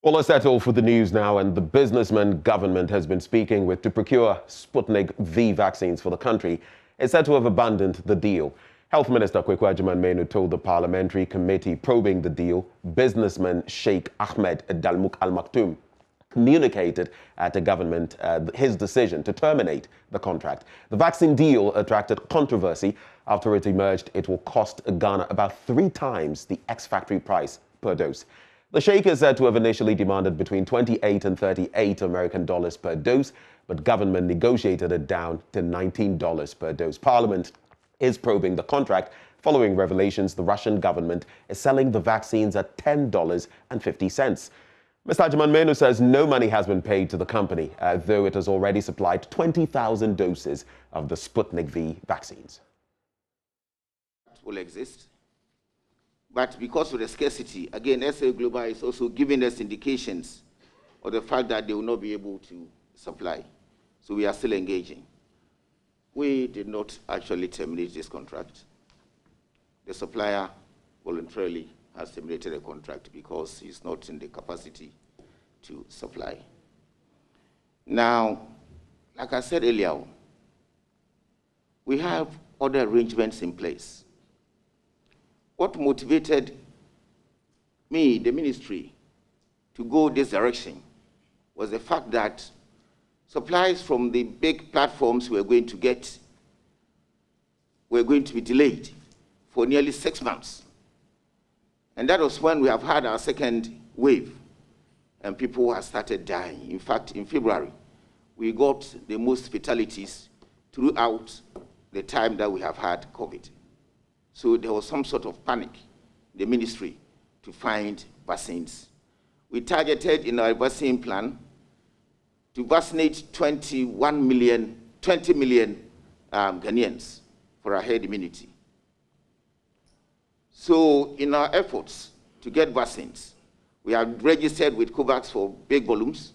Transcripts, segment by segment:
Well, let's settle for the news now, and the businessman government has been speaking with to procure Sputnik V vaccines for the country. It's said to have abandoned the deal. Health Minister Ike Quartey told the Parliamentary committee probing the deal, businessman Sheikh Ahmed Dalmouk Al Maktoum communicated to government his decision to terminate the contract. The vaccine deal attracted controversy after it emerged it will cost Ghana about 3 times the ex-factory price per dose. The sheikh is said to have initially demanded between 28 and 38 American dollars per dose, but government negotiated it down to $19 per dose. Parliament is probing the contract following revelations the Russian government is selling the vaccines at $10.50. Mr. Agyemang says no money has been paid to the company, though it has already supplied 20,000 doses of the Sputnik V vaccines. Will exist. But because of the scarcity, again, SA Global is also giving us indications of the fact that they will not be able to supply. So we are still engaging. We did not actually terminate this contract. The supplier voluntarily has terminated the contract because he's not in the capacity to supply. Now, like I said earlier, we have other arrangements in place. What motivated me, the ministry, to go this direction was the fact that supplies from the big platforms we were going to get were going to be delayed for nearly 6 months. And that was when we have had our second wave, and people have started dying. In fact, in February, we got the most fatalities throughout the time that we have had COVID. So there was some sort of panic in the ministry to find vaccines. We targeted in our vaccine plan to vaccinate 20 million Ghanaians for our herd immunity. So in our efforts to get vaccines, we have registered with COVAX for big volumes,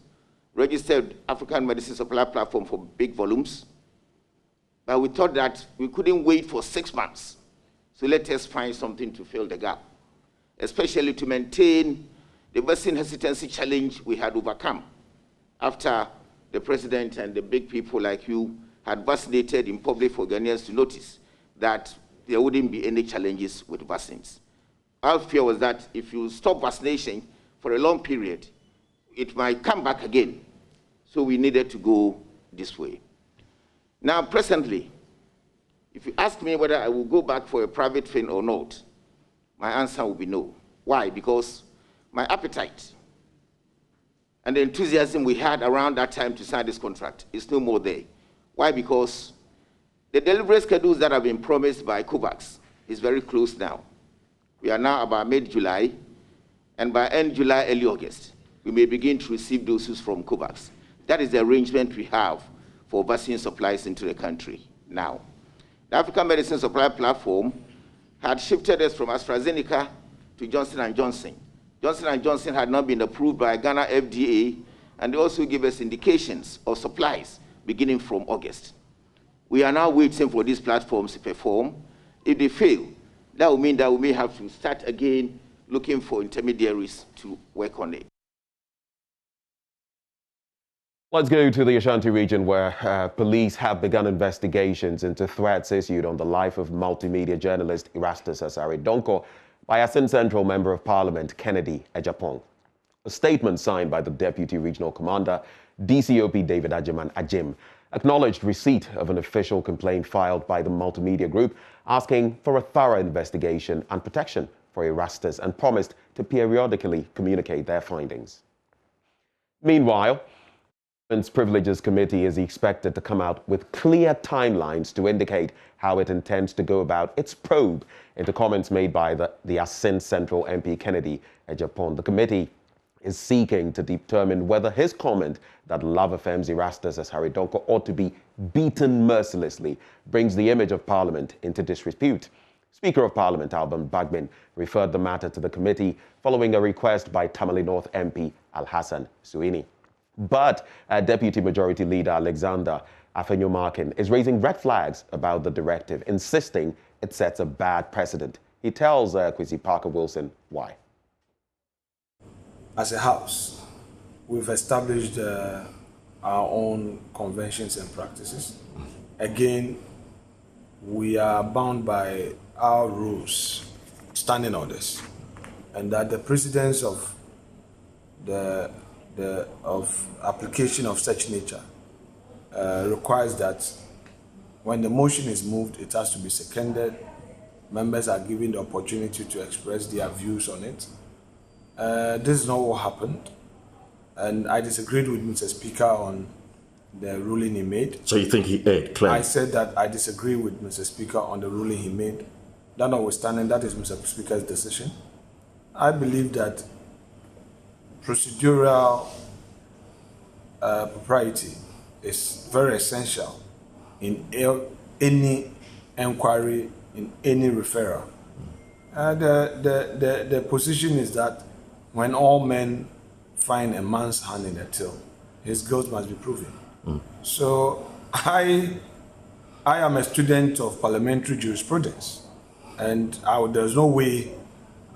registered African Medicine Supply Platform for big volumes, but we thought that we couldn't wait for 6 months. So let us find something to fill the gap, especially to maintain the vaccine hesitancy challenge we had overcome after the president and the big people like you had vaccinated in public for Ghanaians to notice that there wouldn't be any challenges with vaccines. Our fear was that if you stop vaccination for a long period, it might come back again. So we needed to go this way. Now, presently, if you ask me whether I will go back for a private thing or not, my answer will be no. Why? Because my appetite and the enthusiasm we had around that time to sign this contract is no more there. Why? Because the delivery schedules that have been promised by COVAX is very close now. We are now about mid-July, and by end July, early August, we may begin to receive doses from COVAX. That is the arrangement we have for vaccine supplies into the country now. The African Medicine Supply Platform had shifted us from AstraZeneca to Johnson & Johnson. Johnson & Johnson had not been approved by Ghana FDA, and they also gave us indications of supplies beginning from August. We are now waiting for these platforms to perform. If they fail, that will mean that we may have to start again looking for intermediaries to work on it. Let's go to the Ashanti region, where police have begun investigations into threats issued on the life of multimedia journalist Erastus Asare Donko by Asin Central Member of Parliament Kennedy Ejapong. A statement signed by the Deputy Regional Commander, DCOP David Agyemang Ajim, acknowledged receipt of an official complaint filed by the multimedia group asking for a thorough investigation and protection for Erastus, and promised to periodically communicate their findings. Meanwhile, the Privileges Committee is expected to come out with clear timelines to indicate how it intends to go about its probe into comments made by the Asin Central MP Kennedy Ejapong. The committee is seeking to determine whether his comment that Love FM's Erastus Asare Donko ought to be beaten mercilessly brings the image of Parliament into disrepute. Speaker of Parliament Alban Bagbin referred the matter to the committee following a request by Tamale North MP Alhassan Suini. But Deputy Majority Leader Alexander Afenyo-Markin is raising red flags about the directive, insisting it sets a bad precedent. He tells Kwesi Parker Wilson why. as a house, we've established our own conventions and practices. Again, we are bound by our rules, standing orders, and that the precedence of application of such nature requires that when the motion is moved, it has to be seconded. Members are given the opportunity to express their views on it. This is not what happened, and I disagreed with Mr. Speaker on the ruling he made. So you think he erred, clearly? I said that I disagree with Mr. Speaker on the ruling he made. That notwithstanding, that is Mr. Speaker's decision. I believe that procedural propriety is very essential in any inquiry, in any referral. The position is that when all men find a man's hand in a till, his guilt must be proven. So I am a student of parliamentary jurisprudence, and there's no way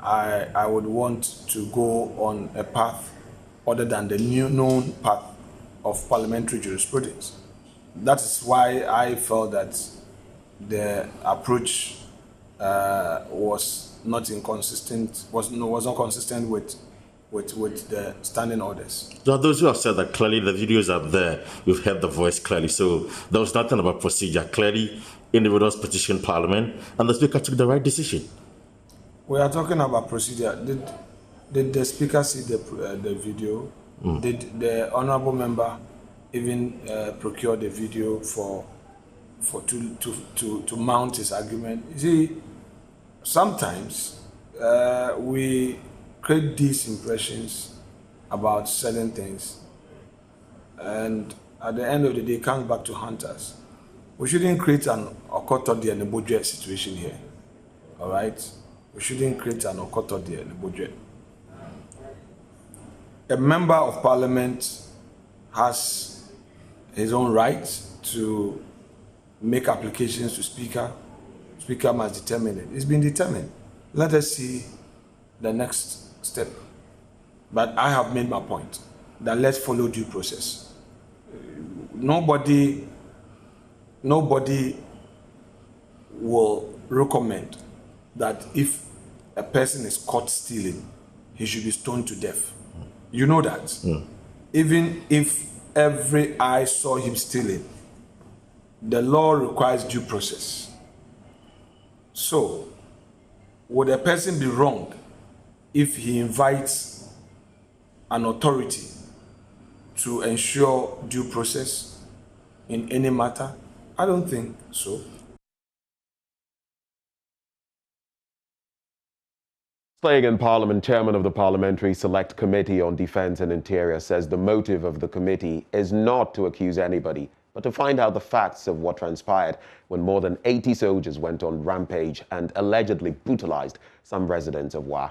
I would want to go on a path other than the new known path of parliamentary jurisprudence. That is why I felt that the approach was not consistent with the standing orders. There are those who have said that clearly the videos are there. We've heard the voice clearly. So there was nothing about procedure. Clearly, individuals petitioned Parliament, and the Speaker took the right decision. We are talking about procedure. Did the Speaker see the video? Did the honourable member even procure the video to mount his argument? You see, sometimes we create these impressions about certain things, and at the end of the day, it comes back to haunt us. We shouldn't create an Okotodi and a budget situation here. All right? We shouldn't create an Okotodi and a budget. A member of Parliament has his own right to make applications to Speaker. Speaker must determine it. It's been determined. Let us see the next step. But I have made my point that let's follow due process. Nobody will recommend that if a person is caught stealing, he should be stoned to death. You know that. Even if every eye saw him stealing, the law requires due process. So, would a person be wrong if he invites an authority to ensure due process in any matter? I don't think so. Staying in Parliament, Chairman of the Parliamentary Select Committee on Defence and Interior says the motive of the committee is not to accuse anybody, but to find out the facts of what transpired when more than 80 soldiers went on rampage and allegedly brutalized some residents of Wa.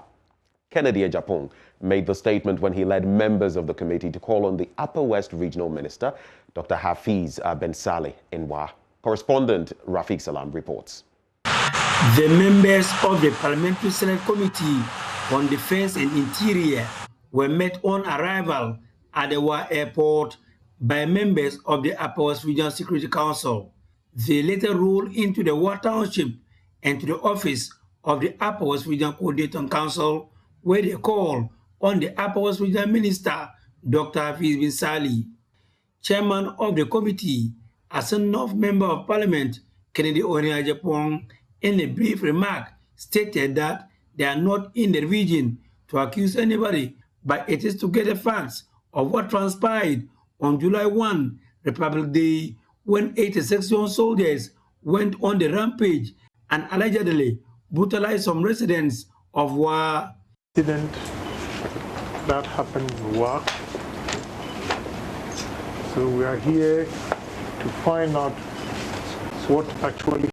Kennedy Ejapong made the statement when he led members of the committee to call on the Upper West Regional Minister, Dr. Hafiz Ben Saleh, in Wa. Correspondent Rafiq Salam reports. The members of the Parliamentary Select Committee on Defence and Interior were met on arrival at the Wa Airport by members of the Upper West Regional Security Council. They later rolled into the Wa Township and to the office of the Upper West Regional Coordinating Council, where they called on the Upper West Regional Minister, Dr. Hafiz Ben Saleh. Chairman of the committee, as a North Member of Parliament, Kennedy Ejapong, in a brief remark, stated that they are not in the region to accuse anybody, but it is to get the facts of what transpired on July 1, Republic Day, when 86 young soldiers went on the rampage and allegedly brutalized some residents of Wa. Incident that happened in Wa. So we are here to find out what actually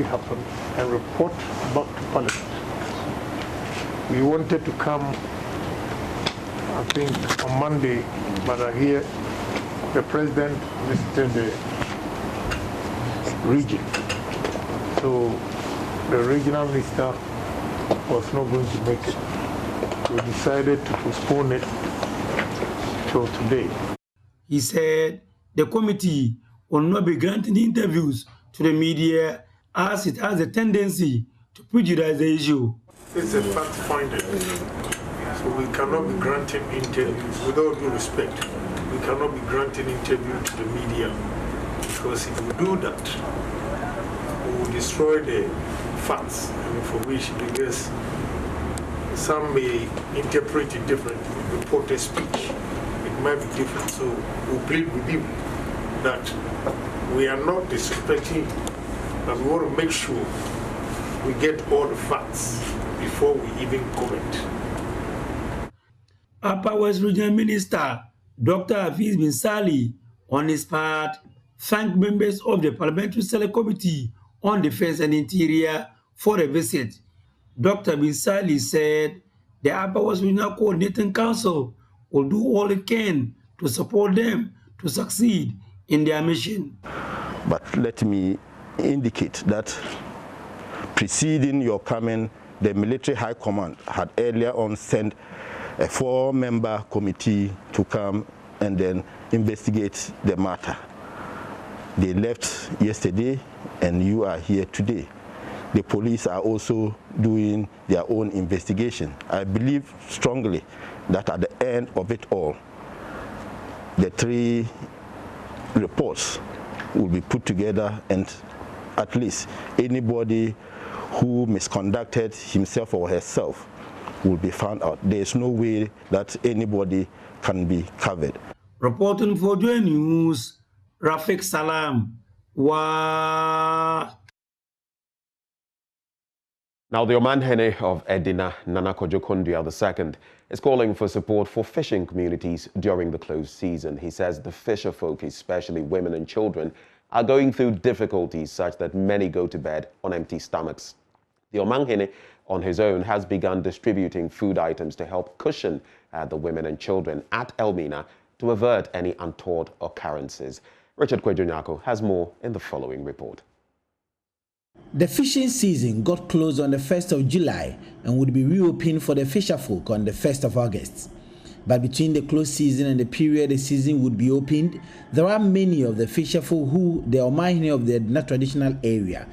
happened and report back to Parliament. We wanted to come, I think, on Monday, but I hear the President visited the region. So the regional minister was not going to make it. We decided to postpone it till today. He said the committee will not be granting interviews to the media as it has a tendency to prejudice the issue. It's a fact finding, so we cannot be granting interviews. With all due respect, we cannot be granting interviews to the media, because if we do that, we will destroy the facts and information, because some may interpret it differently. Reported speech, it might be different. So we plead with you that we are not disrespecting, but we want to make sure we get all the facts before we even comment. Upper West Regional Minister Dr. Hafiz bin Sali, on his part, thanked members of the Parliamentary Select Committee on Defense and Interior for the visit. Dr. bin Sali said the Upper West Regional Coordinating Council will do all it can to support them to succeed in their mission. But let me indicate that preceding your coming, the Military High Command had earlier on sent a 4-member committee to come and then investigate the matter. They left yesterday and you are here today. The police are also doing their own investigation. I believe strongly that at the end of it all, the 3 reports will be put together, and at least anybody who misconducted himself or herself will be found out. There is no way that anybody can be covered. Reporting for JoyNews, Rafik Salam. Now, the Omanhene of Edina, Nana Kojo-Konduya II, is calling for support for fishing communities during the closed season. He says the fisher folk, especially women and children, are going through difficulties such that many go to bed on empty stomachs. The Omanhene, on his own, has begun distributing food items to help cushion the women and children at Elmina to avert any untoward occurrences. Richard Kwejunyako has more in the following report. The fishing season got closed on the 1st of July and would be reopened for the fisherfolk on the 1st of August. But between the closed season and the period the season would be opened, there are many of the fisherfolk who, the Omahine of the Edina traditional area,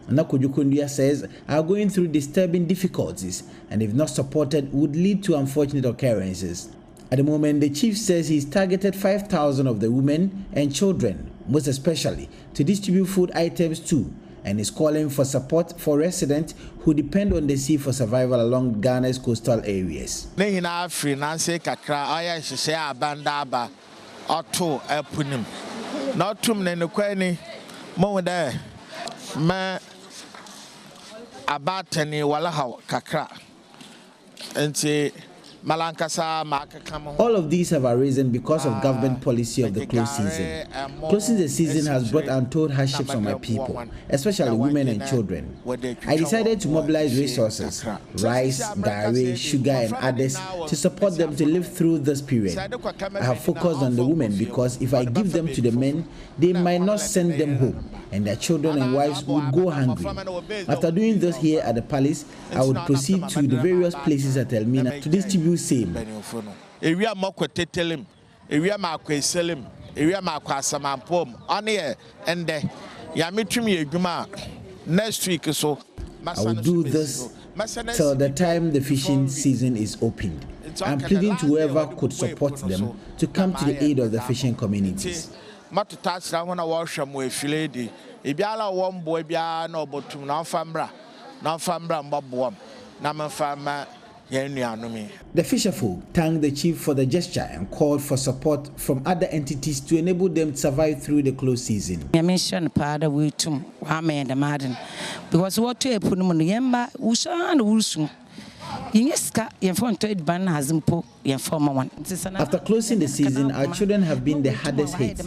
Nana Kojo-Konduya says, are going through disturbing difficulties and if not supported would lead to unfortunate occurrences. At the moment, the chief says he's targeted 5,000 of the women and children, most especially, to distribute food items too, and is calling for support for residents who depend on the sea for survival along Ghana's coastal areas. All of these have arisen because of government policy of the closed season. Closing the season has brought untold hardships on my people, especially women and children. I decided to mobilize resources, rice, dairy, sugar and others to support them to live through this period. I have focused on the women because if I give them to the men, they might not send them home and their children and wives would go hungry. After doing this here at the palace, I would proceed to the various places at Elmina to distribute same. Next week so I will do this till the time the fishing season is opened. I'm pleading to whoever could support them to come to the aid of the fishing communities. The fisherfolk thanked the chief for the gesture and called for support from other entities to enable them to survive through the closed season. Because what to put on the yamba, Ushan Wulsum. Yes, your phone to it ban has impo. After closing the season, our children have been the hardest hit.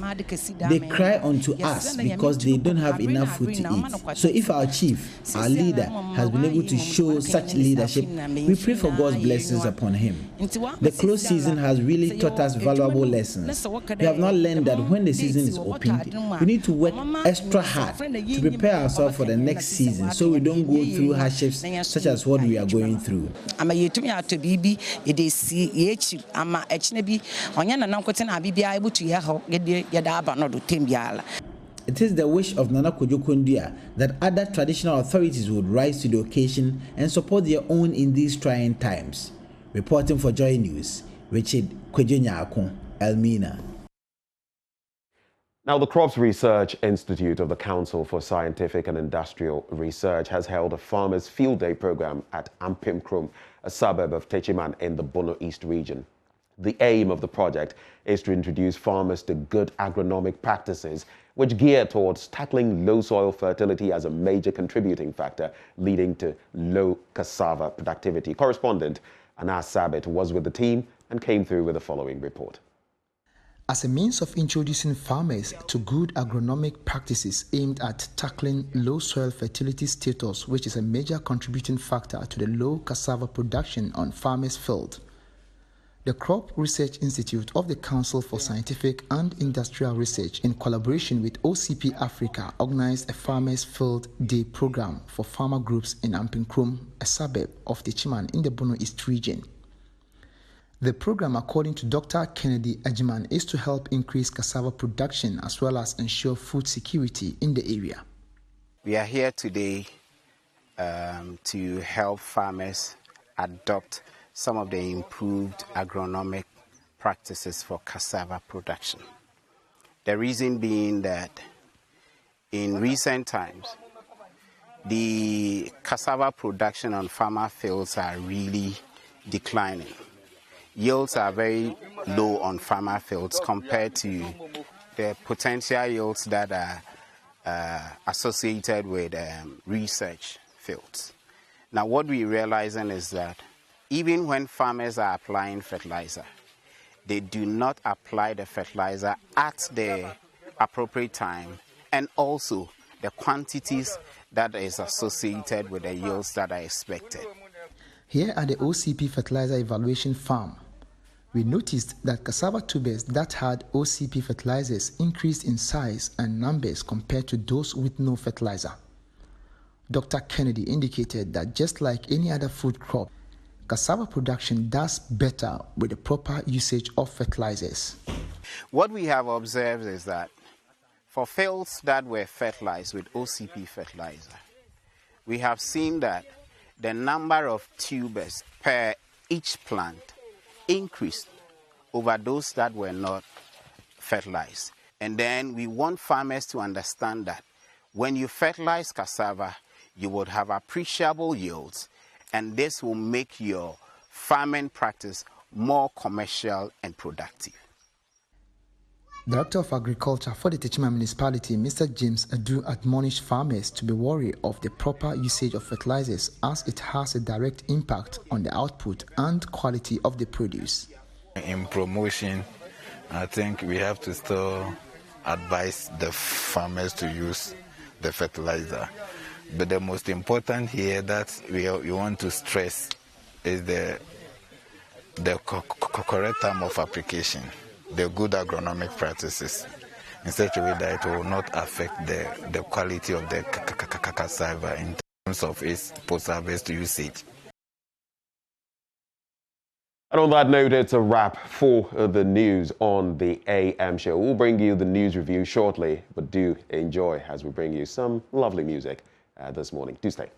They cry unto us because they don't have enough food to eat. So if our chief, our leader, has been able to show such leadership, we pray for God's blessings upon him. The closed season has really taught us valuable lessons. We have not learned that when the season is opened, we need to work extra hard to prepare ourselves for the next season so we don't go through hardships such as what we are going through. It is the wish of Nana Kojo Kondia that other traditional authorities would rise to the occasion and support their own in these trying times. Reporting for Joy News, Richard Kwejo Elmina. Now, the Crops Research Institute of the Council for Scientific and Industrial Research has held a Farmers Field Day program at Ampim, a suburb of Techiman in the Bono East region. The aim of the project is to introduce farmers to good agronomic practices which gear towards tackling low soil fertility as a major contributing factor leading to low cassava productivity. Correspondent Anas Sabit was with the team and came through with the following report. As a means of introducing farmers to good agronomic practices aimed at tackling low soil fertility status, which is a major contributing factor to the low cassava production on farmers' field, the Crop Research Institute of the Council for Scientific and Industrial Research, in collaboration with OCP Africa, organized a Farmers Field Day program for farmer groups in Ampim, a suburb of Techiman in the Bono East region. The program, according to Dr. Kennedy Ajiman, is to help increase cassava production as well as ensure food security in the area. We are here today to help farmers adopt some of the improved agronomic practices for cassava production. The reason being that in recent times, the cassava production on farmer fields are really declining. Yields are very low on farmer fields compared to the potential yields that are associated with research fields. Now, what we're realizing is that even when farmers are applying fertilizer, they do not apply the fertilizer at the appropriate time and also the quantities that is associated with the yields that are expected. Here at the OCP Fertilizer Evaluation Farm, we noticed that cassava tubers that had OCP fertilizers increased in size and numbers compared to those with no fertilizer. Dr. Kennedy indicated that just like any other food crop, cassava production does better with the proper usage of fertilizers. What we have observed is that for fields that were fertilized with OCP fertilizer, we have seen that the number of tubers per each plant increased over those that were not fertilized. And then we want farmers to understand that when you fertilize cassava, you would have appreciable yields, and this will make your farming practice more commercial and productive. Director of Agriculture for the Techiman Municipality, Mr. James Adu, admonished farmers to be wary of the proper usage of fertilizers as it has a direct impact on the output and quality of the produce. In promotion, I think we have to still advise the farmers to use the fertilizer. But the most important here that we want to stress is the correct time of application, the good agronomic practices, in such a way that it will not affect the quality of the cassava in terms of its post-harvest usage. And on that note, it's a wrap for the news on the AM show. We'll bring you the news review shortly, but do enjoy as we bring you some lovely music this morning. Do stay.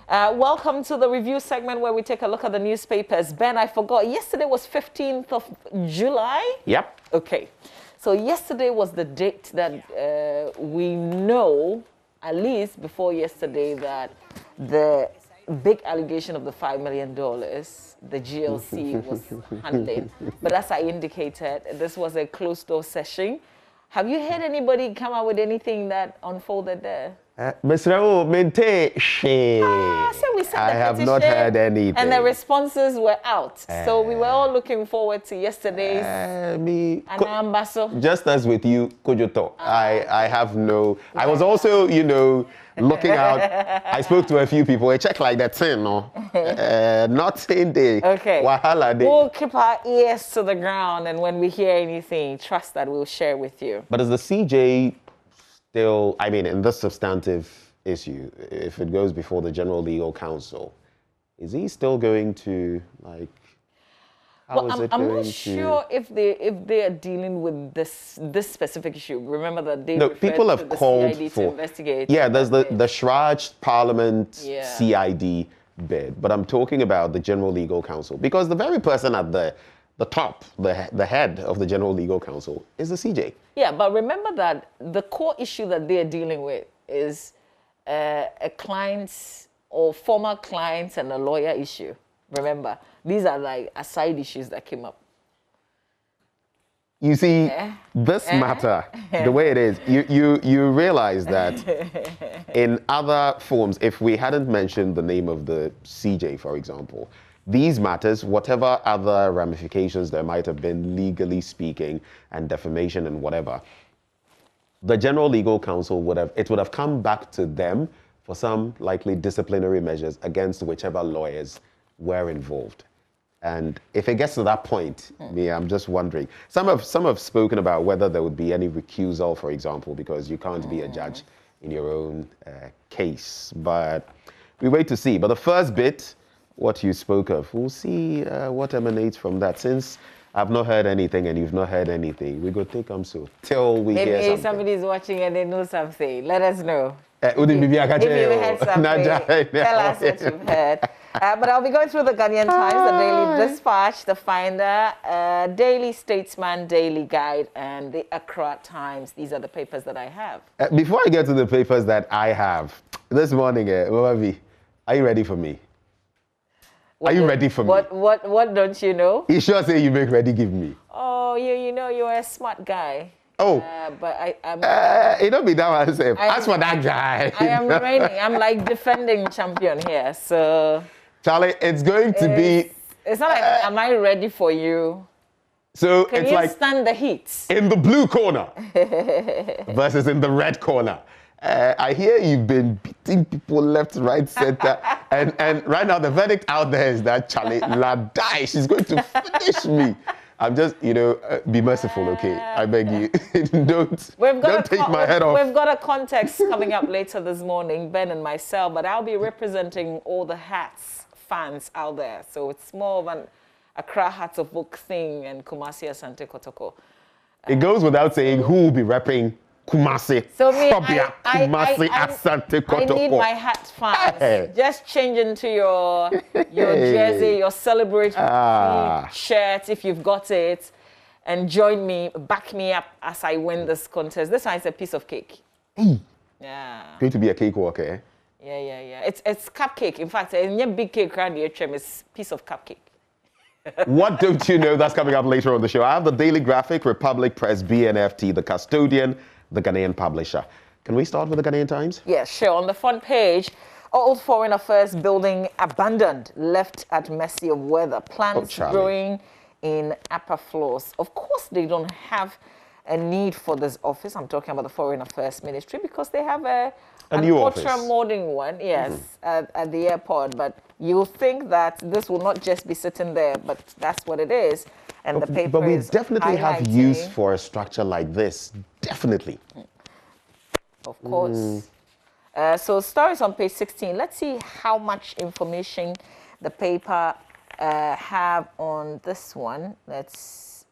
Welcome to the review segment where we take a look at the newspapers. Ben, I forgot, yesterday was 15th of July? Yep. Okay. So yesterday was the date that we know, at least before yesterday, that the big allegation of the $5 million, the GLC was handling. But as I indicated, this was a closed-door session. Have you heard anybody come out with anything that unfolded there? Mr. O, mente she. So we sent I the have not petition, heard anything. and the responses were out. So we were all looking forward to yesterday's Anambaso. Just as with you, Kojoto, I have no. I was also, you know, looking out. I spoke to a few people. A check like that, no, nothing day. Okay. Wahala day. We'll keep our ears to the ground, and when we hear anything, trust that we'll share with you. But is the CJ still? I mean, in this substantive issue, if it goes before the General Legal Counsel, is he still going to like? Well, I'm not sure if they are dealing with this specific issue. Remember that they people have called CID for to investigate. Yeah, there's the Shraj Parliament CID bid, but I'm talking about the General Legal Counsel because the very person at the top, the head of the General Legal Counsel is the CJ. Yeah, but remember that the core issue that they are dealing with is a client's or former clients and a lawyer issue. Remember, these are like aside issues that came up. You see, this matter, the way it is, you realize that in other forms, if we hadn't mentioned the name of the CJ, for example, these matters, whatever other ramifications there might have been legally speaking and defamation and whatever, the General Legal Counsel would have come back to them for some likely disciplinary measures against whichever lawyers were involved. And if it gets to that point, I'm just wondering. Some have spoken about whether there would be any recusal, for example, because you can't be a judge in your own case. But we wait to see. But the first bit, what you spoke of, we'll see what emanates from that. Since I've not heard anything and you've not heard anything, we go take them so till we hear something. Maybe somebody's watching and they know something. Let us know. If you heard something, tell us what you've heard. But I'll be going through the Ghanaian Times, the Daily Dispatch, the Finder, Daily Statesman, Daily Guide, and the Accra Times. These are the papers that I have. Before I get to the papers that I have, this morning, Wawavi, are you ready for me? Are you ready for me? What don't you know? You sure say you make ready give me? Oh, you know you're a smart guy. Oh, but it don't be that one. Say, as for that guy, I am reigning. I'm like defending champion here. So, Charlie, it's going to be. It's not like am I ready for you? So Can it's you like stand the heat in the blue corner versus in the red corner. I hear you've been beating people left, right, center, and right now the verdict out there is that Charlie Ladai, she's going to finish me. I'm just, be merciful, okay? I beg you. Don't take my head off. We've got a context coming up later this morning, Ben and myself, but I'll be representing all the Hats fans out there. So it's more of an Accra Hearts of Oak thing and Kumasi Asante Kotoko. It goes without saying who will be repping Kumasi. So me, Kumasi Asante Kotoko. I need my Hat fans. Just change into your jersey, your celebratory shirt if you've got it, and join me, back me up as I win this contest. This one is a piece of cake. Yeah. Going to be a cake walker, eh? Yeah. It's cupcake. In fact, it's a big cake around the HM. It's a piece of cupcake. What don't you know? That's coming up later on the show. I have the Daily Graphic, Republic Press, BNFT, The Custodian, the Ghanaian Publisher. Can we start with the Ghanaian Times? Yeah, sure. On the front page, Old Foreign Affairs building abandoned, left at mercy of weather. Plants growing in upper floors. Of course, they don't have a need for this office. I'm talking about the Foreign Affairs Ministry because they have an new office. ultra-modern one, yes, at the airport. But you think that this will not just be sitting there, but that's what it is. And the paper But we is definitely have use for a structure like this. Definitely. Of course. So stories on page 16. Let's see how much information the paper have on this one. Let's.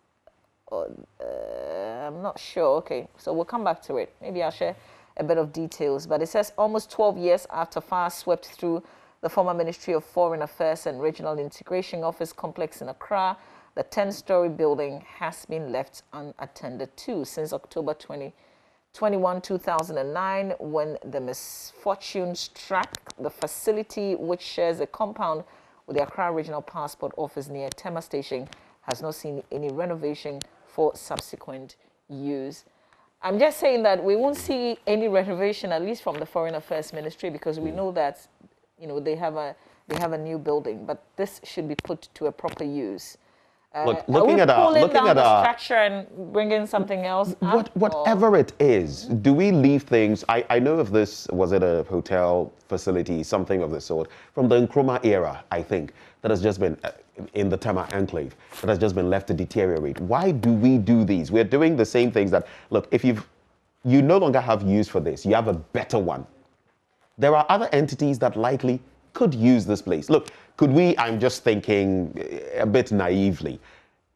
I'm not sure. Okay, so we'll come back to it. Maybe I'll share a bit of details. But it says almost 12 years after fire swept through the former Ministry of Foreign Affairs and Regional Integration Office complex in Accra, the 10-story building has been left unattended to since October 21, 2009, when the misfortune struck. The facility, which shares a compound with the Accra Regional Passport Office near Tema Station, has not seen any renovation for subsequent use. I'm just saying that we won't see any renovation, at least from the Foreign Affairs Ministry, because we know that, they have a new building, but this should be put to a proper use. Look, are we pulling down the our structure and bringing something else up? Whatever it is, do we leave things? I know if this was at a hotel facility, something of the sort, from the Nkrumah era, I think, that has just been in the Tema enclave, that has just been left to deteriorate. Why do we do these? We're doing the same things that, look, if you no longer have use for this, you have a better one. There are other entities that likely could use this place. Look, could we, I'm just thinking a bit naively,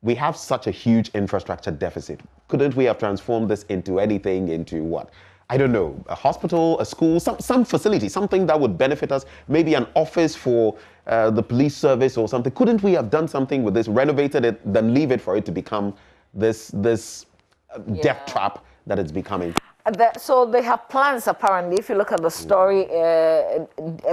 we have such a huge infrastructure deficit. Couldn't we have transformed this into anything, into what? I don't know, a hospital, a school, some facility, something that would benefit us, maybe an office for the police service or something. Couldn't we have done something with this, renovated it, then leave it for it to become this death trap that it's becoming? So they have plans, apparently. If you look at the story, a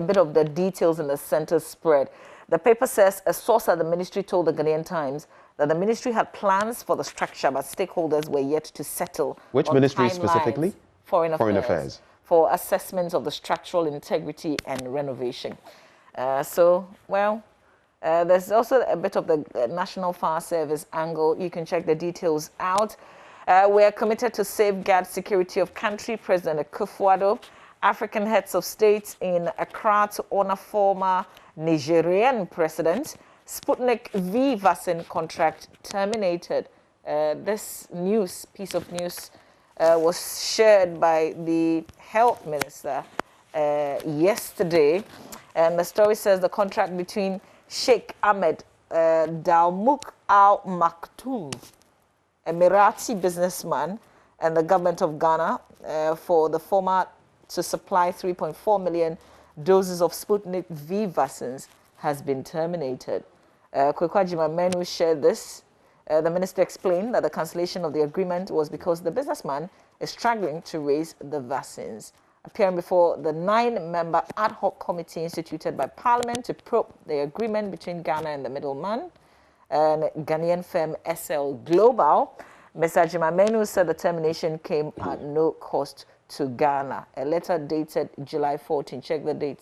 bit of the details in the center spread. The paper says a source at the ministry told the Ghanaian Times that the ministry had plans for the structure, but stakeholders were yet to settle. Which ministry specifically? Foreign Affairs. For assessments of the structural integrity and renovation. There's also a bit of the National Fire Service angle. You can check the details out. We are committed to safeguard security of country. President Akufo-Addo, African heads of state in Accra to honor former Nigerian president. Sputnik V vaccine contract terminated. This piece of news was shared by the health minister yesterday. And the story says the contract between Sheikh Ahmed Dalmouk Al Maktoum, Emirati businessman, and the government of Ghana for the former to supply 3.4 million doses of Sputnik V vaccines has been terminated. Kwekwajima Menu shared this. The minister explained that the cancellation of the agreement was because the businessman is struggling to raise the vaccines. Appearing before the 9-member ad hoc committee instituted by Parliament to probe the agreement between Ghana and the middleman, and Ghanaian firm SL Global, Mr. Jimamenu said the termination came at no cost to Ghana. A letter dated July 14. Check the date.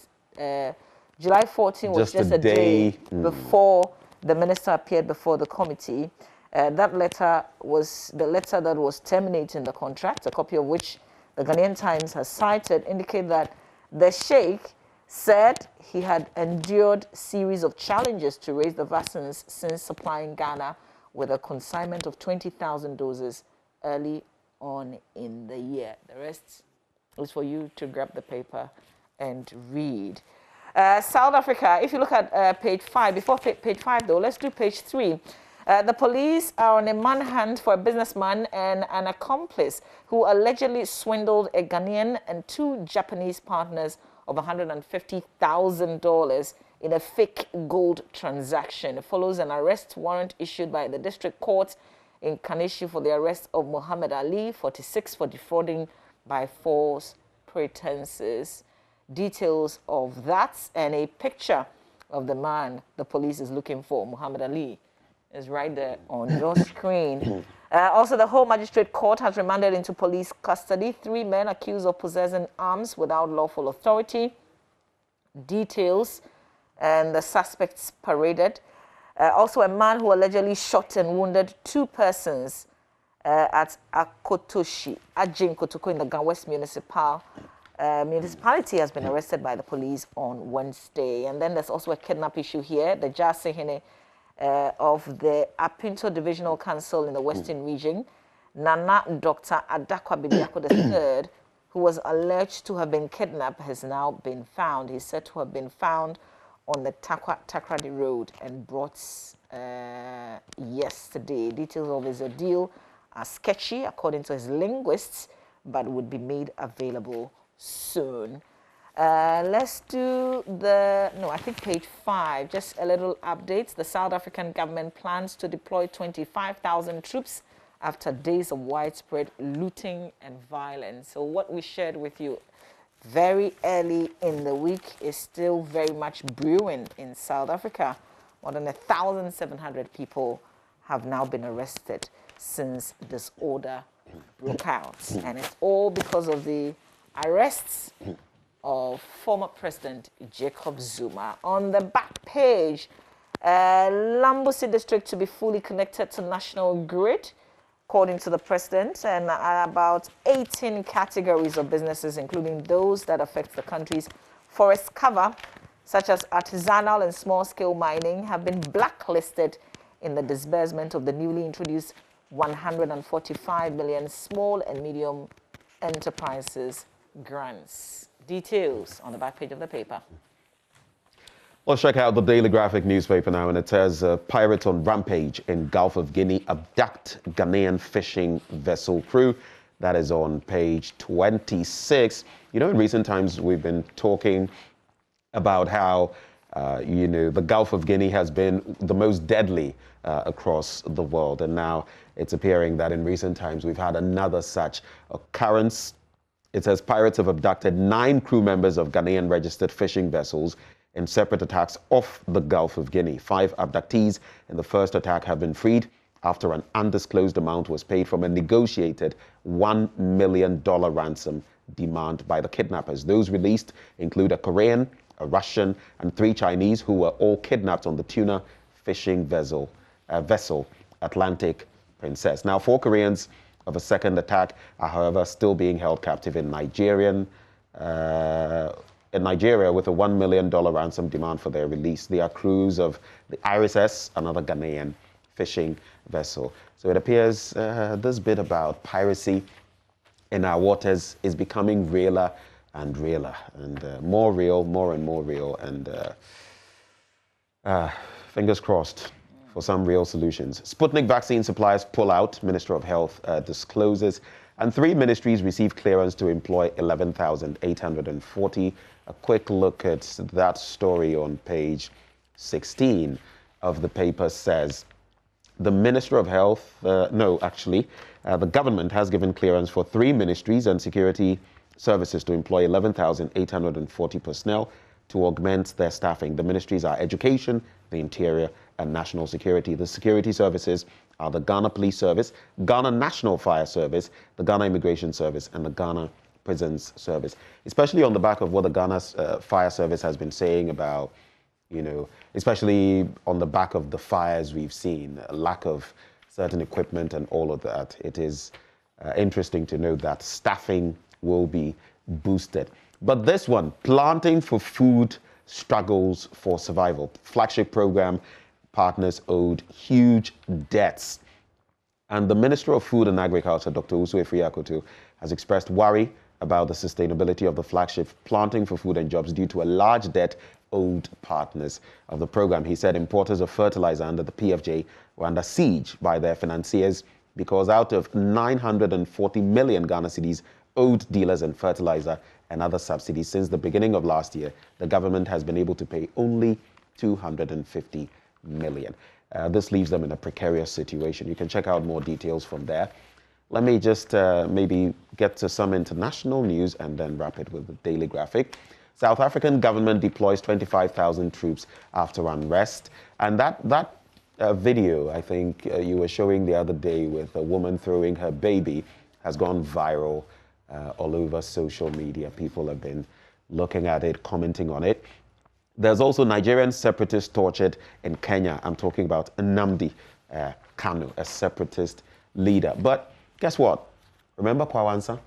July 14 was just a day before the minister appeared before the committee. That letter was the letter that was terminating the contract, a copy of which the Ghanaian Times has cited, indicate that the sheikh said he had endured a series of challenges to raise the vaccines since supplying Ghana with a consignment of 20,000 doses early on in the year. The rest is for you to grab the paper and read. South Africa, if you look at page 5, before page 5 though, let's do page 3. The police are on a manhunt for a businessman and an accomplice who allegedly swindled a Ghanaian and 2 Japanese partners of $150,000 in a fake gold transaction. It follows an arrest warrant issued by the district court in Kaneshie for the arrest of Muhammad Ali, 46, for defrauding by false pretenses. Details of that and a picture of the man the police is looking for, Muhammad Ali, is right there on your screen. Also, the Home Magistrate Court has remanded into police custody 3 men accused of possessing arms without lawful authority. Details and the suspects paraded. Also, a man who allegedly shot and wounded 2 persons at Akotoshi, Ajin Kotoko in the Ghana West municipality has been arrested by the police on Wednesday. And then there's also a kidnap issue here. The Jasehene of the Apinto Divisional Council in the Western Region, Nana Dr. Adakwa Bibiako III, who was alleged to have been kidnapped, has now been found. He's said to have been found on the Takrady Road and brought yesterday. Details of his ordeal are sketchy, according to his linguists, but would be made available soon. Let's do I think page 5, just a little update. The South African government plans to deploy 25,000 troops after days of widespread looting and violence. So what we shared with you very early in the week is still very much brewing in South Africa. More than 1,700 people have now been arrested since this order broke out. And it's all because of the arrests of former President Jacob Zuma. On the back page, Lambusi district to be fully connected to national grid, according to the president, and about 18 categories of businesses, including those that affect the country's forest cover, such as artisanal and small-scale mining, have been blacklisted in the disbursement of the newly introduced 145 million small and medium enterprises grants. Details on the back page of the paper. Let's check out the Daily Graphic newspaper now, and it says pirates on rampage in Gulf of Guinea abduct Ghanaian fishing vessel crew. That is on page 26. You know, in recent times we've been talking about how the Gulf of Guinea has been the most deadly across the world, and now it's appearing that in recent times we've had another such occurrence. It says pirates have abducted 9 crew members of Ghanaian registered fishing vessels in separate attacks off the Gulf of Guinea. 5 abductees in the first attack have been freed after an undisclosed amount was paid from a negotiated $1 million ransom demand by the kidnappers. Those released include a Korean, a Russian, and 3 Chinese who were all kidnapped on the tuna fishing vessel Atlantic Princess. Now, 4 Koreans of a second attack are, however, still being held captive in Nigeria with a $1 million ransom demand for their release. They are crews of the IRSS, another Ghanaian fishing vessel. So it appears this bit about piracy in our waters is becoming realer and realer, and more real, more and more real, and fingers crossed for some real solutions. Sputnik vaccine suppliers pull out, Minister of Health discloses, and 3 ministries receive clearance to employ 11,840. A quick look at that story on page 16 of the paper says the Minister of Health, the government has given clearance for 3 ministries and security services to employ 11,840 personnel to augment their staffing. The ministries are Education, the Interior, and National Security. The security services are the Ghana Police Service, Ghana National Fire Service, the Ghana Immigration Service, and the Ghana Prisons Service. Especially on the back of what the Ghana Fire Service has been saying about, especially on the back of the fires we've seen, a lack of certain equipment and all of that. It is interesting to note that staffing will be boosted. But this one, Planting for Food struggles for survival. Flagship program partners owed huge debts. And the Minister of Food and Agriculture, Dr. Usu Efriakoto, has expressed worry about the sustainability of the flagship Planting for Food and Jobs due to a large debt owed partners of the program. He said importers of fertilizer under the PFJ were under siege by their financiers because out of 940 million Ghana cedis owed dealers in fertilizer and other subsidies since the beginning of last year, the government has been able to pay only 250 million. This leaves them in a precarious situation. You can check out more details from there. Let me just maybe get to some international news and then wrap it with the Daily Graphic. South African government deploys 25,000 troops after unrest. And that video, I think you were showing the other day with a woman throwing her baby, has gone viral all over social media. People have been looking at it, commenting on it. There's also Nigerian separatists tortured in Kenya. I'm talking about Nnamdi Kanu, a separatist leader. But guess what? Remember Kwawansa?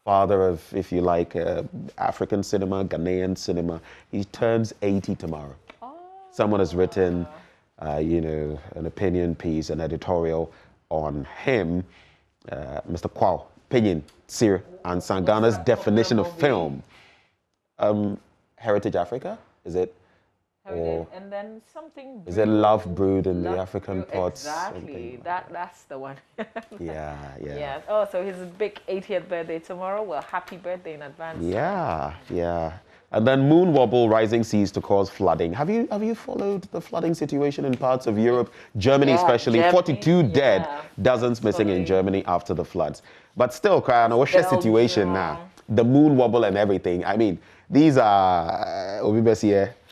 Father of, if you like, African cinema, Ghanaian cinema. He turns 80 tomorrow. Oh. Someone has written, an opinion piece, an editorial on him. Mr. Kwao, opinion, Sir, and Sangana's definition of film. Heritage Africa, is it? Or and then something. Is it Love Brewed in the African Pots? Exactly. That's the one. Yeah. Oh, so his big 80th birthday tomorrow. Well, happy birthday in advance. Yeah. And then moon wobble, rising seas to cause flooding. Have you followed the flooding situation in parts of Europe, Germany especially? Germany, 42 dead, dozens missing in Germany after the floods. But still, crying, what's the situation now? The moon wobble and everything. I mean, these are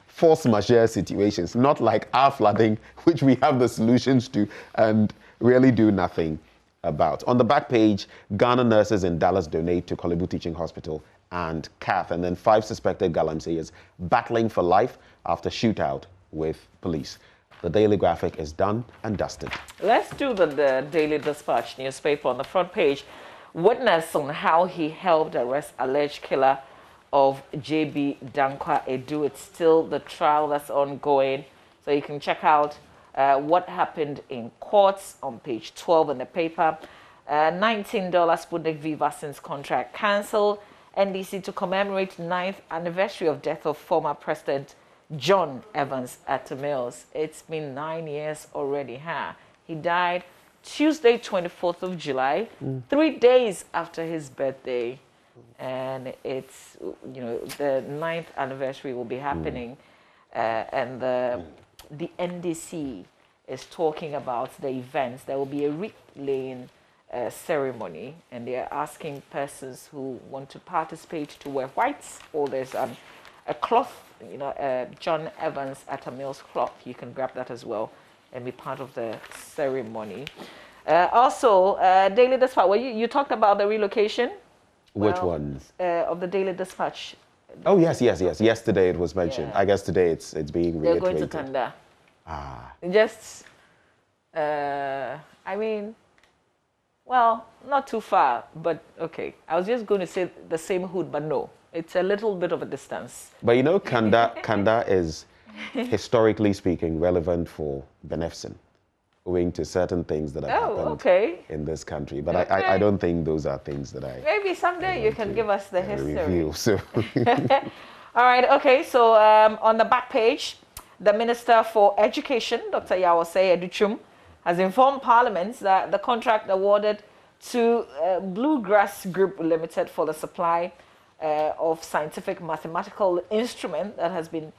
force majeure situations, not like our flooding, which we have the solutions to and really do nothing about. On the back page, Ghana nurses in Dallas donate to Kolebu Teaching Hospital and CAF, and then 5 suspected galamseyers battling for life after shootout with police. The Daily Graphic is done and dusted. Let's do the Daily Dispatch newspaper. On the front page, witness on how he helped arrest alleged killer of JB Dankwa Edu. It's still the trial that's ongoing, so you can check out what happened in courts on page 12 in the paper. $19 Sputnik V vaccines contract cancelled. NDC to commemorate 9th anniversary of death of former President John Evans at Mills. It's been 9 years already, huh? He died Tuesday, 24th of July, 3 days after his birthday. And it's, you know, the 9th anniversary will be happening. And the NDC is talking about the events. There will be a wreath-laying ceremony, and they are asking persons who want to participate to wear whites, or there's a cloth, you know, John Evans at a Mills cloth. You can grab that as well and be part of the ceremony. Also, Daily Dispatch, well, you talked about the relocation. Which ones? Of the Daily Dispatch. Oh, yes. Yesterday it was mentioned. Yeah. I guess today it's being reiterated. They're going to Kanda. Just, I mean, well, not too far, but okay. I was just going to say the same hood, but no. It's a little bit of a distance. But you know, Kanda is, historically speaking, relevant for Benefson, owing to certain things that have happened in this country. But I don't think those are things that I... Maybe someday you can give us the history. Review, so. All right, okay. So on the back page, the Minister for Education, Dr. Yawase Educhum, has informed Parliament that the contract awarded to Bluegrass Group Limited for the supply of scientific mathematical instrument that has been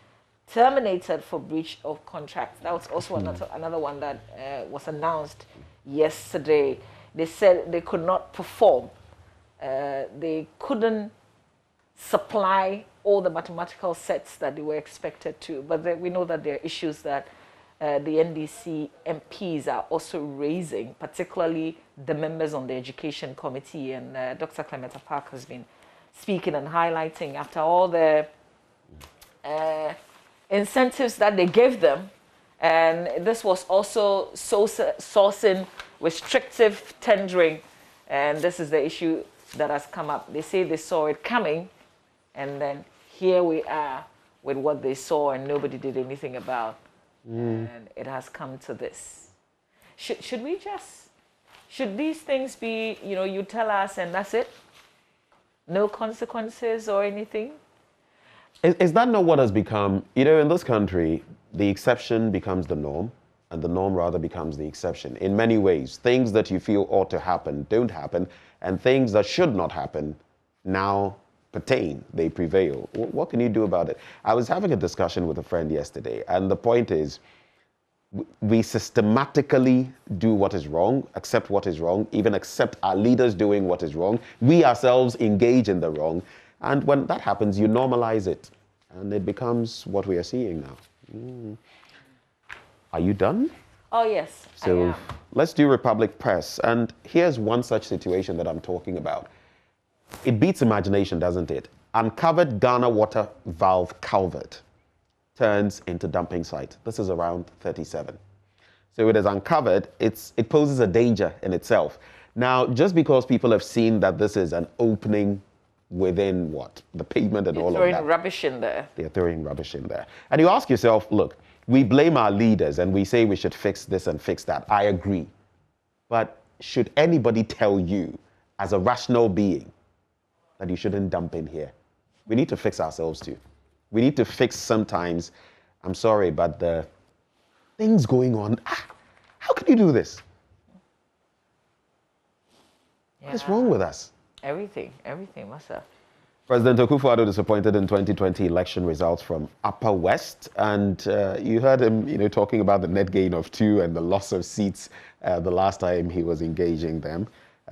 terminated for breach of contract. That was also another one that was announced yesterday. They said they could not perform. They couldn't supply all the mathematical sets that they were expected to. But we know that there are issues that the NDC MPs are also raising, particularly the members on the Education Committee. And Dr. Clementa Park has been speaking and highlighting after all the incentives that they gave them. And this was also sourcing restrictive tendering. And this is the issue that has come up. They say they saw it coming, and then here we are with what they saw and nobody did anything about. And it has come to this. Should these things be, you know, you tell us and that's it? No consequences or anything? Is that not what has become, you know, in this country, the exception becomes the norm, and the norm rather becomes the exception. In many ways, things that you feel ought to happen don't happen, and things that should not happen now pertain, they prevail. What can you do about it? I was having a discussion with a friend yesterday, and the point is, we systematically do what is wrong, accept what is wrong, even accept our leaders doing what is wrong. We ourselves engage in the wrong. And when that happens, you normalize it. And it becomes what we are seeing now. Are you done? Oh, yes, so I am. Let's do Republic Press. And here's one such situation that I'm talking about. It beats imagination, doesn't it? Uncovered Ghana water valve culvert turns into dumping site. This is around 37. So it is uncovered. It poses a danger in itself. Now, just because people have seen that this is an opening within the pavement and all of that. They're throwing rubbish in there. They're throwing rubbish in there. And you ask yourself, look, we blame our leaders and we say we should fix this and fix that. I agree. But should anybody tell you, as a rational being, that you shouldn't dump in here? We need to fix ourselves too. We need to fix sometimes, I'm sorry, but the things going on. How can you do this? Yeah. What is wrong with us? Everything, Masa. President Akufo-Addo disappointed in 2020 election results from Upper West, and you heard him, talking about the net gain of 2 and the loss of seats the last time he was engaging them,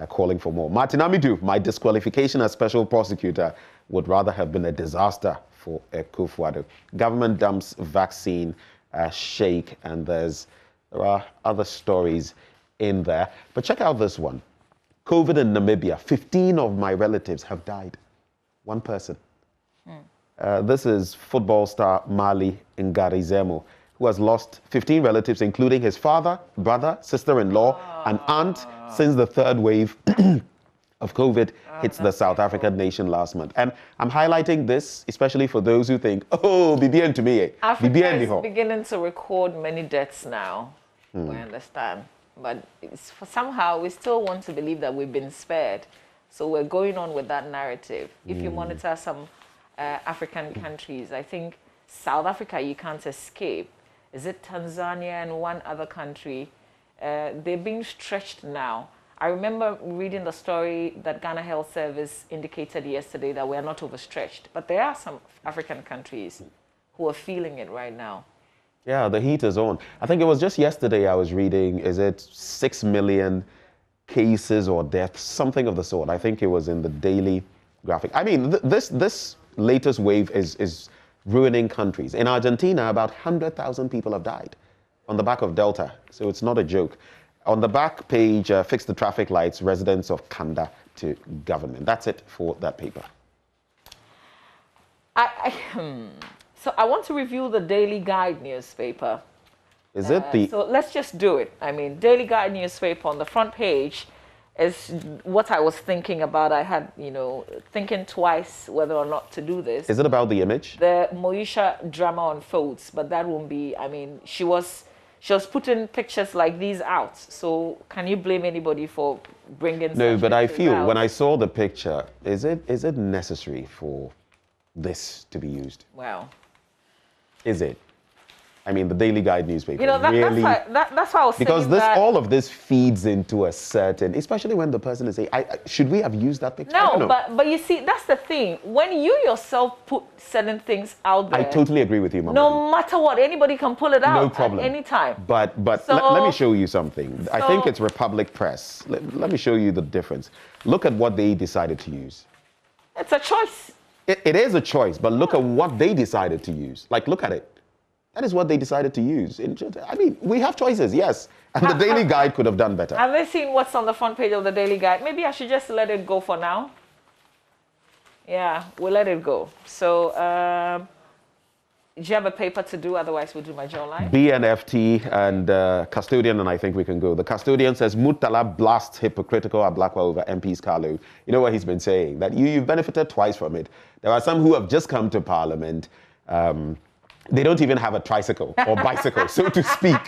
calling for more. Martin Amidu, my disqualification as special prosecutor would rather have been a disaster for Akufo-Addo. Government dumps vaccine shake, and there are other stories in there. But check out this one. COVID in Namibia. 15 of my relatives have died. One person. This is football star Mali Ngarizemo, who has lost 15 relatives, including his father, brother, sister-in-law, and aunt, since the third wave of COVID hits the South African nation last month. And I'm highlighting this, especially for those who think, oh, BBN to me. Africa is beginning to record many deaths now, we understand. But somehow we still want to believe that we've been spared. So we're going on with that narrative. If you monitor some African countries, I think South Africa, you can't escape. Is it Tanzania and one other country? They're being stretched now. I remember reading the story that Ghana Health Service indicated yesterday that we are not overstretched. But there are some African countries who are feeling it right now. Yeah, the heat is on. I think it was just yesterday I was reading, is it 6 million cases or deaths, something of the sort. I think it was in the Daily Graphic. I mean, this latest wave is ruining countries. In Argentina, about 100,000 people have died on the back of Delta. So it's not a joke. On the back page, fix the traffic lights, residents of Kanda to government. That's it for that paper. So I want to review the Daily Guide newspaper. Is it the... So let's just do it. I mean, Daily Guide newspaper on the front page is what I was thinking about. I had, thinking twice whether or not to do this. Is it about the image? The Moesha drama unfolds, but that won't be, I mean, she was putting pictures like these out. So can you blame anybody for bringing No, but I feel out? when I saw the picture, is it necessary for this to be used? Well, is it? I mean, the Daily Guide newspaper really... That's why I was because saying that... all of this feeds into a certain... Especially when the person is saying, should we have used that picture? No, but you see, that's the thing. When you yourself put certain things out there... I totally agree with you, Mama. No matter what, anybody can pull it out at any time. But let me show you something. I think it's Republic Press. Let me show you the difference. Look at what they decided to use. It's a choice. It is a choice, but look at what they decided to use. Like, look at it. That is what they decided to use. I mean, we have choices, yes. And the Daily Guide could have done better. Have they seen what's on the front page of the Daily Guide? Maybe I should just let it go for now. Yeah, we'll let it go. So, do you have a paper to do? Otherwise, we'll do my jaw line. BNFT and Custodian, and I think we can go. The Custodian says, Murtala blasts hypocritical Ablakwa over MP's Carlo. You know what he's been saying? That you've benefited twice from it. There are some who have just come to Parliament. They don't even have a tricycle or bicycle, so to speak.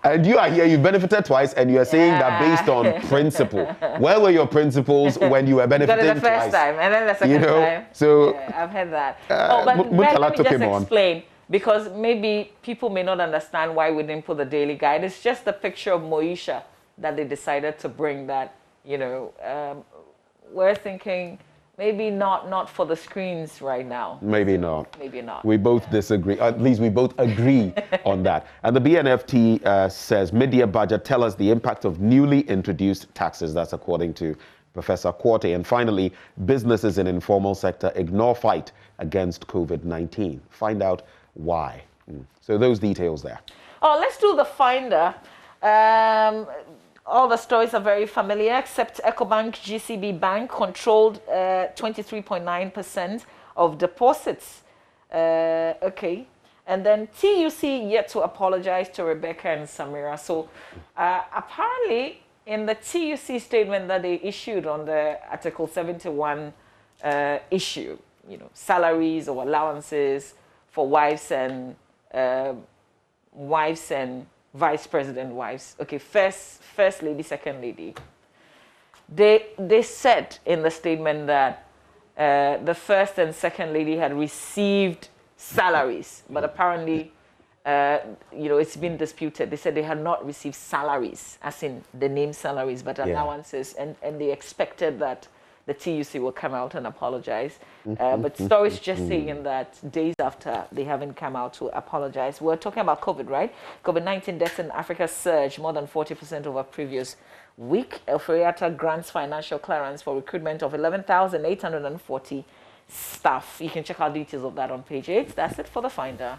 And you are here, you've benefited twice, and you are saying that based on principle. Where were your principles when you were benefiting twice? The first time, and then the second time. So yeah, I've heard that. But let me just explain, because maybe people may not understand why we didn't put the Daily Guide. It's just the picture of Moesha that they decided to bring that, we're thinking... Maybe not for the screens right now. Maybe not. Maybe not. We both disagree. At least we both agree on that. And the BNFT says, mid-year budget, tell us the impact of newly introduced taxes. That's according to Professor Quartey. And finally, businesses in informal sector ignore fight against COVID-19. Find out why. So those details there. Oh, let's do the finder. All the stories are very familiar, except EcoBank GCB Bank controlled 23.9% of deposits. Okay. And then TUC yet to apologize to Rebecca and Samira. So apparently in the TUC statement that they issued on the Article 71 issue, salaries or allowances for wives and vice president wives. Okay, first lady, second lady. They said in the statement that the first and second lady had received salaries, but apparently, it's been disputed. They said they had not received salaries, as in the name salaries, but allowances, and they expected that the TUC will come out and apologize. But stories just saying that days after they haven't come out to apologize. We're talking about COVID, right? COVID-19 deaths in Africa surged more than 40% over previous week. Elferiata grants financial clearance for recruitment of 11,840 staff. You can check out details of that on page 8. That's it for the Finder.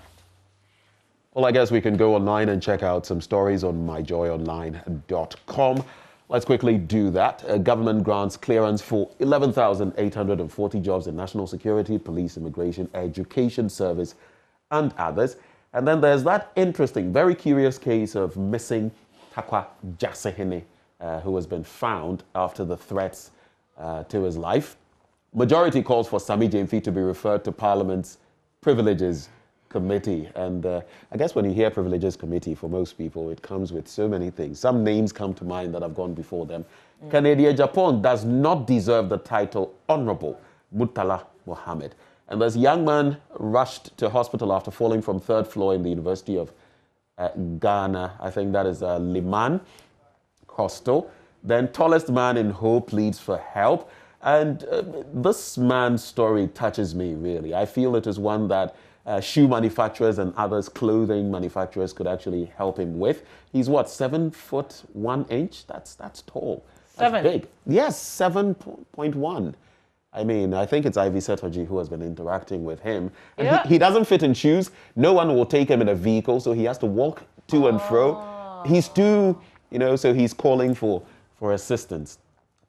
Well, I guess we can go online and check out some stories on myjoyonline.com. Let's quickly do that. Government grants clearance for 11,840 jobs in national security, police, immigration, education service, and others. And then there's that interesting, very curious case of missing Takwa Jasehene, who has been found after the threats to his life. Majority calls for Sami James to be referred to Parliament's Privileges Committee. And I guess when you hear Privileges Committee, for most people, it comes with so many things. Some names come to mind that have gone before them. Canadian Japan does not deserve the title Honorable Murtala Mohammed. And this young man rushed to hospital after falling from third floor in the University of Ghana. I think that is Liman Hostel. Then tallest man in Ho pleads for help. And this man's story touches me, really. I feel it is one that shoe manufacturers and others, clothing manufacturers, could actually help him with. He's what, 7'1"? That's tall. That's big. Yes, 7.1. I mean, I think it's Ivy Setoji who has been interacting with him. And he doesn't fit in shoes. No one will take him in a vehicle, so he has to walk to and fro. He's too, so he's calling for assistance.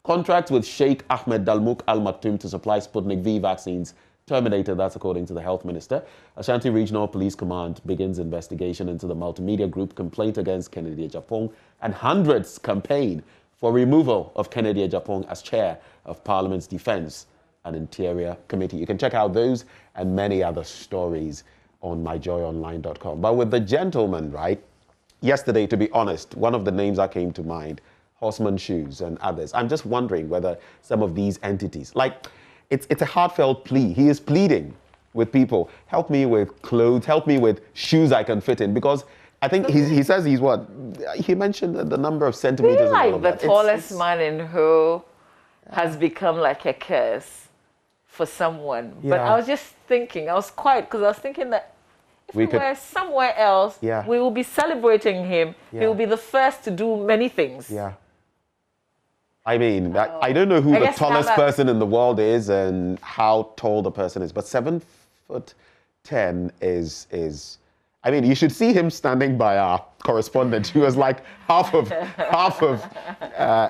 Contracts with Sheikh Ahmed Dalmouk Al Maktoum to supply Sputnik V vaccines terminated, that's according to the health minister. Ashanti Regional Police Command begins investigation into the multimedia group complaint against Kennedy Agyapong, and hundreds campaign for removal of Kennedy Agyapong as chair of Parliament's Defence and Interior Committee. You can check out those and many other stories on myjoyonline.com. But with the gentleman, right, yesterday, to be honest, one of the names that came to mind, Horseman Shoes and others. I'm just wondering whether some of these entities, like, it's a heartfelt plea. He is pleading with people, help me with clothes, help me with shoes I can fit in, because I think he says he's what? He mentioned the number of centimeters. Like the tallest man in Ho has become like a curse for someone. Yeah. But I was just thinking, I was quiet because I was thinking that if we were somewhere else, we will be celebrating him. He will be the first to do many things. Yeah. I mean, I don't know who the tallest person in the world is and how tall the person is, but 7'10" is. I mean, you should see him standing by our correspondent, who was like half of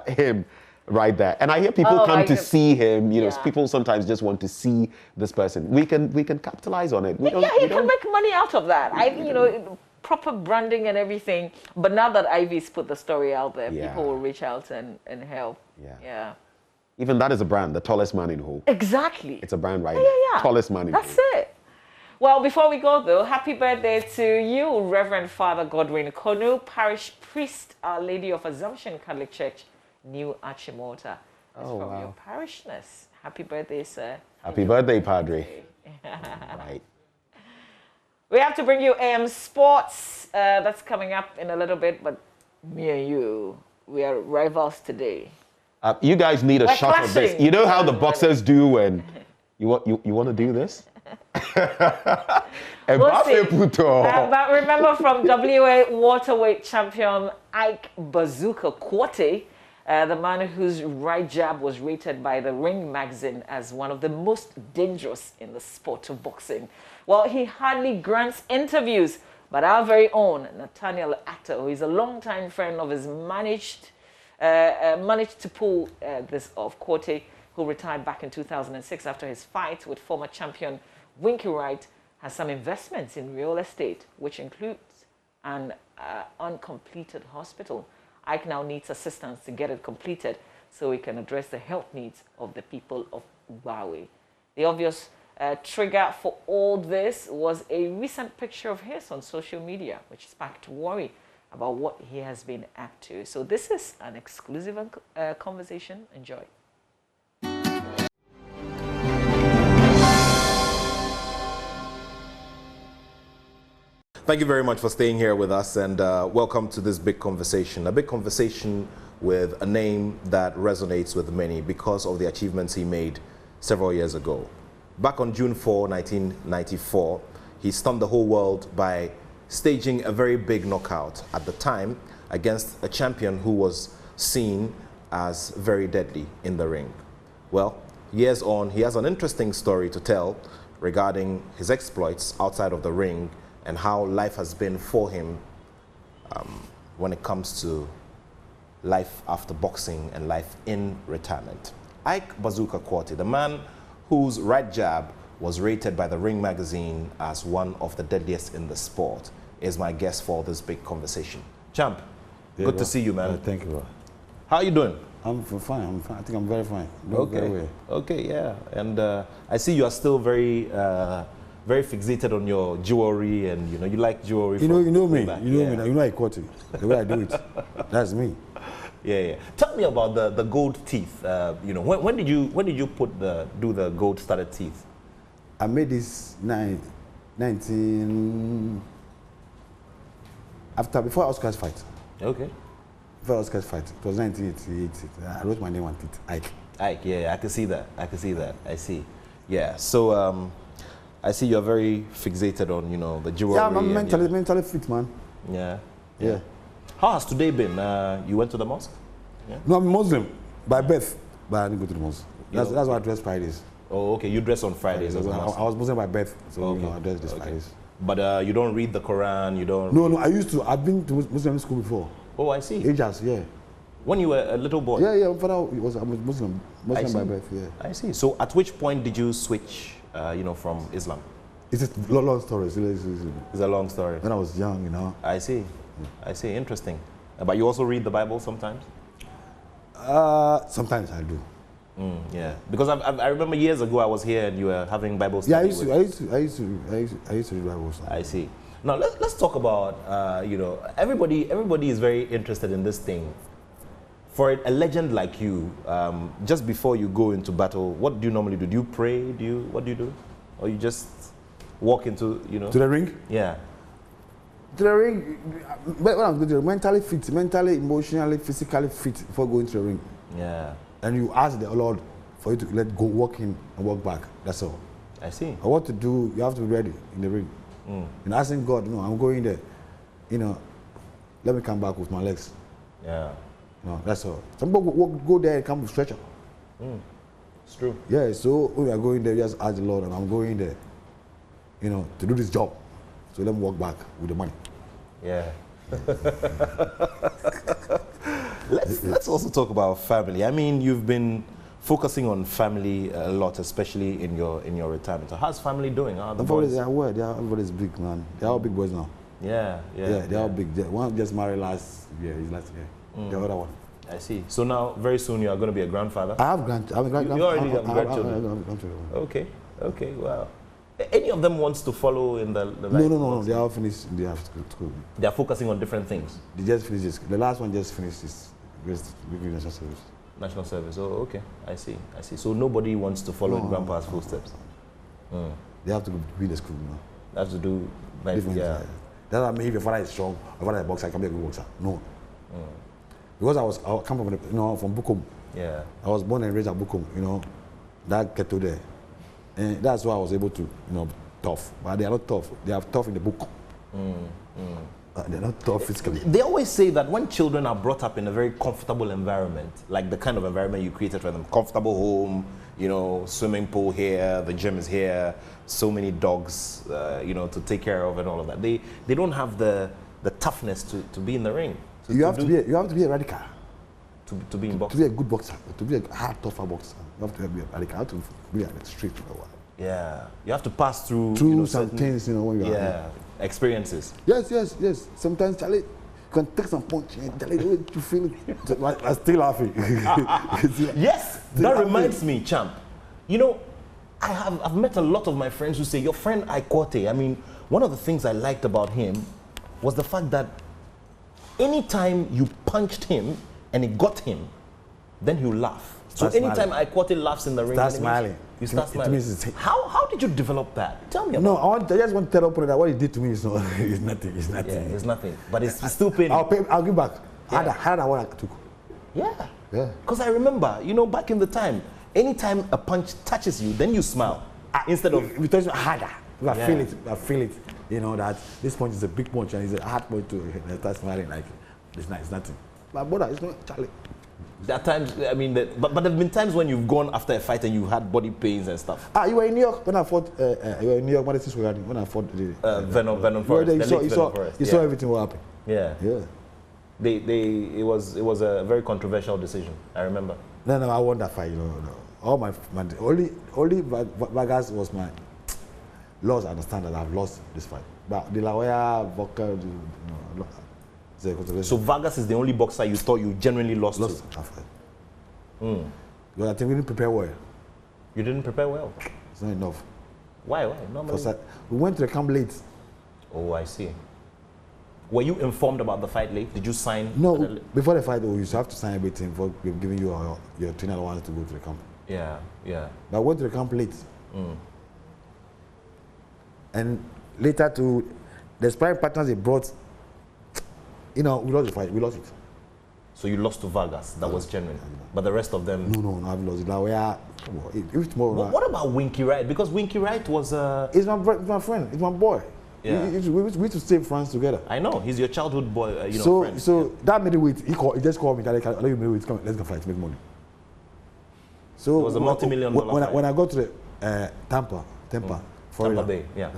him right there. And I hear people come to see him. People sometimes just want to see this person. We can capitalize on it. He can make money out of that. Proper branding and everything. But now that Ivy's put the story out there, people will reach out and help. Yeah. Even that is a brand, the tallest man in Ho. Exactly. It's a brand right now. Tallest man in Ho. That's it. Well, before we go though, happy birthday to you, Reverend Father Godwin Konu, Parish Priest, Our Lady of Assumption Catholic Church, New Achimota. That's from your parishness. Happy birthday, sir. Happy birthday, Padre. Right. We have to bring you AM Sports. That's coming up in a little bit, but me and you, we are rivals today. You guys need a shot of this. You know how the boxers do when you want to do this? We'll see. But remember, from WA welterweight champion Ike Bazooka Quartey, the man whose right jab was rated by the Ring magazine as one of the most dangerous in the sport of boxing. Well, he hardly grants interviews, but our very own Nathaniel Atta, who is a longtime friend of his, managed to pull this off. Quartey, who retired back in 2006 after his fight with former champion Winky Wright, has some investments in real estate, which includes an uncompleted hospital. Ike now needs assistance to get it completed so he can address the health needs of the people of Ubawe. The obvious trigger for all this was a recent picture of his on social media, which sparked worry about what he has been up to. So this is an exclusive conversation. Enjoy. Thank you very much for staying here with us, and welcome to this big conversation. A big conversation with a name that resonates with many because of the achievements he made several years ago. Back on June 4, 1994, he stunned the whole world by staging a very big knockout at the time against a champion who was seen as very deadly in the ring. Well, years on, he has an interesting story to tell regarding his exploits outside of the ring and how life has been for him when it comes to life after boxing and life in retirement. Ike Bazooka Quartey, the man whose right jab was rated by the Ring magazine as one of the deadliest in the sport, is my guest for this big conversation. Champ, good to see you, man. Thank you, bro. How are you doing? I'm fine. I think I'm very fine. Okay. Very well. Okay, yeah. And I see you are still very fixated on your jewelry, and you like jewelry. You know me. Back. You know me. You know Ike Quartey. The way I do it, that's me. Yeah. Tell me about the gold teeth. When did you do the gold studded teeth? I made this before Oscar's fight. Okay. Before Oscar's fight, it was 1988. I wrote my name on it, Ike. Ike, yeah, I can see that. I see. Yeah. So I see you're very fixated on the jewelry. Yeah, I'm mentally fit, man. Yeah. How has today been? You went to the mosque? Yeah. No, I'm Muslim by birth, but I didn't go to the mosque. That's why I dress Fridays. Oh, okay. You dress on Fridays. I was Muslim by birth, so I dress this Fridays. But you don't read the Quran. You don't. No, I used to. I've been to Muslim school before. Oh, I see. Ages, yeah. When you were a little boy? Yeah. My father was a Muslim by birth, yeah. I see. So at which point did you switch, from Islam? It's a long story. It's a long story. When I was young, I see. Interesting. But you also read the Bible sometimes? Sometimes I do. Yeah. Because I remember years ago I was here and you were having Bible study. Yeah, I used to read Bible study. I see. Now let's talk about everybody is very interested in this thing. For a legend like you, just before you go into battle, what do you normally do? Do you pray? What do you do? Or you just walk into to the ring? Yeah. To the ring, when I'm going to the ring, mentally, emotionally, physically fit before going to the ring. Yeah. And you ask the Lord for you to walk in and walk back. That's all. I see. But what to do, you have to be ready in the ring. And asking God, I'm going there, let me come back with my legs. Yeah. That's all. Some people go there and come with stretcher. It's true. Yeah, so we are going there, just ask the Lord, and I'm going there, to do this job. So let me walk back with the money. Yeah. Let's also talk about family. I mean, you've been focusing on family a lot, especially in your retirement. So how's family doing? How are the boys? Everybody's big, man. They're all big boys now. Yeah. They're all big. One just married last year. The other one. I see. So now, very soon, you are going to be a grandfather? I have grandchildren. You already have grandchildren? Okay, wow. Any of them wants to follow in the life? No. They are all finished. They have school. They are focusing on different things? They just finished this. The last one just finished this national service. National service. Oh, okay. I see. So nobody wants to follow in Grandpa's footsteps? They have to be in the school, They have to do different. Yeah. That's why maybe if your father is strong, if father is a boxer, I can be a good boxer. No. Because I come from Bukom. Yeah. I was born and raised at Bukom, that ghetto there. And that's why I was able to, tough. But they are not tough. They are tough in the book. They're not tough physically. They always say that when children are brought up in a very comfortable environment, like the kind of environment you created for them, comfortable home, swimming pool here, the gym is here, so many dogs, to take care of and all of that. They don't have the toughness to be in the ring. You have to be a radical. To be in boxing? To be a good boxer, to be a hard, tougher boxer. You have to be a radical. You have to be on the street for a while. Yeah. You have to pass through some things, when you are experiences. Yes. Sometimes, Charlie, you can take some punch and tell it the way you feel it. I'm still laughing. Yes, that reminds me, champ. I've met a lot of my friends who say, your friend Ike Quartey, I mean, one of the things I liked about him was the fact that anytime you punched him and it got him, then he'll laugh. So anytime Ike Quartey laughs in the ring, start smiling. You start smiling. How did you develop that? Tell me about it. I just want to tell you that what he did to me is nothing. It's nothing. Yeah, it's nothing. But it's still paining. I'll give back. Yeah. Harder than what I took. Yeah. Because I remember, back in the time, anytime a punch touches you, then you smile. Instead of... You touch me harder. I feel it. That this punch is a big punch and it's a hard punch to start smiling like it's nothing. My brother, it's not Charlie. There are times, I mean, but there have been times when you've gone after a fight and you had body pains and stuff. Ah, you were in New York when I fought. You were in New York, Madison Square Garden when I fought the Venom Forest. You saw everything what happened. Yeah. Yeah. It was a very controversial decision. I remember. No, I won that fight. No. All my only Vargas was my loss. I understand that I've lost this fight, but the La Hoya, Vodka, so Vargas is the only boxer you thought you genuinely lost to? That fight. Because I think we didn't prepare well. You didn't prepare well? It's not enough. Why? Normally? We went to the camp late. Oh, I see. Were you informed about the fight late? Did you sign? No, before the fight, you used to have to sign everything before giving you your trainer allowance to go to the camp. Yeah. But I went to the camp late. And later to the sparring partners they brought, we lost the fight. We lost it. So you lost to Vargas. That was genuine. But the rest of them... No, I've lost it. Now, what about Winky Wright? Because Winky Wright was... It's my friend. It's my boy. Yeah. We used to stay in France together. I know. He's your childhood boy, friend. So that middleweight, he just called me. Let's go fight, make money. So it was a multi-million-dollar fight. When I got to the Tampa, Florida, Bay, yeah.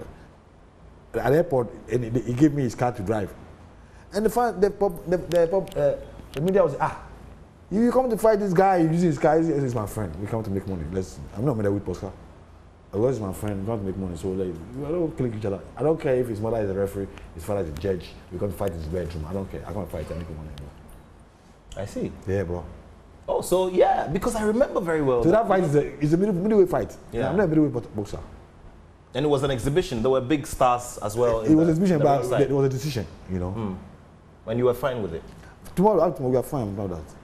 At the airport, and he gave me his car to drive. And the media was, you come to fight this guy, you using his car, he's my friend. We come to make money. I'm not middleweight Oscar. He's my friend, we come to make money. So we don't click each other. I don't care if his mother is a referee, his father is a judge. We come to fight in his bedroom. I don't care. I come to fight and make money. I see. Yeah, bro. Oh, so yeah, because I remember very well. So that fight is a middleweight fight. Yeah. I'm not a middleweight boxer. And it was an exhibition. There were big stars as well. It was an exhibition, but it was a decision, And you were fine with it? Tomorrow we are fine about that.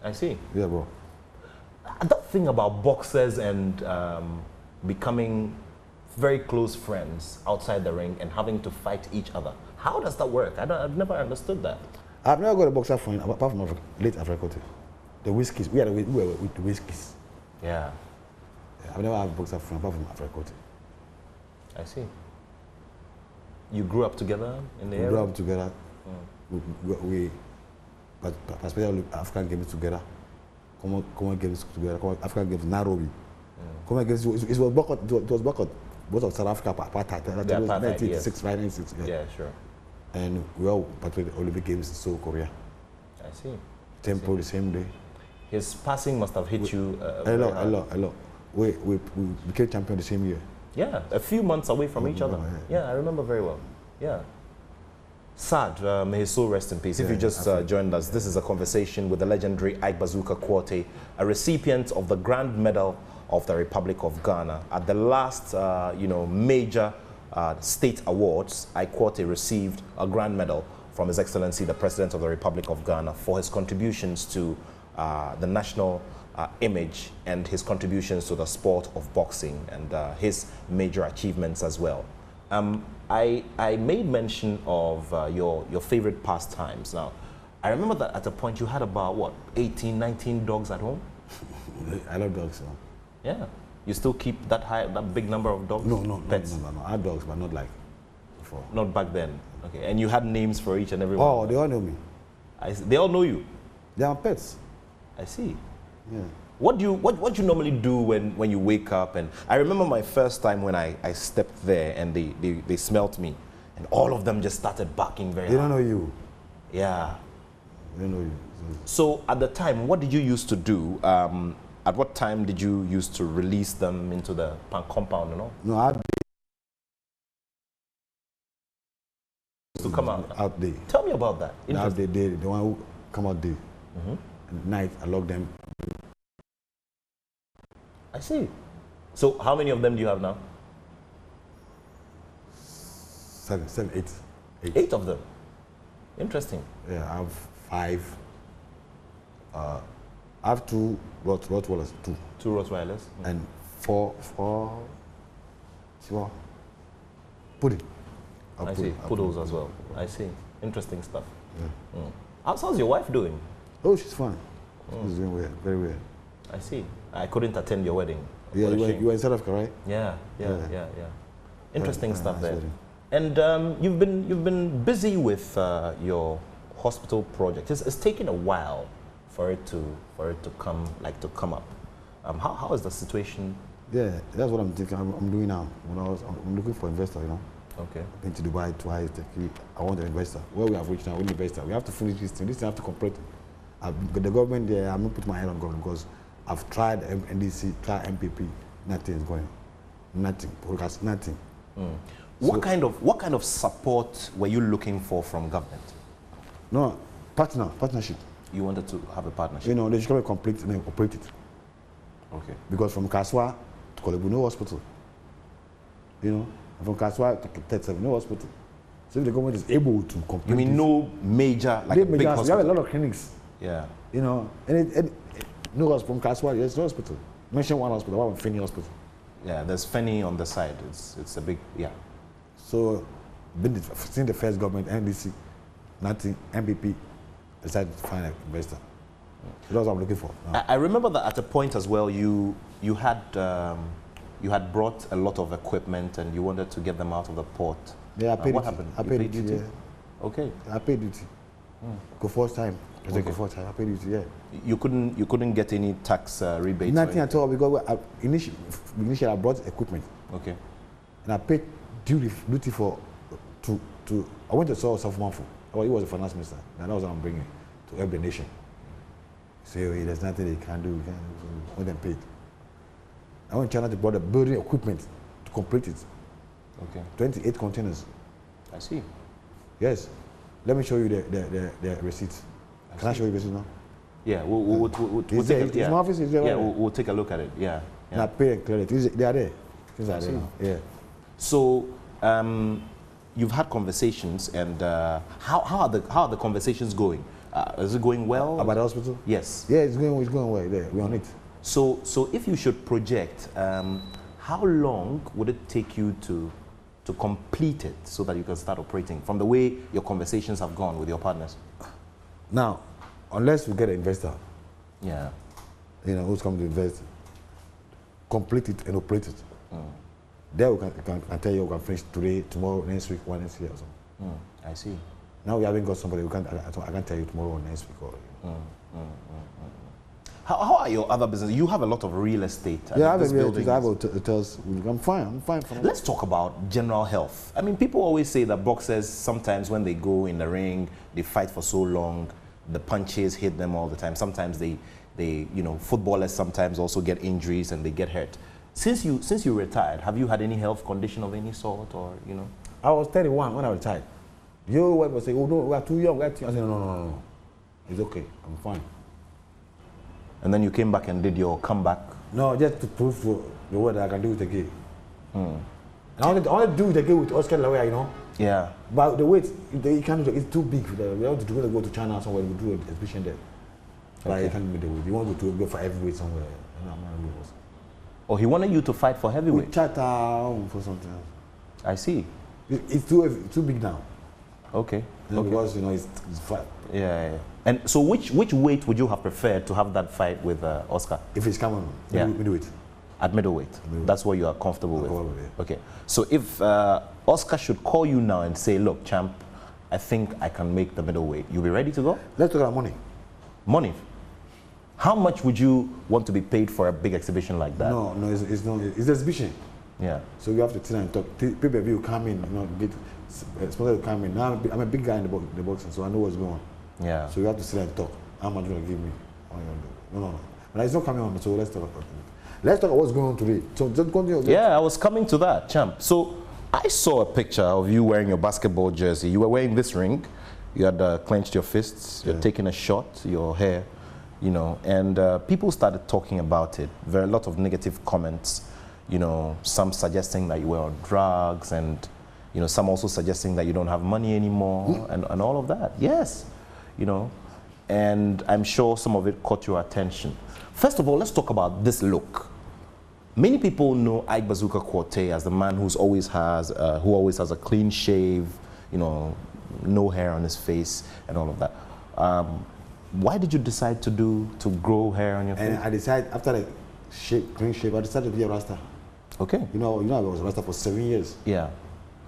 I see. Yeah, bro. That thing about boxers and becoming very close friends outside the ring and having to fight each other. How does that work? I've never understood that. I've never got a boxer friend apart from late Africa. The Whiskies. We were with the Whiskies. Yeah. I've never had a boxer friend apart from Africa. I see. You grew up together in the area? We grew up together. We participated in African games together. Common games together. African games Nairobi. Common games. It was boycott. Both of South Africa apartheid. 1986, right? 1986. Yeah, sure. And we all participated in Olympic Games in Seoul, Korea. I see. Tempo the same day. His passing must have hit you a lot. We became champion the same year. Yeah, a few months away from each other. Yeah, I remember very well. Yeah. Sad, may his soul rest in peace. If you just joined us, this is a conversation with the legendary Ike Quartey, a recipient of the Grand Medal of the Republic of Ghana. At the last, major state awards, Ike Quartey received a Grand Medal from His Excellency, the President of the Republic of Ghana, for his contributions to the national image and his contributions to the sport of boxing and his major achievements as well. I made mention of your favorite pastimes. Now, I remember that at a point you had about, 18, 19 dogs at home? I love dogs, man. Yeah. You still keep that big number of dogs? No, pets? No. I had dogs, but not like before. Not back then? Okay. And you had names for each and every one? Oh, they all know me. They all know you? They are pets. I see. Yeah. What do you normally do when you wake up? And I remember my first time when I stepped there and they smelt me, and all of them just started barking very They hard. don't know you. Yeah. They don't know you. So at the time, what did you used to do? At what time did you used to release them into the compound, No, out to come out? Out there. Tell me about that. Out there, the one who come out there. At night, I lock them. I see. So how many of them do you have now? 7, 8. 8 of them. Interesting. Yeah, I have 5. I have 2 Rottweilers. 2 Rottweilers. And 4 pudding. I see. Poodles as well. I see. Interesting stuff. Yeah. How's your wife doing? Oh, she's fine. She's doing well, very well. I see. I couldn't attend your wedding. Yeah, you were in South Africa, right? Yeah. Interesting stuff there. And you've been busy with your hospital project. It's taken a while for it to come up. How is the situation? Yeah, that's what I'm thinking. I'm doing now. I'm looking for investor, you know. Okay. I've been to Dubai twice. I want an investor. Where we have reached now, we need investor. We have to finish this thing. This thing have to complete. The government there, I'm not putting my hand on government because I've tried NDC, tried MPP. Nothing is going. Nothing. Because nothing. Mm. What kind of support were you looking for from government? No, partnership. You wanted to have a partnership? You know, they should come and complete and then operate it. Okay. Because from Kaswa to Kolebu, no hospital. You know, from Kaswa to Tetsev, no hospital. So if the government is able to complete You mean no major, like a big hospital? We have a lot of clinics. Yeah. You know, and no hospital from Kaswa, there's no hospital. Mention one hospital, one Feni hospital. Yeah, there's Feni on the side. It's a big, yeah. So, since the first government, NDC, nothing, MPP, decided to find an investor. So that's what I'm looking for. I remember that at a point as well, you had brought a lot of equipment and you wanted to get them out of the port. Yeah, I paid what it. happened? I paid duty. Yeah. Okay. I paid duty. Go first time. It's like the first time. I paid duty. Yeah. You couldn't get any tax rebates. Nothing at all because initially I brought equipment. Okay. And I paid duty for I went to saw Safmanfo. He was a finance minister. And that was what I'm bringing to help the nation. Say, hey, there's nothing they can do. So when they paid. I went to China to buy the building equipment to complete it. Okay. 28 containers. I see. Yes. Let me show you the receipts. Can I show you the receipts now? Yeah, we'll take a look. My office is there. Yeah, we'll take a look at it. Yeah. And I pay and clear it. They are there. Things are there now. Yeah. So, you've had conversations, and how are the conversations going? Is it going well? About the hospital? Yes. Yeah, it's going well. Yeah, we're on it. So if you should project, how long would it take you to complete it so that you can start operating from the way your conversations have gone with your partners? Now, unless we get an investor, yeah, you know, who's coming to invest, complete it and operate it. There we can tell you we can finish today, tomorrow, next week, one next year or something. I see. Now we haven't got somebody. I can't tell you tomorrow or next week. Or, How are your other businesses? You have a lot of real estate. Yeah, I have hotels. I'm fine. Let's talk about general health. I mean, people always say that boxers, sometimes when they go in the ring, they fight for so long, the punches hit them all the time. Sometimes they footballers sometimes also get injuries and they get hurt. Since you retired, have you had any health condition of any sort, or you know? I was 31 when I retired. Your wife was saying, "Oh no, we are too young." I said, "No, it's okay. I'm fine." And then you came back and did your comeback? No, just to prove to the world that I can do it again. I want to do it again with Oscar Lawyer, you know? Yeah. But the weight, you can't do it. It's too big. We have to go to China somewhere. We do an exhibition there. But you can't do the weight. You want to go for heavyweight somewhere. Oh, he wanted you to fight for heavyweight? We chat for something else. I see. It's too big now. Okay. Because, you know, it's fat. Yeah. And so which weight would you have preferred to have that fight with Oscar? If it's coming, middleweight. At middleweight. That's what you are comfortable with? Okay. So if Oscar should call you now and say, look, champ, I think I can make the middleweight, you'll be ready to go? Let's talk about money. Money? How much would you want to be paid for a big exhibition like that? No, it's not. It's exhibition. Yeah. So you have to sit and talk. People will come in, you know, get sponsors to come in. Now I'm a big guy in the boxing, so I know what's going on. Yeah. So you have to sit and talk. How much you gonna give me? No. But it's not coming on. So let's talk about it. Let's talk about what's going on today. So just continue. Yeah, I was coming to that, champ. So I saw a picture of you wearing your basketball jersey. You were wearing this ring. You had clenched your fists. You're taking a shot. Your hair. You know, and people started talking about it. There are a lot of negative comments, you know, some suggesting that you were on drugs and, you know, some also suggesting that you don't have money anymore and all of that. Yes, you know, and I'm sure some of it caught your attention. First of all, let's talk about this look. Many people know Ike Quartey as the man who always has a clean shave, you know, no hair on his face and all of that. Why did you decide to grow hair on your face? And I decided after the clean shave, I decided to be a Rasta. Okay. You know, I was a Rasta for 7 years. Yeah.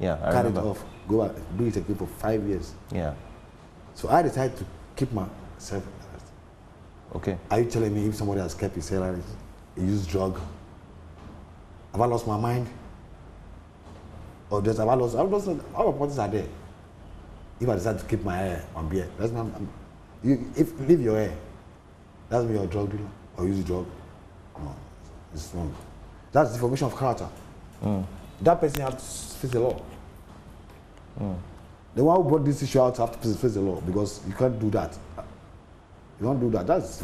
I cut remember. it off, go out, do it again for 5 years. Yeah. So I decided to keep myself a Rasta. Okay. Are you telling me if somebody has kept his salary, he used drug? Have I lost my mind? Or just have I lost? All the parties are there. If I decide to keep my hair on beer, that's not. If leave your hair, that's me a drug dealer or use drug. No, it's wrong. That's the formation of character. That person has to face the law. The one who brought this issue out have to face the law because you can't do that. You don't do that. That's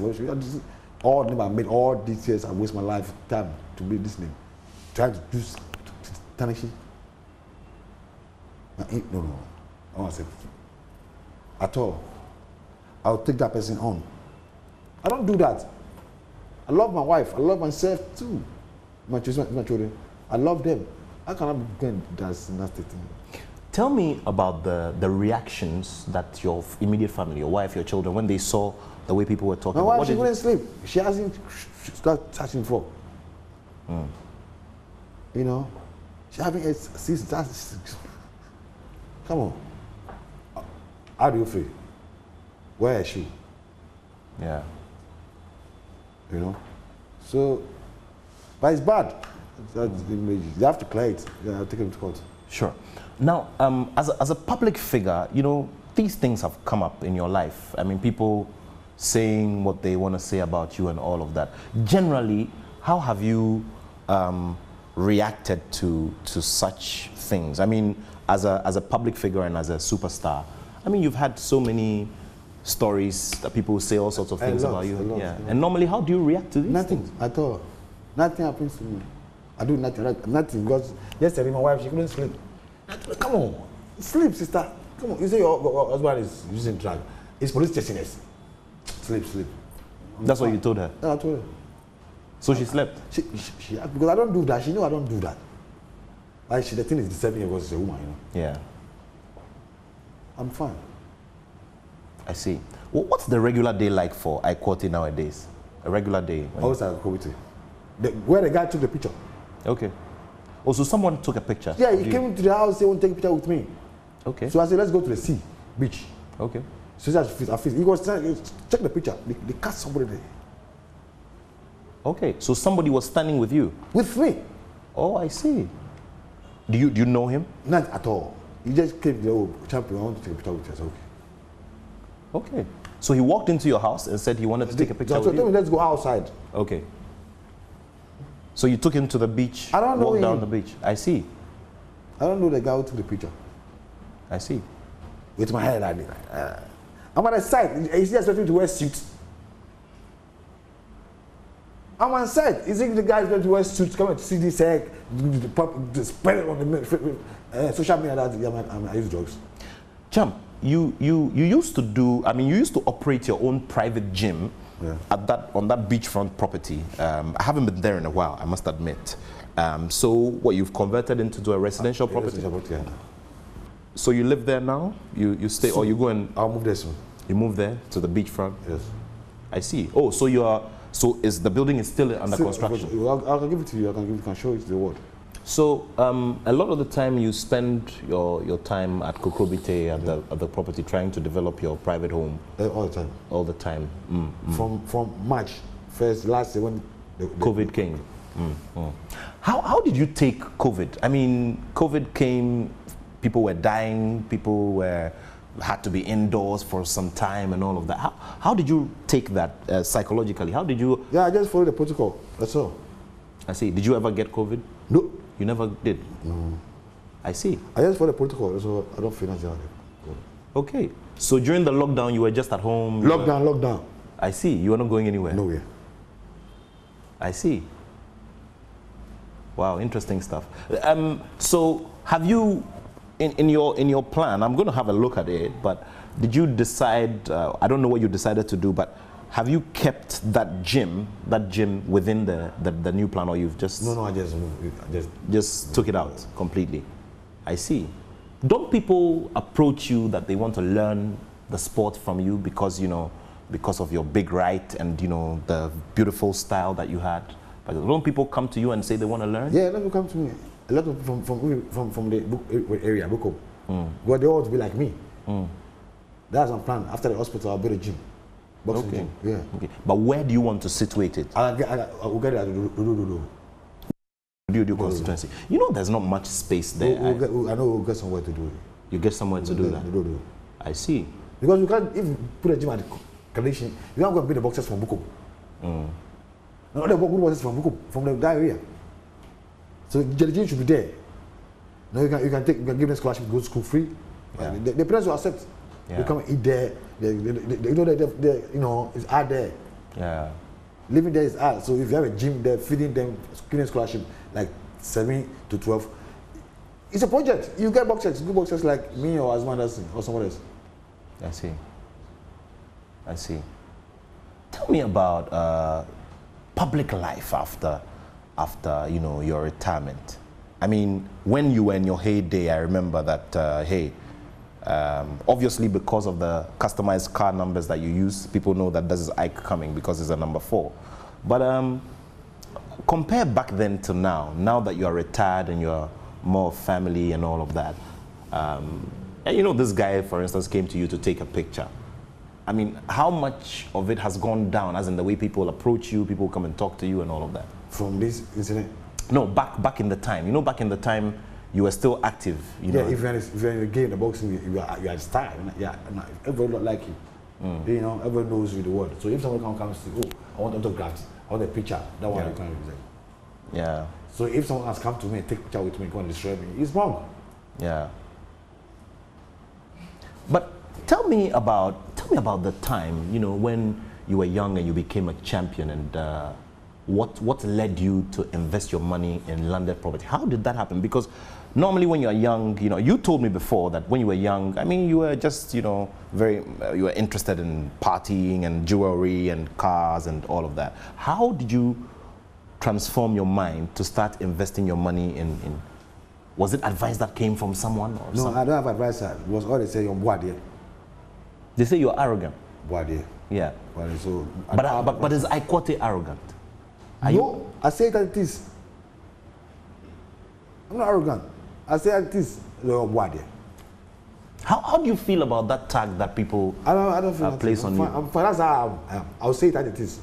all I made all these years. I waste my life time to be this name, trying to do tarnish it. No. I want to say at all. I'll take that person on. I don't do that. I love my wife. I love myself too. My children. I love them. I cannot be going. That's nasty thing. Tell me about the reactions that your immediate family, your wife, your children, when they saw the way people were talking. My wife, she couldn't sleep. She hasn't started searching for. You know, she having a season. Come on. How do you feel? Where is she? Yeah. You know? So, but it's bad. You have to clear it. You have to take it to court. Sure. Now, as a public figure, you know, these things have come up in your life. I mean, people saying what they want to say about you and all of that. Generally, how have you reacted to such things? I mean, as a public figure and as a superstar, I mean, you've had so many stories that people say all sorts of things about you. Yeah. And normally, how do you react to these things? Nothing at all. Nothing happens to me. I do nothing because yesterday my wife, she couldn't sleep. Come on, sleep, sister. Come on. You say your husband is using drug. It's police chasing us. Sleep. That's what you told her? Yeah, I told her. So she slept? She because I don't do that. She know I don't do that. Like the thing is disturbing her because she's a woman, you know. Yeah. I'm fine. I see. Well, what's the regular day like for Ike Quartey nowadays? A regular day? Always at Quartey. Where the guy took the picture. Okay. Oh, so someone took a picture? Yeah, he came to the house, he wanted to take a picture with me. Okay. So I said, let's go to the beach. Okay. So he was trying to check the picture. They cast somebody there. Okay, so somebody was standing with you? With me. Oh, I see. Do you know him? Not at all. He just came to the champion, I want to take a picture with you. I said, okay. Okay. So he walked into your house and said he wanted to take a picture with you? So let's go outside. Okay. So you took him to the beach? I don't know walked him. Down the beach. I see. I don't know the guy who took the picture. I see. With my hair like that. I'm on the side. Is he expecting me to wear suits? I'm on side. Is it the guy going to wear suits? Come and see this hair, spread it on the social media that I use drugs. Champ, you used to do. I mean, you used to operate your own private gym on that beachfront property. I haven't been there in a while, I must admit. So what you've converted into a residential property? So you live there now? You stay, or you go and? I'll move there soon. You move there to the beachfront? Yes. I see. Oh, so you are. So is the building is still under construction? I can give it to you. I can show it to the world. So a lot of the time you spend your time at Kokrobite at the property trying to develop your private home. All the time. All the time. From March first last year when the COVID came. How did you take COVID? I mean, COVID came. People were dying. People had to be indoors for some time and all of that. How did you take that psychologically? How did you? Yeah, I just followed the protocol. That's all. I see. Did you ever get COVID? No. You never did? No. I see. I just followed the protocol, so I don't feel nothing. Okay. So during the lockdown, you were just at home? Lockdown. I see. You were not going anywhere? Nowhere. I see. Wow, interesting stuff. So have you, in your plan, I'm going to have a look at it, but did you decide, I don't know what you decided to do, but have you kept that gym within the new plan, or you've just... No, I just moved. Just took it out completely. I see. Don't people approach you that they want to learn the sport from you because, because of your big right and, the beautiful style that you had? But don't people come to you and say they want to learn? Yeah, a lot of people come to me. A lot of people from the area, Boko. But they all want to be like me. That's my plan. After the hospital, I'll build a gym. Boxing Okay. gym. Yeah. Okay. But where do you want to situate it? I will get it at Do constituency. You know, there's not much space there. I know we'll get somewhere to do it. You get somewhere to do that. I see. Because you can't, if you put a gym at the condition, you can't go and beat the boxers from Bukom. No, the good boxers from Bukom, from the area. So the gym should be there. Now you can give them scholarship, go to school free. Yeah. The parents will accept. Yeah. They come and eat there. You know, it's hard there. Yeah. Living there is hard. So if you have a gym there, feeding them, giving scholarship like 7 to 12, it's a project. You get boxers, good boxers like me or Asman or someone else. I see. I see. Tell me about public life after you know, your retirement. I mean, when you were in your heyday, I remember that obviously because of the customized car numbers that you use, people know that this is Ike coming because it's a number 4. But compare back then to now that you're retired and you're more family and all of that. And you know, this guy, for instance, came to you to take a picture. I mean, how much of it has gone down, as in the way people approach you, people come and talk to you and all of that? From this incident? No, back in the time. You know, back in the time, you were still active. You know? If you're in the game, the boxing, you are a star. Yeah, everybody don't like you. You know, everybody knows you the world. So if someone comes to say, oh, I want autographs, I want a picture, that one you can't represent. Yeah. So if someone has come to me and take a picture with me, go and destroy me, it's wrong. Yeah. But tell me about the time, you know, when you were young and you became a champion, and what led you to invest your money in landed property? How did that happen? Because normally when you're young, you know, you told me before that when you were young, I mean, you were just, you know, you were interested in partying and jewelry and cars and all of that. How did you transform your mind to start investing your money in was it advice that came from someone? Or no, I don't have advice. It was all they say, you're boadier. They say you're arrogant. Boadier. Yeah. So, but is Ike Quartey arrogant? No, I say it as it is. I'm not arrogant. I say it as it is. You're boadier. How do you feel about that tag that people I don't feel place on you? That's how I am. I'll say it as it is.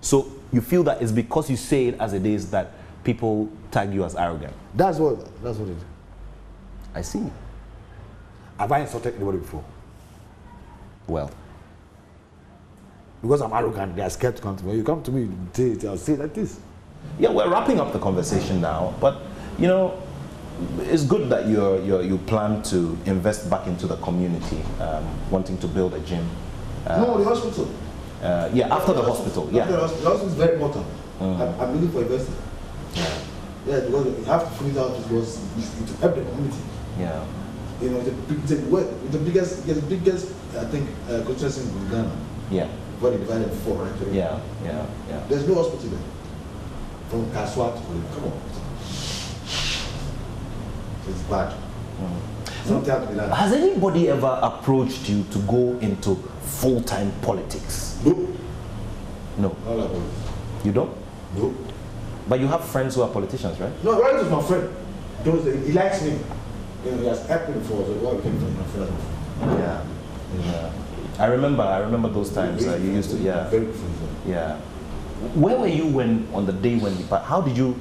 So you feel that it's because you say it as it is that people tag you as arrogant? That's what it is. I see. Have I insulted anybody before? Well. Because I'm arrogant, they are scared to come to me. You come to me, I'll say it like this. Yeah, we're wrapping up the conversation now, but you know, it's good that you plan to invest back into the community, wanting to build a gym. No, the hospital. Yeah, after the hospital. Yeah. The hospital is very important. I'm looking for investors. Yeah, because you have to figure it out because to help the community. Yeah. You know, it's the biggest I think constituency in Ghana. Yeah. What they divided before, right? Yeah. There's no hospital there. From Kaswa to come on. It's bad. Something has to be done. Has anybody ever approached you to go into full-time politics? No. No. You don't? No. But you have friends who are politicians, right? No, Ryan is my friend. He likes me. You know, he has helped me before, so why became my friend? Yeah. I remember those times. You used to, yeah. Very good. Yeah. Where were you on the day when how did you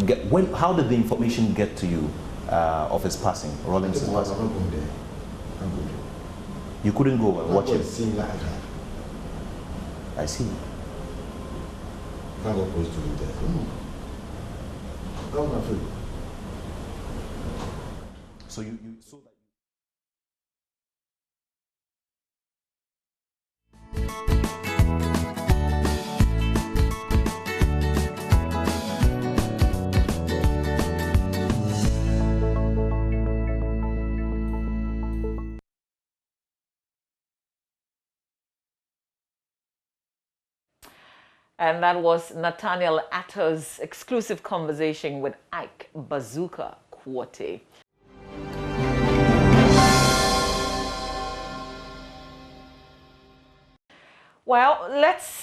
get? How did the information get to you of his passing, Rawlings's passing? I'm not going there. You couldn't go and watch it. I see. Can't go close to it there. I was afraid. So you saw that. And that was Nathaniel Atto's exclusive conversation with Ike Bazooka Quartey. Well, let's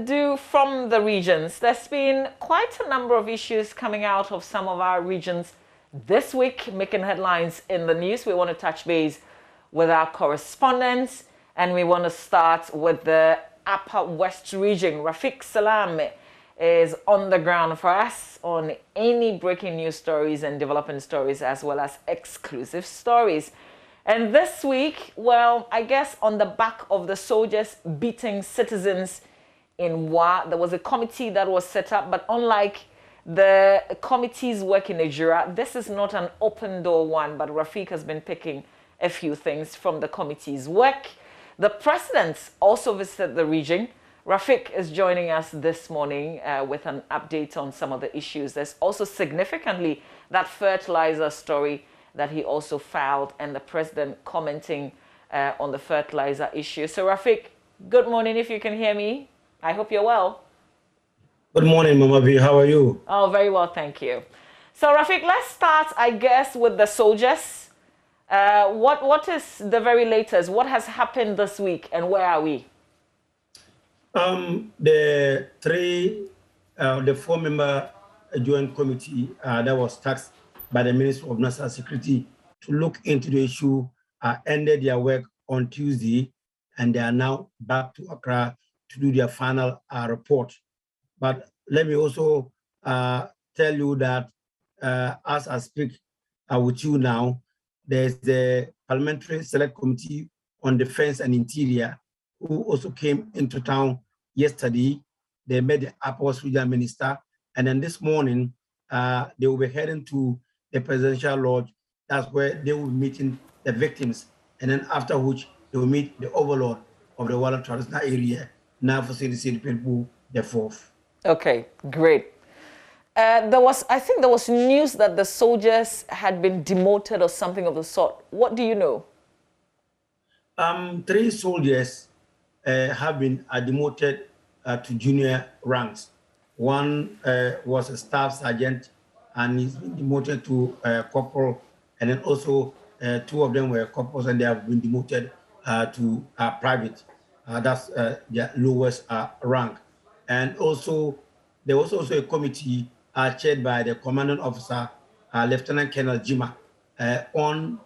do from the regions. There's been quite a number of issues coming out of some of our regions this week, making headlines in the news. We want to touch base with our correspondents, and we want to start with the Upper West region. Rafiq Salam is on the ground for us on any breaking news stories and developing stories, as well as exclusive stories. And this week, well, I guess on the back of the soldiers beating citizens in Wa, there was a committee that was set up, but unlike the committee's work in Nigeria, this is not an open door one, but Rafiq has been picking a few things from the committee's work. The president also visited the region. Rafiq is joining us this morning with an update on some of the issues. There's also significantly that fertilizer story that he also filed, and the president commenting on the fertilizer issue. So Rafiq, good morning if you can hear me. I hope you're well. Good morning, Mama V. How are you? Oh, very well, thank you. So Rafiq, let's start, I guess, with the soldiers. What is the very latest? What has happened this week, and where are we? The 4-member joint committee that was tasked by the Minister of National Security to look into the issue ended their work on Tuesday, and they are now back to Accra to do their final report. But let me also tell you that as I speak with you now, there's the Parliamentary Select Committee on Defense and Interior who also came into town yesterday. They met the Upper West Regional Minister, and then this morning they will be heading to the Presidential Lodge. That's where they will be meeting the victims, and then after which they will meet the overlord of the Walla traditional area, now for CDC people, the 4th. Okay, great. I think there was news that the soldiers had been demoted or something of the sort. What do you know? 3 soldiers have been demoted to junior ranks. One was a staff sergeant, and he's been demoted to corporal, and then also 2 of them were corporals, and they have been demoted to private. That's their lowest rank. And also, there was also a committee chaired by the commanding officer, Lieutenant Colonel Jima, on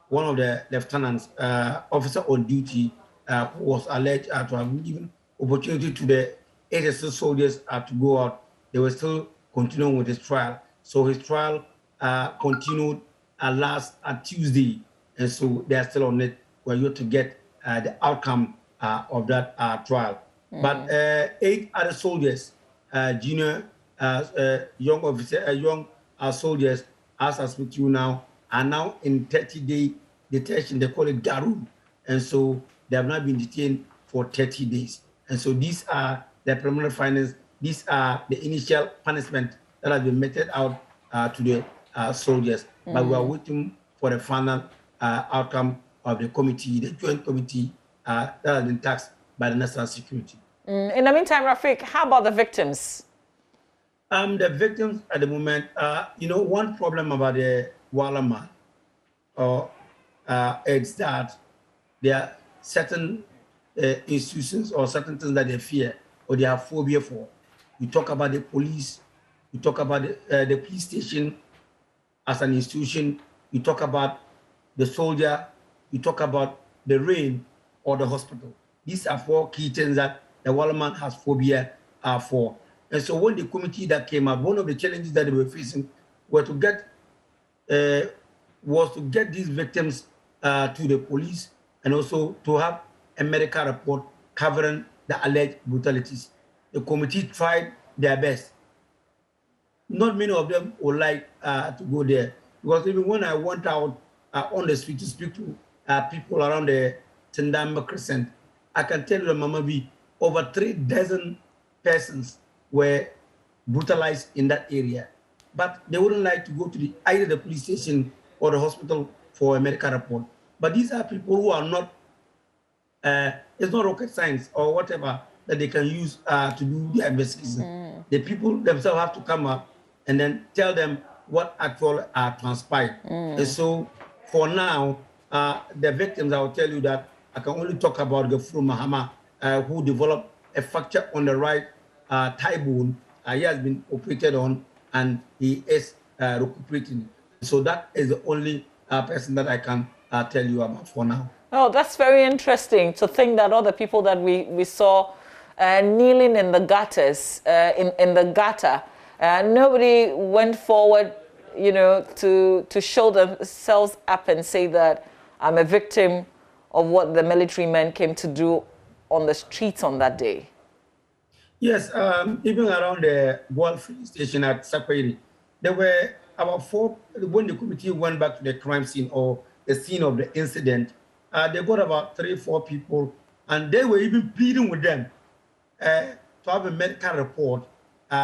one of the lieutenants, officer on duty, who was alleged to have been given opportunity to the 86 soldiers to go out. They were still continuing with his trial. So his trial continued last Tuesday, and so they are still on it. We're yet to get the outcome of that trial. But 8 other soldiers, junior, young officer, young soldiers, as I speak to you now, are now in 30-day detention. They call it Garu, and so they have not been detained for 30 days. And so these are the preliminary findings. These are the initial punishment that has been meted out to the soldiers. But we are waiting for the final outcome of the committee, the joint committee that has been tasked by the national security. In the meantime, Rafiq, how about the victims? The victims at the moment, one problem about the Walla man is that there are certain institutions or certain things that they fear or they have phobia for. You talk about the police, you talk about the police station as an institution, you talk about the soldier, you talk about the rain or the hospital. These are 4 key things that the Walla man has phobia for. And so when the committee that came out, one of the challenges that they were facing was to get these victims to the police, and also to have a medical report covering the alleged brutalities. The committee tried their best. Not many of them would like to go there, because even when I went out on the street to speak to people around the Tendamba Crescent, I can tell you, Mama B, over 3 dozen persons were brutalized in that area. But they wouldn't like to go to either the police station or the hospital for a medical report. But these are people who are not, it's not rocket science or whatever that they can use to do their investigation. The people themselves have to come up and then tell them what actually transpired. And so for now, the victims, I will tell you that I can only talk about Gafuru Mahama, who developed a fracture on the right thigh bone. He has been operated on, and he is recuperating. So that is the only person that I can tell you about for now. Oh, that's very interesting to think that all the people that we saw kneeling in the gutters, in the gutter, nobody went forward, you know, to show themselves up and say that I'm a victim of what the military men came to do on the streets on that day. Yes, even around the Wall Filling Station at Sakwiri, there were about 4, when the committee went back to the crime scene or the scene of the incident, they got about 3 or 4 people, and they were even pleading with them to have a medical report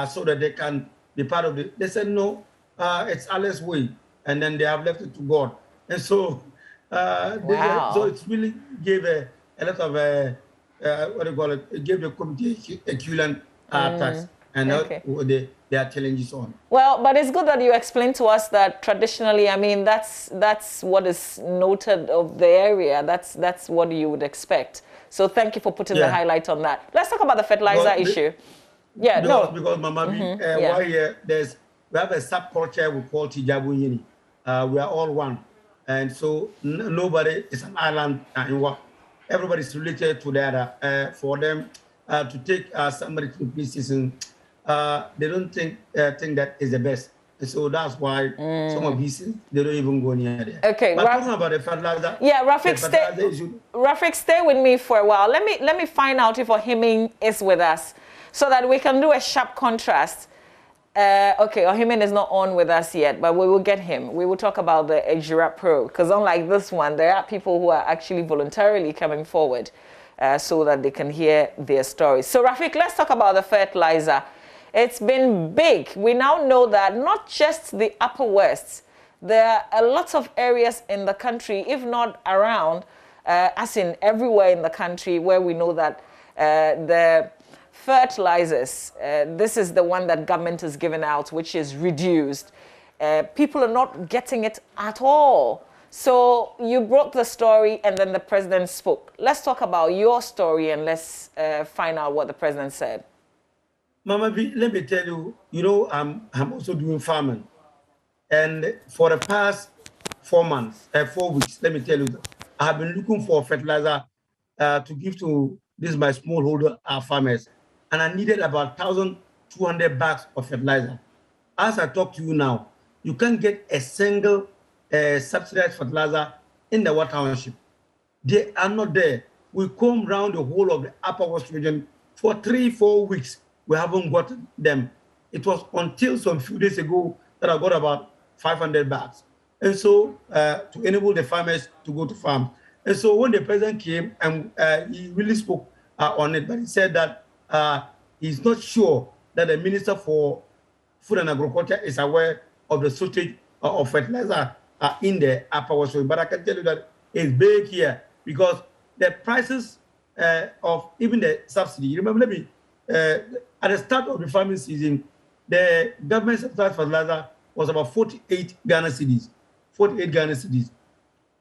so that they can be part of it. They said, no, it's Allah's way, and then they have left it to God. And so, so it really gave a lot of, what do you call it, it gave the committee a coolant tax, and there are challenges on. Well, but it's good that you explained to us that traditionally, I mean, that's what is noted of the area. That's what you would expect. So thank you for putting the highlight on that. Let's talk about the fertilizer issue. Because Mama, we have a subculture we call Tijabuyini. We are all one, and so nobody is an island in what. Everybody is related to the other. For them to take somebody to pieces, and they don't think that is the best. And so that's why some of these they don't even go near there. Okay, but talking about the fertilizer. Yeah, Rafik, stay with me for a while. Let me find out if Ohimin is with us, so that we can do a sharp contrast. Okay, Ohimin is not on with us yet, but we will get him. We will talk about the Ejira Pro, because unlike this one, there are people who are actually voluntarily coming forward so that they can hear their stories. So Rafik, let's talk about the fertilizer. It's been big. We now know that not just the Upper West, there are a lot of areas in the country, if not around, as in everywhere in the country, where we know that the fertilizers, this is the one that government has given out, which is reduced. People are not getting it at all. So you brought the story and then the president spoke. Let's talk about your story and let's find out what the president said. Mama B, let me tell you, you know, I'm also doing farming. And for the past 4 months, 4 weeks, let me tell you that I have been looking for fertilizer to give to this my smallholder farmers. And I needed about 1,200 bags of fertilizer. As I talk to you now, you can't get a single subsidized fertilizer in the Water Township. They are not there. We come around the whole of the Upper West region for 3-4 weeks. We haven't got them. It was until some few days ago that I got about 500 bags. And so to enable the farmers to go to farm. And so when the president came, and he really spoke on it, but he said that he's not sure that the Minister for Food and Agriculture is aware of the shortage of fertilizer in the Upper West. But I can tell you that it's big here because the prices of even the subsidy, you remember, at the start of the farming season, the government subsidized fertilizer was about 48 Ghana cedis. 48 Ghana cedis.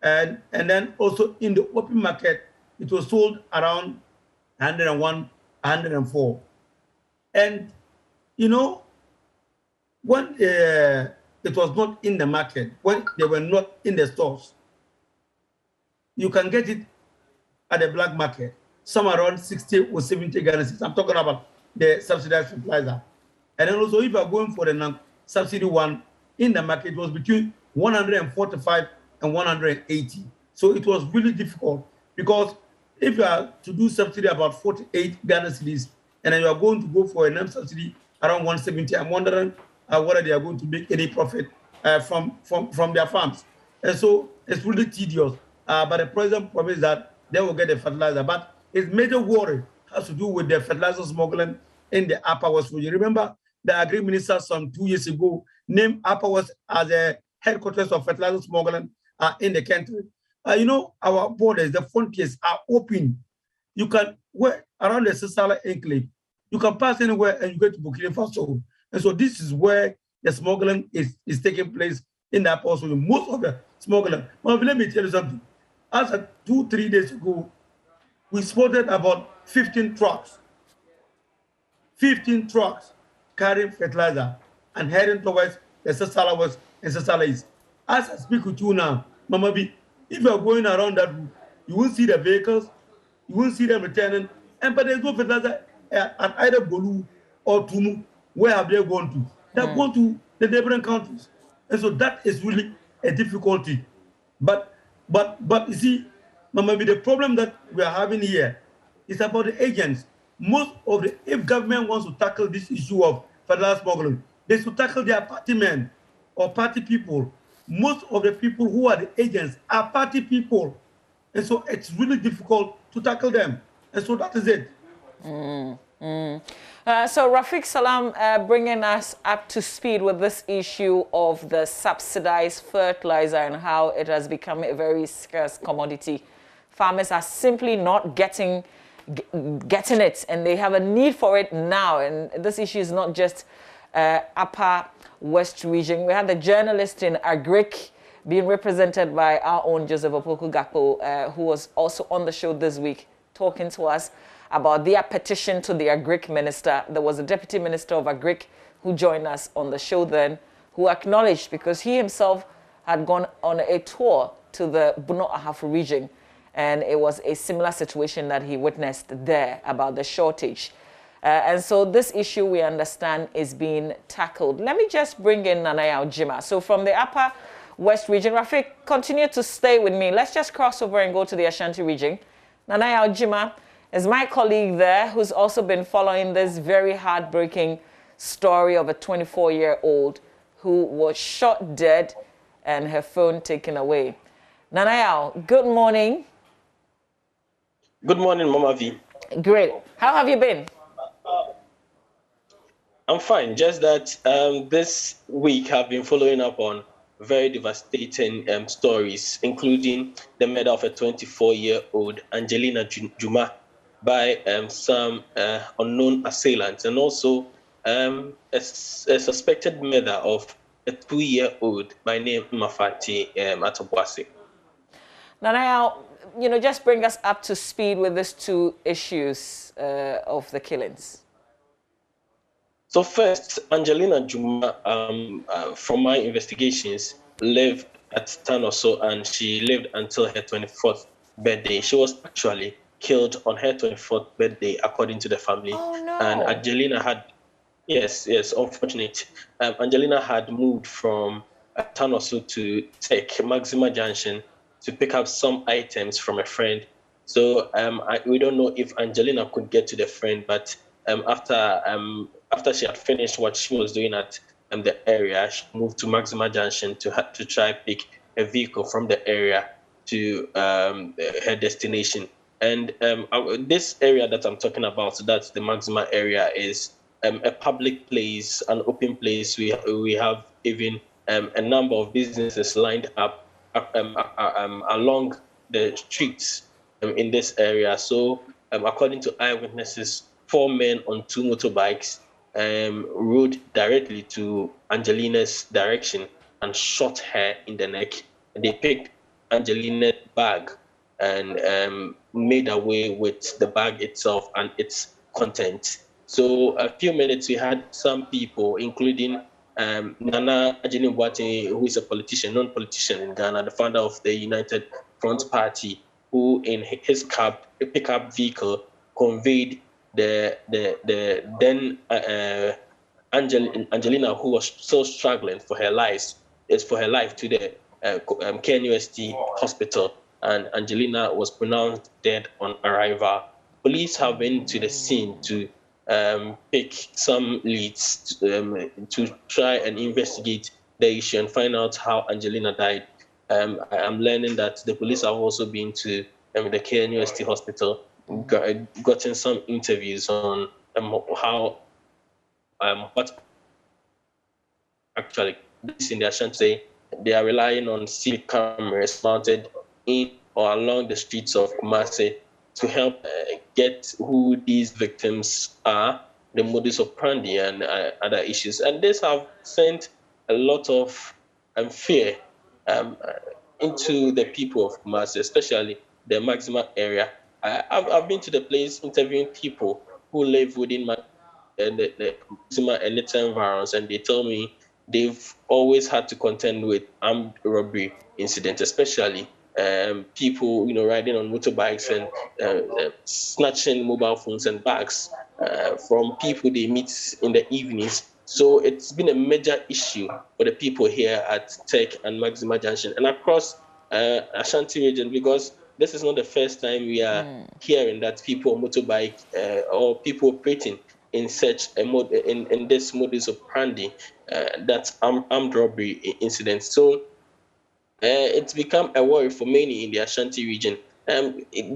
And then also in the open market, it was sold around 101, 104. And, you know, when it was not in the market, when they were not in the stores, you can get it at the black market, somewhere around 60 or 70 Ghana cedis. I'm talking about the subsidized fertilizer. And then also, if you are going for the subsidy one, in the market, it was between 145 and 180. So it was really difficult because if you are to do subsidy about 48 Ghana cedis, and then you are going to go for a non-subsidy around 170, I'm wondering whether they are going to make any profit from their farms. And so it's really tedious. But the president promised that they will get the fertilizer. But his major worry has to do with the fertilizer smuggling in the Upper West region. Remember, the Agri Minister some 2 years ago named Upper West as a headquarters of fertilizer smuggling in the country. You know, our borders, the frontiers are open. You can, around the Sisala enclave, you can pass anywhere and you get to Burkina Faso. And so this is where the smuggling is taking place in the Upper West region. Most of the smuggling. Well, let me tell you something. As of 2-3 days ago, we spotted about 15 trucks. 15 trucks carrying fertilizer and heading towards the Sisala West and Sisala East. As I speak with you now, Mama B, if you are going around that route, You won't see the vehicles, you won't see them returning, but there's no fertilizer at either Bolu or Tumu. Where have they gone to? They've gone to the neighboring countries. And so that is really a difficulty. But you see, maybe the problem that we are having here is about the agents. If government wants to tackle this issue of fertilizer smuggling, they should tackle their party men or party people. Most of the people who are the agents are party people. And so it's really difficult to tackle them. And so that is it. So Rafiq Salam bringing us up to speed with this issue of the subsidized fertilizer and how it has become a very scarce commodity. Farmers are simply not getting it, and they have a need for it now. And this issue is not just Upper West region. We have the journalist in Agritech being represented by our own Joseph Opoku Gakpo, who was also on the show this week talking to us about their petition to the Agritech minister. There was a deputy minister of Agritech who joined us on the show then, who acknowledged, because he himself had gone on a tour to the Buno Ahafo region, and it was a similar situation that he witnessed there about the shortage. And so this issue, we understand, is being tackled. Let me just bring in Nanaya Ojima. So from the Upper West region, Rafiq, continue to stay with me. Let's just cross over and go to the Ashanti region. Nanaya Ojima is my colleague there, who's also been following this very heartbreaking story of a 24-year-old who was shot dead and her phone taken away. Nanaya, good morning. Good morning, Mama V. Great. How have you been? I'm fine. Just that this week I've been following up on very devastating stories, including the murder of a 24-year-old Angelina Juma by some unknown assailants, and also a suspected murder of a 2-year-old by name Mafati Atobwase. Nanaya, just bring us up to speed with these two issues of the killings. So first, Angelina Juma, from my investigations, lived at Tanoso, and she lived until her 24th birthday. She was actually killed on her 24th birthday, according to the family. Oh, no. And Angelina had, yes, unfortunate. Angelina had moved from Tanoso to take Maxima Junction to pick up some items from a friend. So we don't know if Angelina could get to the friend, but after she had finished what she was doing at the area, she moved to Maxima Junction to try pick a vehicle from the area to her destination. And this area that I'm talking about, so that's the Maxima area, is a public place, an open place. We have even a number of businesses lined up along the streets in this area. So according to eyewitnesses, 4 men on 2 motorbikes rode directly to Angelina's direction and shot her in the neck. They picked Angelina's bag and made away with the bag itself and its content. So a few minutes, we had some people, including Nana Ajini-Bwate, who is a politician, non-politician in Ghana, the founder of the United Front Party, who in his pickup vehicle conveyed the then Angelina, who was so struggling for her life, to the KNUST hospital, and Angelina was pronounced dead on arrival. Police have been to the scene to pick some leads to try and investigate the issue and find out how Angelina died. I'm learning that the police have also been to the KNUST hospital, gotten some interviews on how what actually this in the Ashanti. They are relying on CCTV cameras mounted in or along the streets of Kumasi to help get who these victims are, the modus operandi, and other issues. And this have sent a lot of fear into the people of Kumasi, especially the Maxima area. I've been to the place interviewing people who live within the Maxima and its environs, and they tell me they've always had to contend with armed robbery incidents, especially people, riding on motorbikes and snatching mobile phones and bags from people they meet in the evenings. So it's been a major issue for the people here at Tech and Maxima Junction and across Ashanti region, because this is not the first time we are hearing that people on motorbike or people operating in such a mode in this modus operandi, that's armed robbery incidents. So it's become a worry for many in the Ashanti region.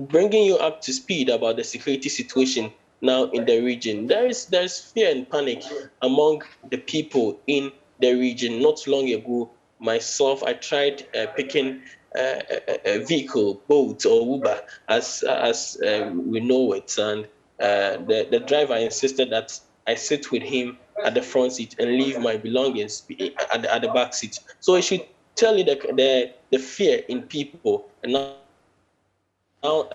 Bringing you up to speed about the security situation now in the region, there's fear and panic among the people in the region. Not long ago, myself, I tried picking a vehicle, boat or Uber, as we know it, and the driver insisted that I sit with him at the front seat and leave my belongings at the back seat. So it should tell you the fear in people, and now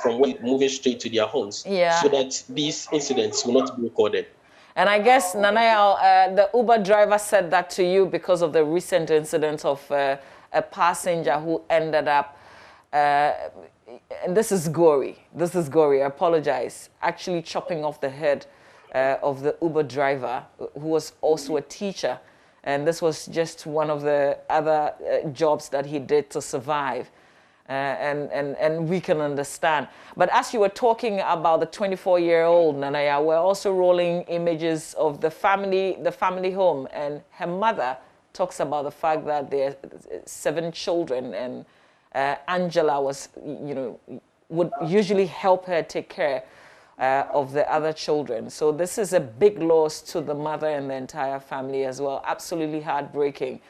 from moving straight to their homes, so that these incidents will not be recorded. And I guess, Nanayao, the Uber driver said that to you because of the recent incident of a passenger who ended up, and this is gory, I apologize, actually chopping off the head of the Uber driver, who was also a teacher. And this was just one of the other jobs that he did to survive. And we can understand. But as you were talking about the 24-year-old Nanaya, we're also rolling images of the family home, and her mother talks about the fact that there are 7 children, and Angela was, would usually help her take care of the other children. So this is a big loss to the mother and the entire family as well. Absolutely heartbreaking.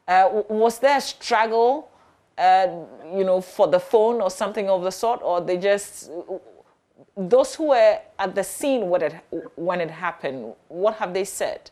Was there a struggle, for the phone or something of the sort, or they just, those who were at the scene when it happened, what have they said?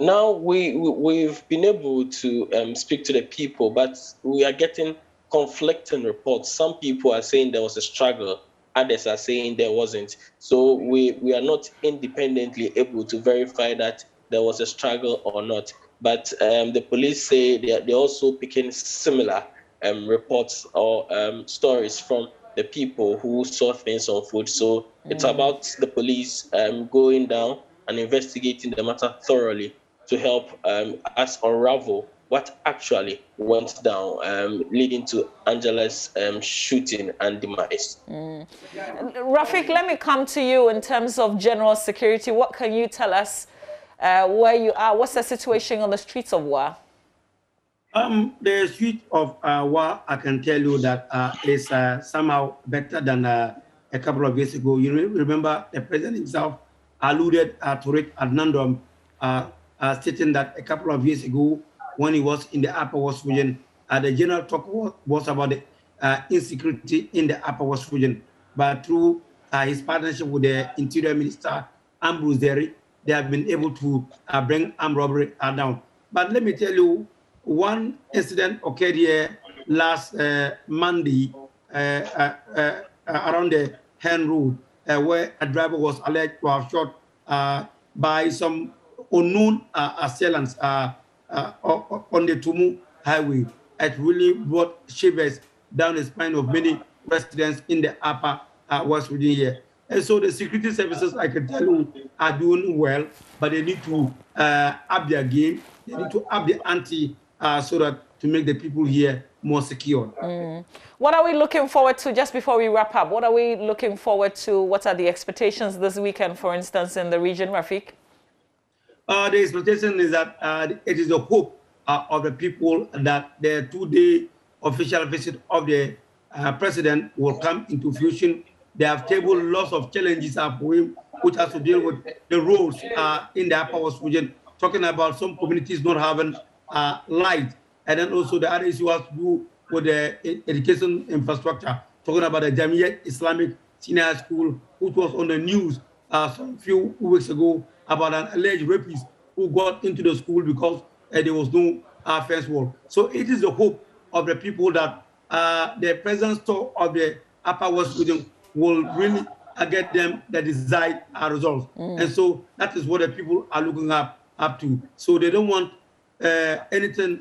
Now we've been able to speak to the people, but we are getting conflicting reports. Some people are saying there was a struggle, others are saying there wasn't. So we are not independently able to verify that there was a struggle or not. But the police say they're also picking similar reports or stories from the people who saw things on foot. So it's about the police going down and investigating the matter thoroughly to help us unravel what actually went down, leading to Angela's shooting and demise. Rafik, let me come to you in terms of general security. What can you tell us where you are? What's the situation on the streets of Wa? The street of Wa, I can tell you that is somehow better than a couple of years ago. You remember the president himself alluded to it ad nauseam, stating that a couple of years ago, when he was in the Upper West region, the general talk was about the insecurity in the Upper West region. But through his partnership with the Interior Minister, Ambrose Derry, they have been able to bring armed robbery down. But let me tell you, one incident occurred here last Monday around the Hen Road, where a driver was alleged to have shot by some unknown assailants on the Tumu Highway. It really brought shivers down the spine of many residents in the Upper West region here. And so the security services, I can tell you, are doing well, but they need to up their game. They need to up the ante so that to make the people here more secure. What are we looking forward to, just before we wrap up? What are we looking forward to? What are the expectations this weekend, for instance, in the region, Rafik? The expectation is that it is the hope of the people that the 2-day official visit of the president will come into fruition. They have tabled lots of challenges for him, which has to deal with the roads in the Upper West region, talking about some communities not having light, and then also the other issue has to do with the education infrastructure, talking about the Jamia Islamic Senior School, which was on the news a few weeks ago about an alleged rapist who got into the school because there was no fence wall. So it is the hope of the people that the presence of the Upper West region will really get them the desired results. And so that is what the people are looking up to. So they don't want anything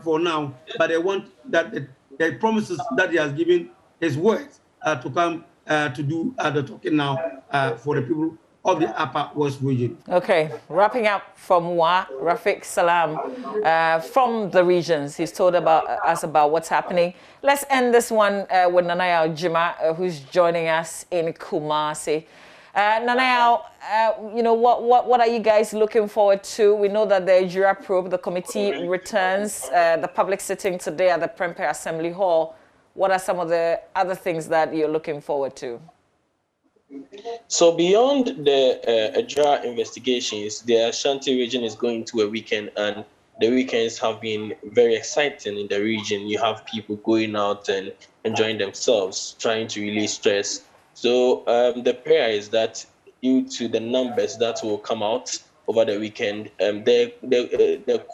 for now, but they want that the promises that he has given, his words, to come to do the talking now for the people of the Upper West region. Okay, wrapping up from Rafiq Salam from the regions. He's told us about what's happening. Let's end this one with Nanaya Jima, who's joining us in Kumasi. Nanaya, you know, what are you guys looking forward to? We know that the Jura probe, the committee returns the public sitting today at the Prempeh Assembly Hall. What are some of the other things that you're looking forward to? So beyond the Jura investigations, the Ashanti region is going to a weekend, and the weekends have been very exciting in the region. You have people going out and enjoying themselves, trying to release stress. So the prayer is that due to the numbers that will come out over the weekend, there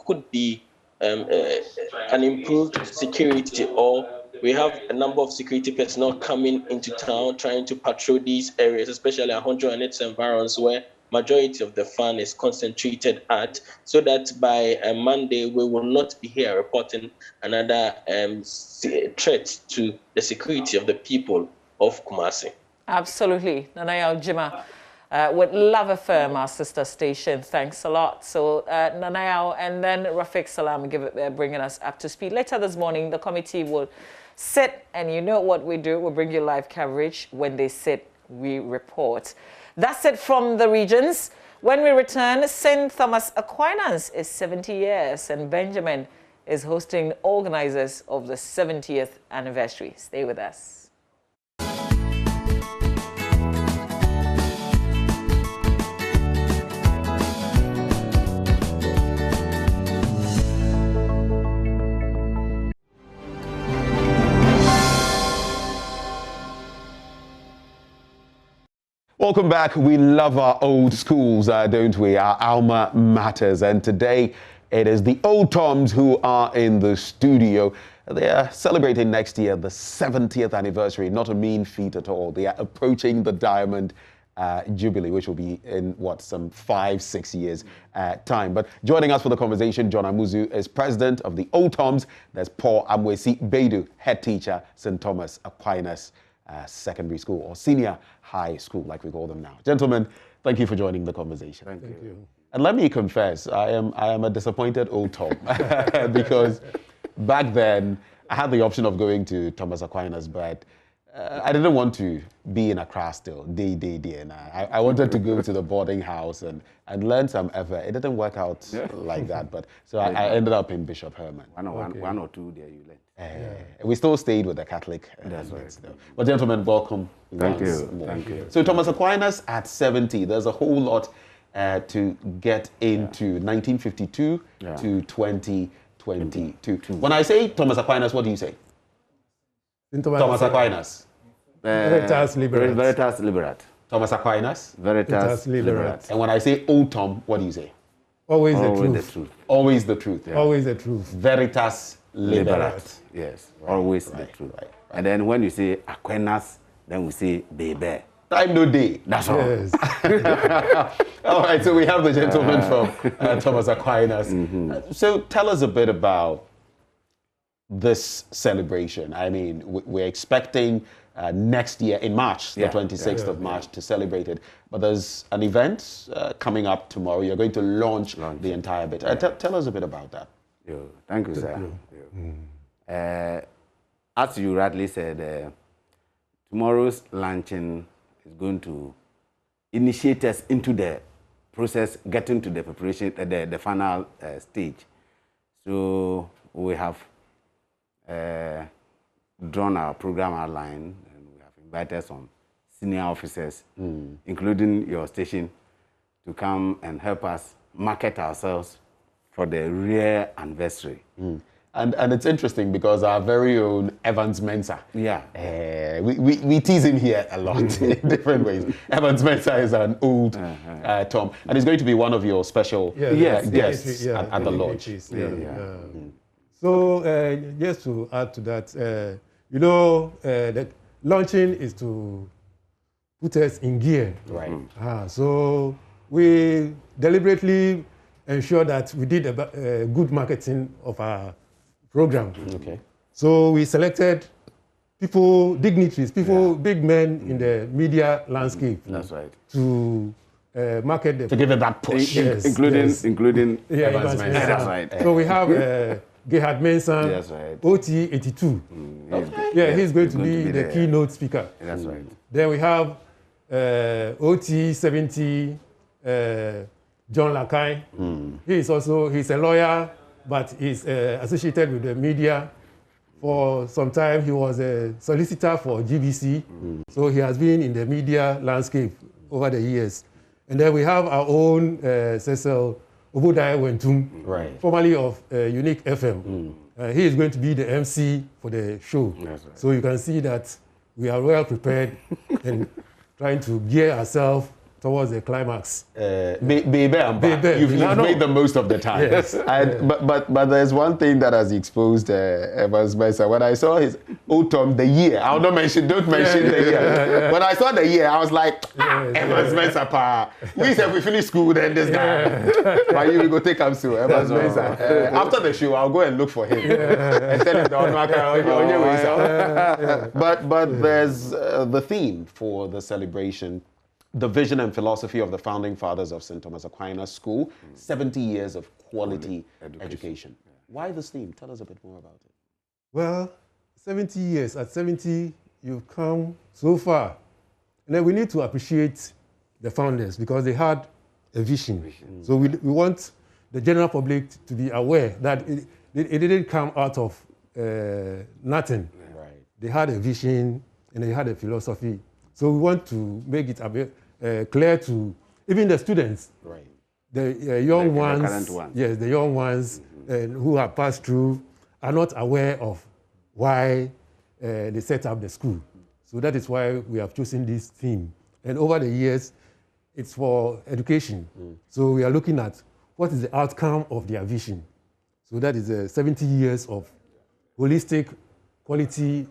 could be an improved security, or we have a number of security personnel coming into town trying to patrol these areas, especially 100 and its environs where majority of the fund is concentrated at, so that by Monday we will not be here reporting another threat to the security of the people of Kumasi. Absolutely. Nanaya Jima, with Love FM, our sister station. Thanks a lot. So Nanaya and then Rafiq Salam bringing us up to speed. Later this morning, the committee will sit, and you know what we do. We bring you live coverage. When they sit, we report. That's it from the regions. When we return, St. Thomas Aquinas is 70 years, and Benjamin is hosting organizers of the 70th anniversary. Stay with us. Welcome back. We love our old schools, don't we? Our alma maters. And today it is the Old Toms who are in the studio. They are celebrating next year the 70th anniversary. Not a mean feat at all. They are approaching the Diamond Jubilee, which will be in, some 5-6 years time. But joining us for the conversation, John Amuzu is president of the Old Toms. There's Paul Amwesi Beidou, head teacher, St. Thomas Aquinas Secondary School, or Senior High School, like we call them now. Gentlemen, thank you for joining the conversation. Thank you. And let me confess, I am a disappointed Old Tom because back then I had the option of going to Thomas Aquinas, but I didn't want to be in Accra still, and I wanted to go to the boarding house and learn some effort. It didn't work out like that, but so I ended up in Bishop Herman. One or two there you learned. We still stayed with the Catholic. That's right. But gentlemen, welcome. Thank you. Thank you. So Thomas Aquinas at 70, there's a whole lot to get into 1952 to 2022. When I say Thomas Aquinas, what do you say? Thomas Aquinas. Veritas Liberat. Veritas Liberat. Thomas Aquinas. Veritas Liberat. And when I say Old Tom, what do you say? Always the truth. Always the truth. Yeah. Always the truth. Veritas Liberat. Yes, always the truth. Right. And then when you say Aquinas, then we say Bebe. Time no day. That's all. Yes. All right, so we have the gentleman from Thomas Aquinas. So tell us a bit about this celebration. I mean, we're expecting next year in March, the 26th of March, to celebrate it. But there's an event coming up tomorrow. You're going to launch the entire bit. Tell us a bit about that. Thank you, sir. As you rightly said, tomorrow's launching is going to initiate us into the process, getting to the preparation, the final stage. So we have drawn our program outline, and we have invited some senior officers, including your station, to come and help us market ourselves for the rare anniversary. And it's interesting because our very own Evans Mensah, we tease him here a lot in different ways. Evans Mensah is an old Tom, and he's going to be one of your special guests at the lodge. So just to add to that, the launching is to put us in gear. Right. So we deliberately ensure that we did a good marketing of our program. Okay. So we selected people, dignitaries, people, big men in the media landscape. That's right. To market the... To give it that push. Yes, including Evans Mensah. That's right. So we have Gerhard Mensah, That's right. OT82. He's going to be the keynote speaker. That's right. Then we have OT70, John Lakai. He's a lawyer, but he's associated with the media. For some time, he was a solicitor for GBC. So he has been in the media landscape over the years. And then we have our own Cecil Obudai Wentum, formerly of Unique FM. He is going to be the MC for the show. Right. So you can see that we are well prepared and trying to gear ourselves towards the climax. You've made the most of the time. Yes. But there's one thing that has exposed Evans Mensah. When I saw his Tom the year, don't mention the year. When I saw the year, I was like, Evans Mensah, pa. We said we finish school, then this guy. But you will go take him to Evans Mensah. After the show, I'll go and look for him and tell him. But there's the theme for the celebration. The vision and philosophy of the founding fathers of St. Thomas Aquinas School, 70 years of quality education. Why this theme? Tell us a bit more about it. Well, 70 years. At 70, you've come so far. And then we need to appreciate the founders because they had a vision. So we want the general public to be aware that it didn't come out of nothing. Right. They had a vision and they had a philosophy. So we want to make it a bit clear to even the students, the young ones, the current ones. Yes, the young ones who have passed through are not aware of why they set up the school. So that is why we have chosen this theme. And over the years, it's for education. So we are looking at what is the outcome of their vision. So that is 70 years of holistic quality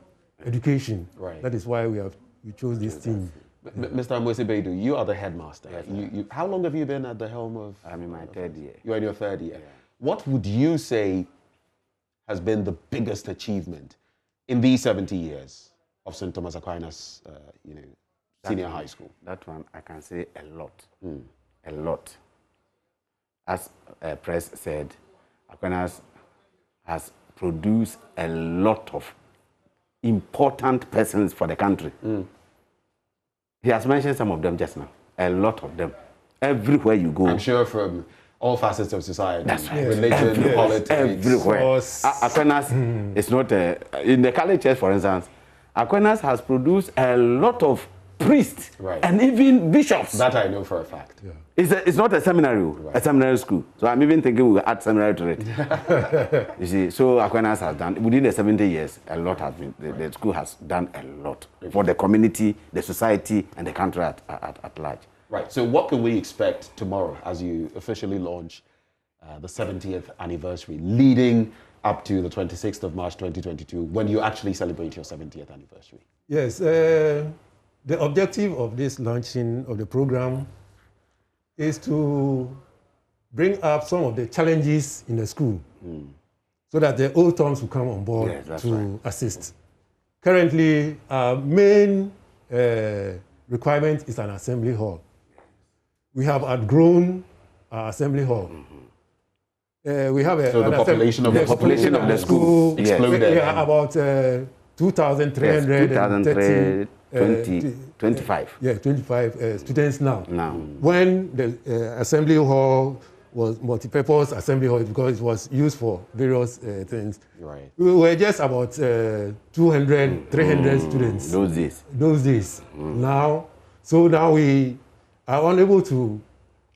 education. Right. That is why we chose this theme. Mr. Amwesi-Baidu, you are the headmaster. Yes, how long have you been at the helm of? I'm in my third year. You're in your third year. Yeah. What would you say has been the biggest achievement in these 70 years of St. Thomas Aquinas, senior high school? That one, I can say a lot. A lot. As Press said, Aquinas has produced a lot of important persons for the country. He has mentioned some of them just now. A lot of them. Everywhere you go. I'm sure from all facets of society. That's right. Religion, politics. Everywhere. Aquinas is not in the Catholic Church, for instance, Aquinas has produced a lot of priests and even bishops. That I know for a fact. Yeah. It's not a seminary, a seminary school. So I'm even thinking we'll add seminary to it. You see, so Aquinas has done, within the 70 years, a lot has been, the school has done a lot for the community, the society, and the country at large. Right, so what can we expect tomorrow as you officially launch the 70th anniversary, leading up to the 26th of March 2022, when you actually celebrate your 70th anniversary? Yes, the objective of this launching of the program is to bring up some of the challenges in the school so that the old Toms will come on board to assist. Currently, our main requirement is an assembly hall. We have outgrown our assembly hall. We have the population of the school exploded. We are about 2,330. 25. Yeah, 25 students now. When the assembly hall was multi-purpose assembly hall because it was used for various things. Right. We were just about 200, 300 students. Those days. Now we are unable to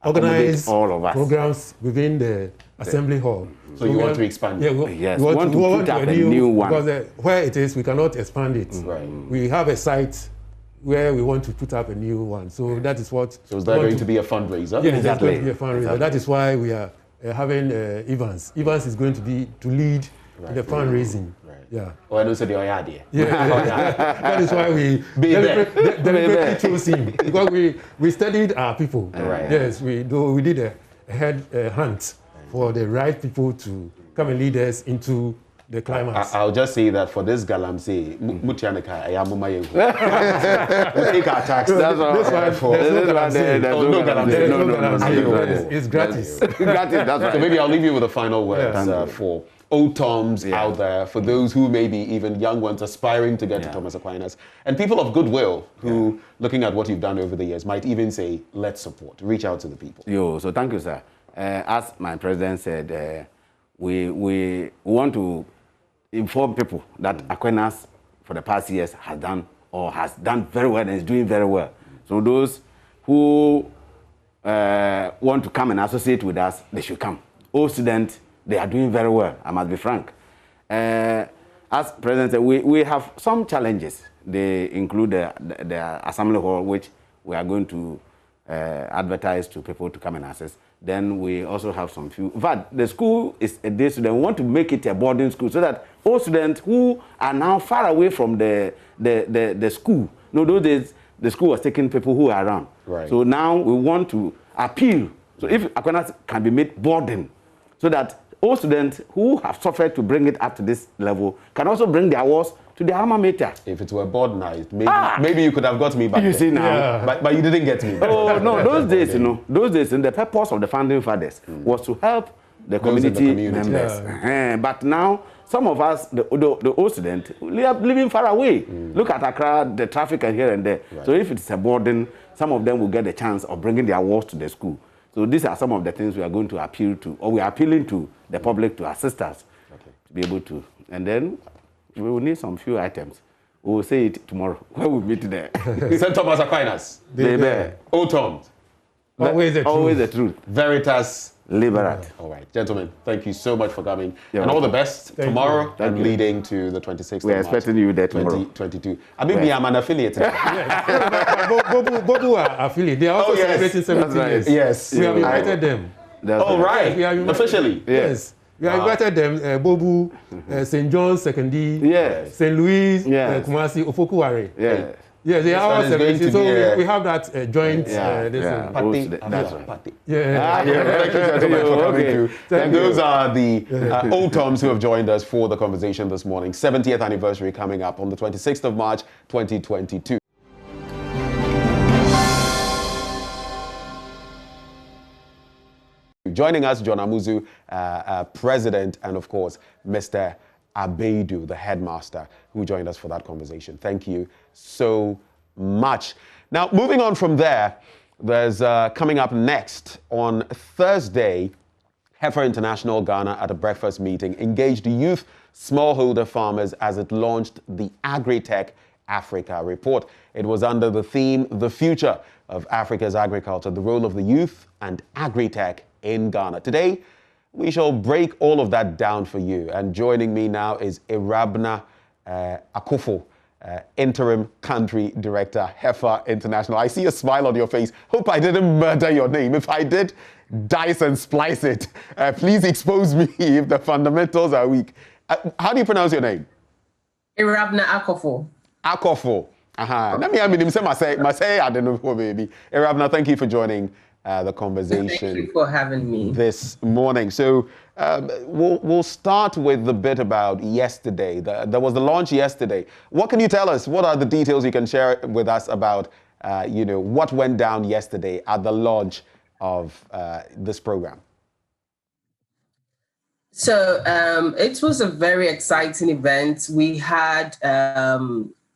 organize all of us programs within the assembly hall. So you want to expand it? Yeah, we want to put up a new one. Because where it is, we cannot expand it. Right. We have a site where we want to put up a new one. So that is what... So is that going to be a fundraiser? Yes, it's going to be a fundraiser. That is why we are having Evans. Evans is going to lead the fundraising. Yeah. Oh, I don't say the idea. Yeah. That is why we deliberately chose him, because we studied our people. Right. Yes, we did a hunt for the right people to come and lead us into the climax. I'll just say that for this galamsey, Mutianika, I am my we take our tax. That's no galamsey. It's gratis. Gratis, that's right. So maybe I'll leave you with the final words for old Toms out there, for those who may be even young ones aspiring to get to Thomas Aquinas, and people of goodwill who, looking at what you've done over the years, might even say, let's support, reach out to the people. So thank you, sir. As my president said, we want to inform people that Aquinas for the past years has done very well and is doing very well. So those who want to come and associate with us, they should come. All students, they are doing very well, I must be frank. As President said, we have some challenges. They include the assembly hall, which we are going to advertise to people to come and access. Then we also have some few. In fact, the school is a day student. We want to make it a boarding school so that all students who are now far away from the school, those days the school was taking people who are around. Right. So now we want to appeal. So if Aquinas can be made boarding, so that all students who have suffered to bring it up to this level can also bring their awards to the alma mater. If it were boardinized, maybe you could have got me back. You see now, but you didn't get me. Oh no, those days, those days, and the purpose of the founding fathers was to help the community members. But now, some of us, the old students, we are living far away. Look at Accra, the traffic here and there. Right. So if it's a burden, some of them will get the chance of bringing their awards to the school. So these are some of the things we are going to appeal to, or we are appealing to the public to assist us to be able to. And then we will need some few items. We will say it tomorrow when we meet there. St. Thomas Aquinas. Old Toms. Always the truth. Veritas Liberat. All right, gentlemen, thank you so much for coming. And all the best tomorrow and leading to the 26th We are expecting you there tomorrow. 2022. I mean, I'm an affiliate. Bobu are affiliate. They are also celebrating 17 years. Yes. We have invited them. Right. Officially. Yes. We have invited them, Bobu, St. John's, Sekondi, St. Louis, Kumasi, Ofokuware. Yes, they are all celebrating. So we have that joint party. That's right. Thank you, gentlemen, for coming through. And those are the old Toms who have joined us for the conversation this morning. 70th anniversary coming up on the 26th of March, 2022. Joining us, John Amuzu, President, and of course, Mr. Abeidu, the headmaster, who joined us for that conversation. Thank you so much. Now, moving on from there, there's coming up next on Thursday, Heifer International Ghana at a breakfast meeting engaged youth smallholder farmers as it launched the Agritech Africa report. It was under the theme, The Future of Africa's Agriculture, the Role of the Youth and Agritech in Ghana. Today, we shall break all of that down for you. And joining me now is Irabna Akufo, Interim Country Director, Heifer International. I see a smile on your face. Hope I didn't murder your name. If I did, dice and splice it. Please expose me if the fundamentals are weak. How do you pronounce your name? Irabna Akufo. Akufo. Let me say I don't know, baby. Irabna, thank you for joining the conversation. Thank you for having me this morning. So we'll start with the bit about yesterday. There was the launch yesterday. What can you tell us? What are the details you can share with us about what went down yesterday at the launch of this program? So it was a very exciting event. We had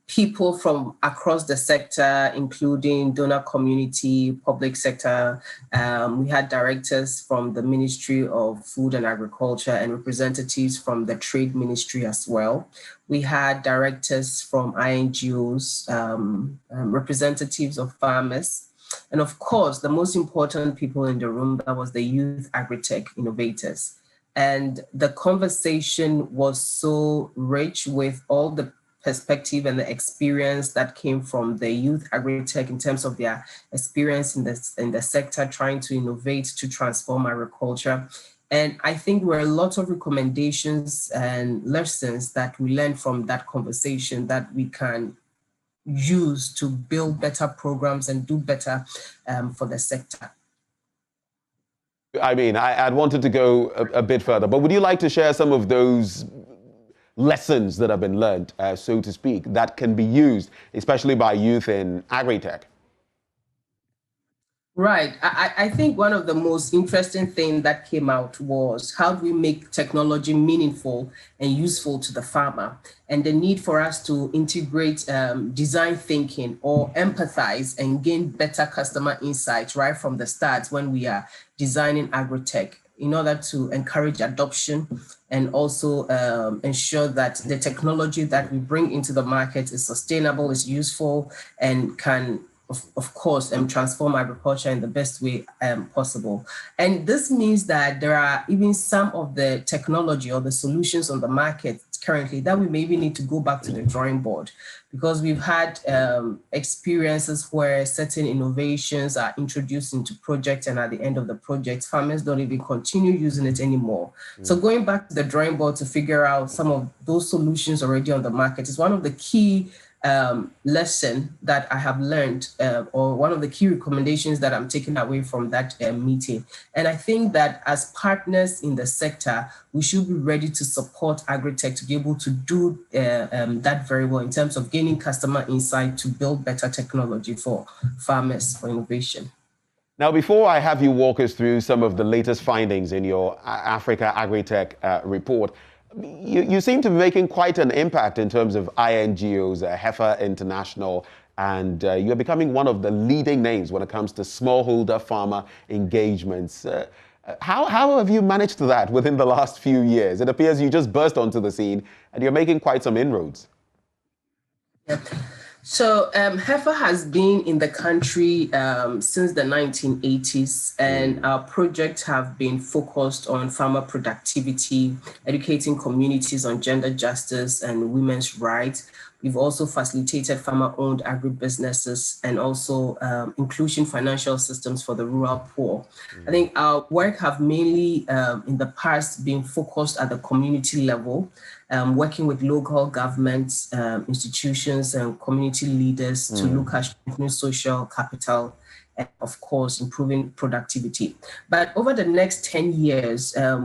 people from across the sector, including donor community, public sector. We had directors from the Ministry of Food and Agriculture and representatives from the Trade Ministry as well. We had directors from INGOs, representatives of farmers, and of course, the most important people in the room, that was the youth agritech innovators. And the conversation was so rich with all the perspective and the experience that came from the youth agritech in terms of their experience in the sector, trying to innovate to transform agriculture. And I think there were a lot of recommendations and lessons that we learned from that conversation that we can use to build better programs and do better for the sector. I mean, I'd wanted to go a bit further, but would you like to share some of those lessons that have been learned, so to speak, that can be used, especially by youth in Agritech? Right. I think one of the most interesting things that came out was how do we make technology meaningful and useful to the farmer, and the need for us to integrate design thinking or empathize and gain better customer insights right from the start when we are designing Agritech, in order to encourage adoption and also ensure that the technology that we bring into the market is sustainable, is useful, and can of course, transform agriculture in the best way possible. And this means that there are even some of the technology or the solutions on the market currently that we maybe need to go back to the drawing board, because we've had experiences where certain innovations are introduced into projects, and at the end of the project, farmers don't even continue using it anymore. So going back to the drawing board to figure out some of those solutions already on the market is one of the key lesson that I have learned, or one of the key recommendations that I'm taking away from that meeting. And I think that as partners in the sector, we should be ready to support Agritech to be able to do that very well in terms of gaining customer insight to build better technology for farmers for innovation. Now, before I have you walk us through some of the latest findings in your Africa Agritech report, you seem to be making quite an impact in terms of INGOs, Heifer International, and you're becoming one of the leading names when it comes to smallholder farmer engagements. How have you managed that within the last few years? It appears you just burst onto the scene and you're making quite some inroads. Yeah. So Heifer has been in the country since the 1980s, and our projects have been focused on farmer productivity, educating communities on gender justice and women's rights. We've also facilitated farmer-owned agribusinesses and also inclusion financial systems for the rural poor. I think our work have mainly in the past been focused at the community level, working with local governments, institutions, and community leaders to look at strengthening social capital and, of course, improving productivity. But over the next 10 years, I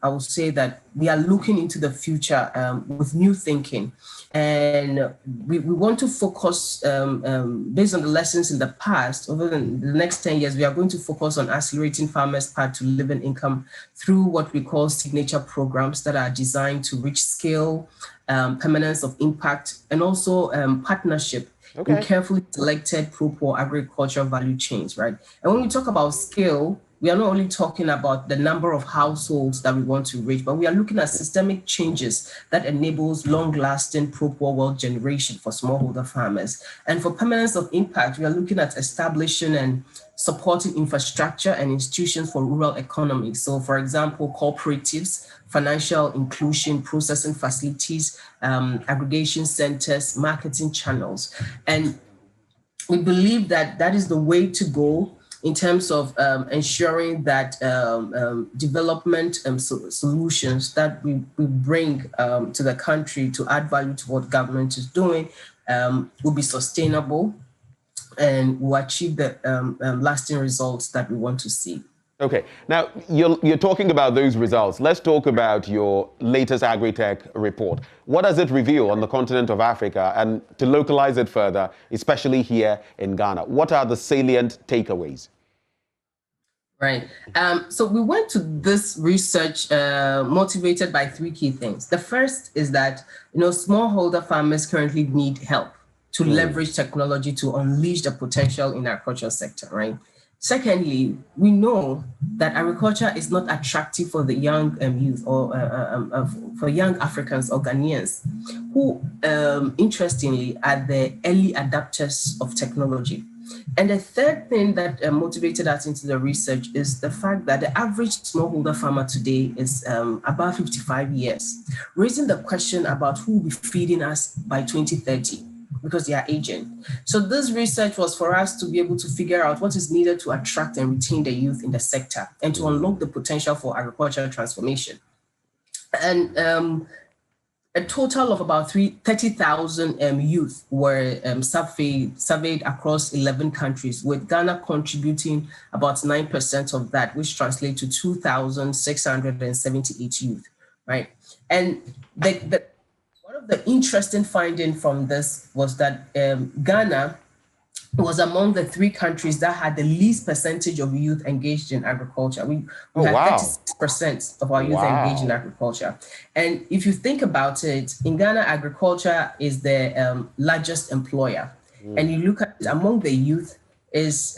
would say that we are looking into the future with new thinking. And we want to focus, based on the lessons in the past, over the next 10 years, we are going to focus on accelerating farmers' path to living income through what we call signature programs that are designed to reach scale, permanence of impact, and also partnership in carefully selected pro-poor agricultural value chains, right? And when we talk about scale, we are not only talking about the number of households that we want to reach, but we are looking at systemic changes that enables long-lasting pro-poor wealth generation for smallholder farmers. And for permanence of impact, we are looking at establishing and supporting infrastructure and institutions for rural economy. So, for example, cooperatives, financial inclusion, processing facilities, aggregation centers, marketing channels. And we believe that that is the way to go in terms of ensuring that development solutions that we bring to the country to add value to what government is doing will be sustainable and will achieve the lasting results that we want to see. Okay, now you're talking about those results. Let's talk about your latest Agritech report. What does it reveal on the continent of Africa, and to localize it further, especially here in Ghana? What are the salient takeaways? Right. So we went to this research motivated by three key things. The first is that, smallholder farmers currently need help to leverage technology to unleash the potential in the agricultural sector, right? Secondly, we know that agriculture is not attractive for the young youth or for young Africans or Ghanaians who, interestingly, are the early adapters of technology. And the third thing that motivated us into the research is the fact that the average smallholder farmer today is about 55 years, raising the question about who will be feeding us by 2030. Because they are aging. So this research was for us to be able to figure out what is needed to attract and retain the youth in the sector and to unlock the potential for agricultural transformation. And a total of about 30,000 youth were surveyed across 11 countries, with Ghana contributing about 9% of that, which translates to 2,678 youth, right? And one of the interesting findings from this was that Ghana was among the 3 countries that had the least percentage of youth engaged in agriculture. We had 36% of our youth engaged in agriculture. And if you think about it, in Ghana, agriculture is the largest employer. And you look at it, among the youth is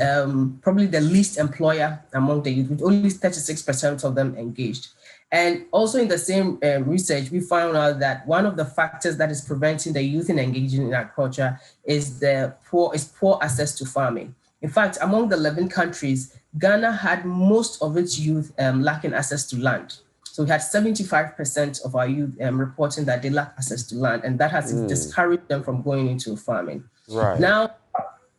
probably the least employer among the youth, with only 36% of them engaged. And also in the same research, we found out that one of the factors that is preventing the youth in engaging in agriculture is poor access to farming. In fact, among the 11 countries, Ghana had most of its youth lacking access to land. So we had 75% of our youth reporting that they lack access to land, and that has discouraged them from going into farming. Right. Now,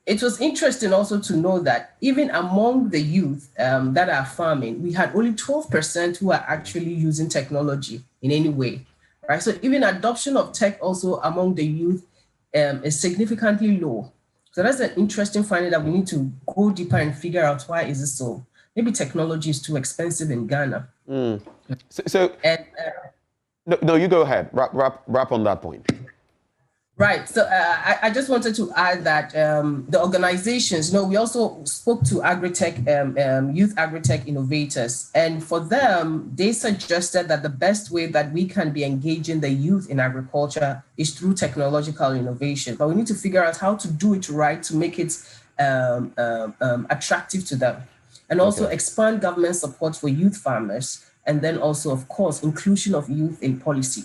it was interesting also to know that even among the youth that are farming, we had only 12% who are actually using technology in any way, right? So even adoption of tech also among the youth is significantly low. So that's an interesting finding that we need to go deeper and figure out why is it so. Maybe technology is too expensive in Ghana. No, you go ahead. Wrap on that point. Right. So I just wanted to add that the organizations, we also spoke to Agritech, youth Agritech innovators, and for them, they suggested that the best way that we can be engaging the youth in agriculture is through technological innovation. But we need to figure out how to do it right to make it attractive to them, and also expand government support for youth farmers, and then also, of course, inclusion of youth in policy.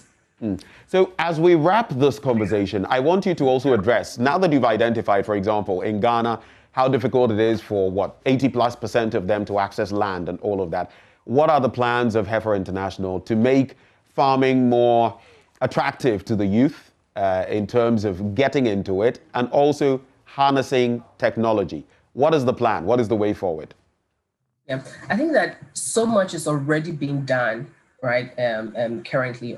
So as we wrap this conversation, I want you to also address, now that you've identified, for example, in Ghana, how difficult it is for 80+% of them to access land and all of that. What are the plans of Heifer International to make farming more attractive to the youth in terms of getting into it and also harnessing technology? What is the plan? What is the way forward? Yeah, I think that so much is already being done. Right, currently,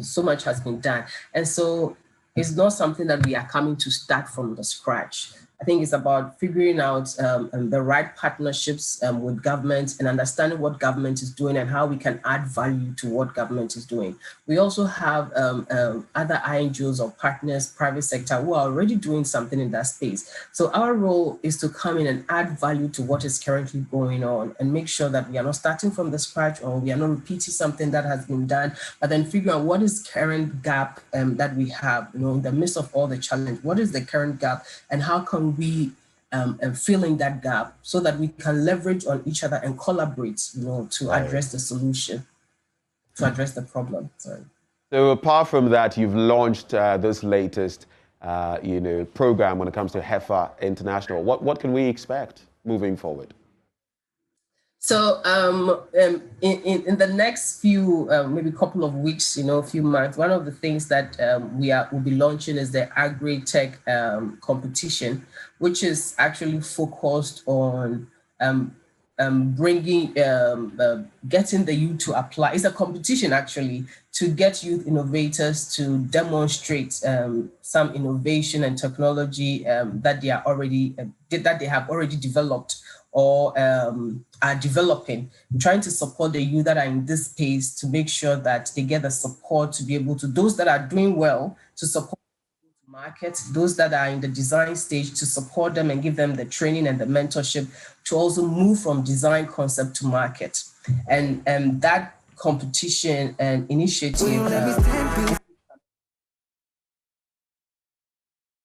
so much has been done. And so it's not something that we are coming to start from the scratch. I think it's about figuring out the right partnerships with governments and understanding what government is doing and how we can add value to what government is doing. We also have other INGOs or partners, private sector, who are already doing something in that space. So our role is to come in and add value to what is currently going on and make sure that we are not starting from the scratch or we are not repeating something that has been done, but then figure out what is current gap that we have, in the midst of all the challenge. What is the current gap and how can we fill in that gap so that we can leverage on each other and collaborate, to address the solution, to address the problem. Sorry. So apart from that, you've launched this latest, program when it comes to Heifer International. What can we expect moving forward? So in the next few, maybe couple of weeks, few months, one of the things that we'll be launching is the Agritech competition, which is actually focused on bringing, getting the youth to apply. It's a competition actually to get youth innovators to demonstrate some innovation and technology that they have already developed or are developing. I'm trying to support the youth that are in this space to make sure that they get the support to be able to, those that are doing well, to support the market, those that are in the design stage, to support them and give them the training and the mentorship to also move from design concept to market. And that competition and initiative.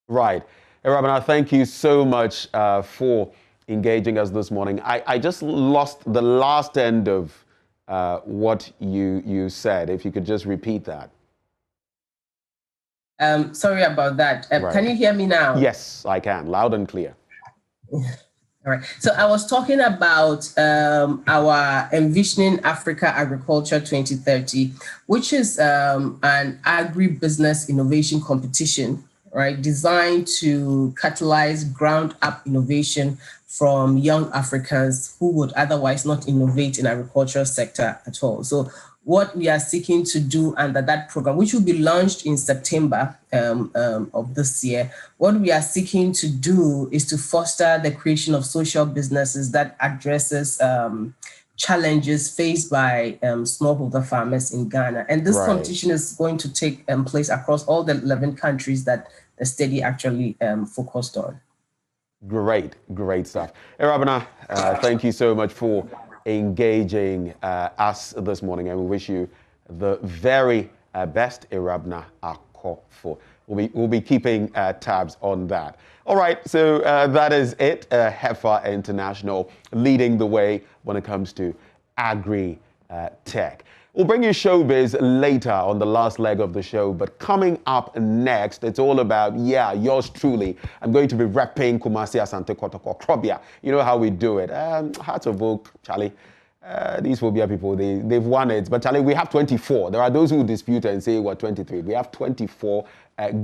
Right. Hey, Rabana, thank you so much for engaging us this morning. I just lost the last end of what you said. If you could just repeat that. Sorry about that. Right. Can you hear me now? Yes, I can. Loud and clear. All right. So I was talking about our Envisioning Africa Agriculture 2030, which is an agribusiness innovation competition, right, designed to catalyze ground-up innovation from young Africans who would otherwise not innovate in agricultural sector at all. So what we are seeking to do under that program, which will be launched in September of this year, what we are seeking to do is to foster the creation of social businesses that addresses challenges faced by smallholder farmers in Ghana. And this competition is going to take place across all the 11 countries that the study actually focused on. Great stuff. Irabana, thank you so much for engaging us this morning, and we wish you the very best, Irabana Akofo. We'll be keeping tabs on that. All right, so that is it. Heifer International leading the way when it comes to Agritech. We'll bring you showbiz later on the last leg of the show, but coming up next, it's all about, yours truly. I'm going to be repping Kumasi Asante Kotoko Krobia. You know how we do it. Heart of Oak, Charlie. These phobia people, they've won it. But Charlie, we have 24. There are those who dispute and say we're 23. We have 24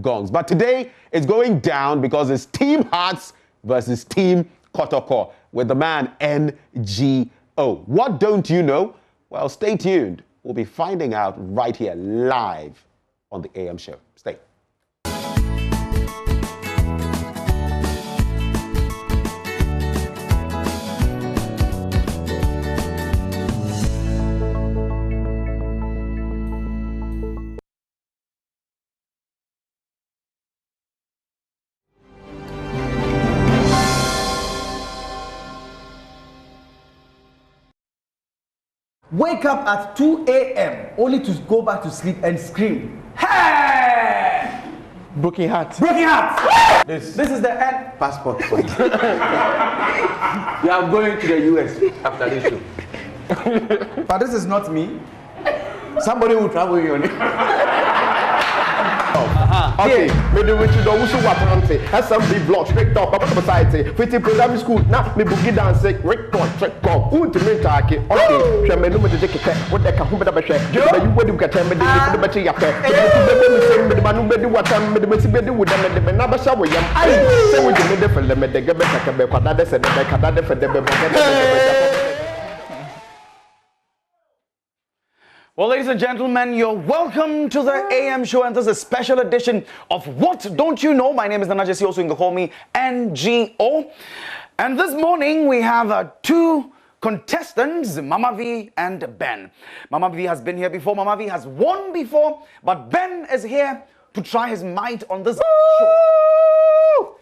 gongs. But today, it's going down because it's Team Hearts versus Team Kotoko with the man NGO. What don't you know? Well, stay tuned. We'll be finding out right here live on the AM show. Stay. Wake up at 2 a.m. only to go back to sleep and scream, hey! Broken heart. Broken heart! This is the end. Passport. We are going to the US after this show. But this is not me. Somebody will travel you on it. Okay, me do with you do wusu watrante. SMB block straight up up society. Fiti program school. Na me bugi dance record check up. Who to me take. Okay, hwe me no me de keke. What the ka hu be da be hwe. You we do kete me de be che yape. Me de manu be di watam me de me be di wuda me de na ba sha wo yam. Say we de me de fele me de ge be ka be kwada de se de be kada de fe de be. Well, ladies and gentlemen, you're welcome to the AM show, and this is a special edition of What Don't You Know? My name is Nana Jesse, also you can call me NGO. And this morning we have two contestants, Mama V and Ben. Mama V has been here before, Mama V has won before, but Ben is here to try his might on this show.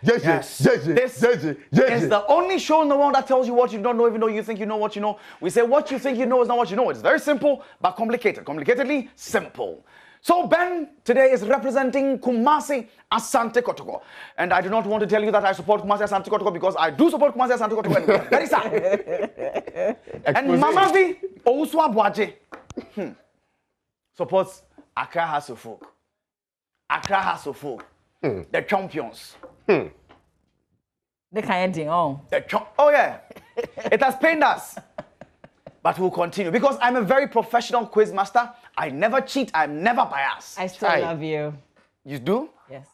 Yes. This is the only show in the world that tells you what you don't know, even though you think you know what you know. We say what you think you know is not what you know. It's very simple, but complicated. Complicatedly simple. So Ben today is representing Kumasi Asante Kotoko. And I do not want to tell you that I support Kumasi Asante Kotoko because I do support Kumasi Asante Kotoko. That is sad. And Mama V, Ouswa Boaje, supports Accra House of Folk. Accra House of Folk. The champions. The kind of thing, oh yeah. It has pained us. But we'll continue because I'm a very professional quiz master. I never cheat. I'm never biased. I still love you. You do? Yes.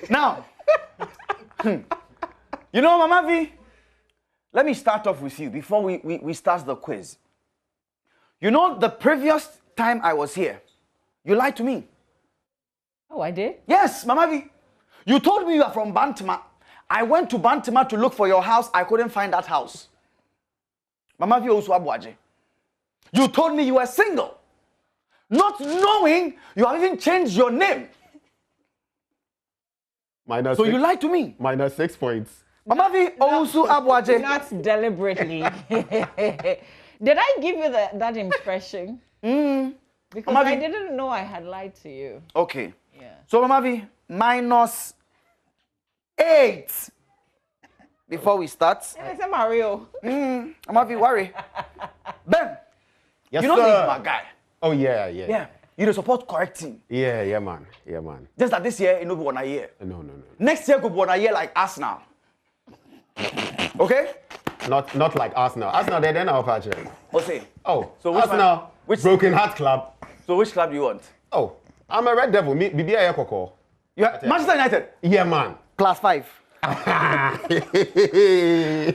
Now, you know, Mama V, let me start off with you before we start the quiz. You know, the previous time I was here, you lied to me. Oh, I did? Yes, Mama V. You told me you are from Bantama. I went to Bantama to look for your house. I couldn't find that house. Mama V also Abuaje. You told me you were single. Not knowing you have even changed your name. So you lied to me. Minus 6 points. Mama V also Abuaje. Not deliberately. Did I give you that impression? Because I didn't know I had lied to you. Okay. Yeah. So Mama V, minus 8. Before we start. I said Mario. Mama V, worry. Ben, yes, you know this my guy. Oh yeah. Yeah. You the support correct team. Yeah, man. Just that this year, it will be 1 year. No. Next year could be 1 year like Arsenal. Okay? Not like Arsenal. Arsenal, they're our patch. Okay. Oh, so Arsenal, which Broken Heart Club. So which club do you want? Oh, I'm a Red Devil. Me, BBA Koko. You are Manchester United? Yeah, man. Class 5.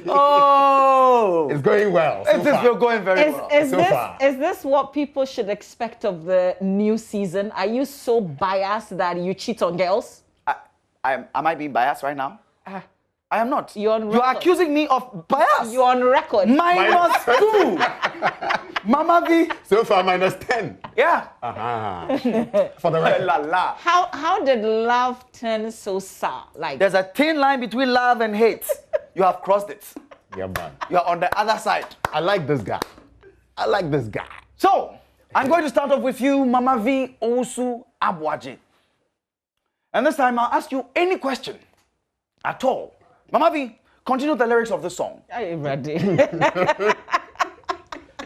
Oh, it's going well. So it is going very well. Is this what people should expect of the new season? Are you so biased that you cheat on girls? Am I being biased right now? I am not. You're on record. You are accusing me of bias. You're on record. -2. Mama V. So far, -10. Yeah. For the record. How did love turn so sour? Like there's a thin line between love and hate. You have crossed it. Yeah, man. You are on the other side. I like this guy. I like this guy. So, I'm going to start off with you, Mama V Osu Abwaje. And this time I'll ask you any question at all. Mama V, continue the lyrics of the song. I'm ready.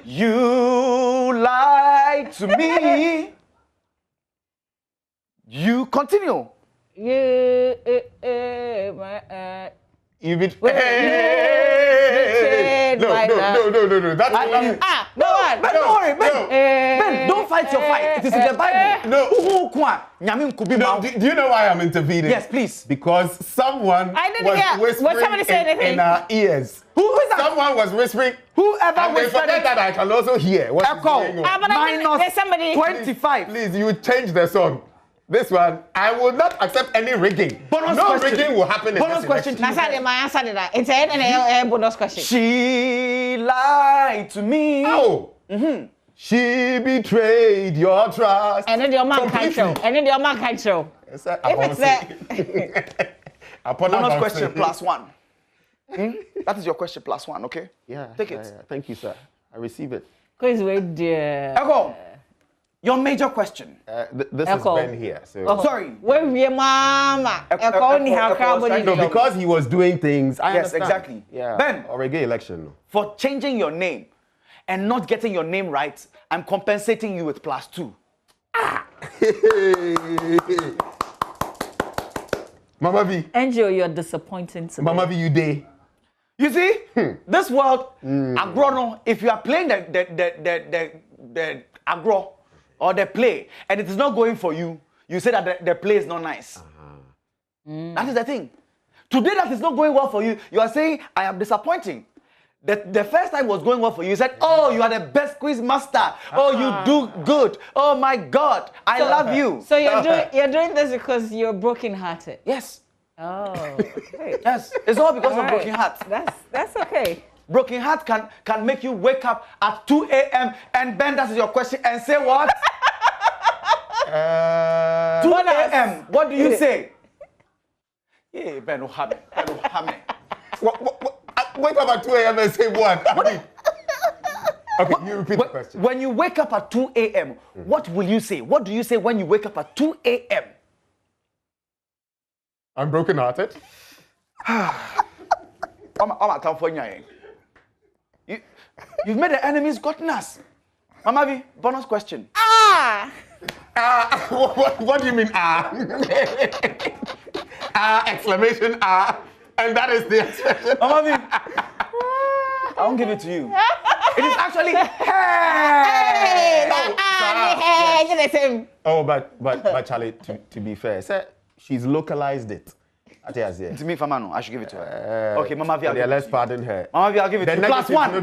You lied to me. You continue. You no. That's Ben, don't worry, Ben, don't fight your fight. It is in the Bible. No. Do you know why I'm intervening? Yes, please. Because someone was whispering in our ears. Who is that? Someone was whispering. Whoever and whispered they forget that I can also hear what is going on. Minus 25. Please, you change the song. This one, I will not accept any rigging. Bonus no question. rigging will happen in bonus this question election. to you. my answer to that. It's a bonus question. She lied to me. Oh. She betrayed your trust. And then your man can't show. And then your man can't show. If it's that. Bonus question +1. That is your question +1, okay? Yeah. Take it. Yeah. Thank you, sir. I receive it. Because we're dear. Echo, your major question. This is Ben here. So. Oh, sorry. Where we mama? No, because he was doing things. I yes, understand. exactly. Yeah. Ben, or a gay election. For changing your name and not getting your name right, I'm compensating you with +2. Mama V. Angel, you're disappointing today. Mama V, you day. You see, this world, agrono, if you are playing the agro or the play and it is not going for you, you say that the play is not nice. That is the thing. Today that is not going well for you, you are saying, I am disappointing. The first time was going well for you, you said, oh, you are the best quiz master. Oh, you do good. Oh my God, I love you. So you're doing this because you're broken-hearted? Yes. Oh, okay. Yes, it's all because of broken heart. That's okay. Broken heart can make you wake up at 2 a.m. and Ben, that is your question, and say what? 2 a.m. What do you say? Yeah, Ben, Wake up at 2 a.m. and say what? Okay, you repeat the question. When you wake up at 2 a.m., what will you say? What do you say when you wake up at 2 a.m.? I'm broken-hearted. You've made the enemies gotten us. Mama V, bonus question. What do you mean, exclamation, and that is the expression. Mama V, I won't give it to you. It is actually, Oh, but Charlie, to be fair, sir, she's localized it. To me, Famano, I should give it to her. Okay, Mama V, let's pardon her. Mama V, I'll give it to you. +1.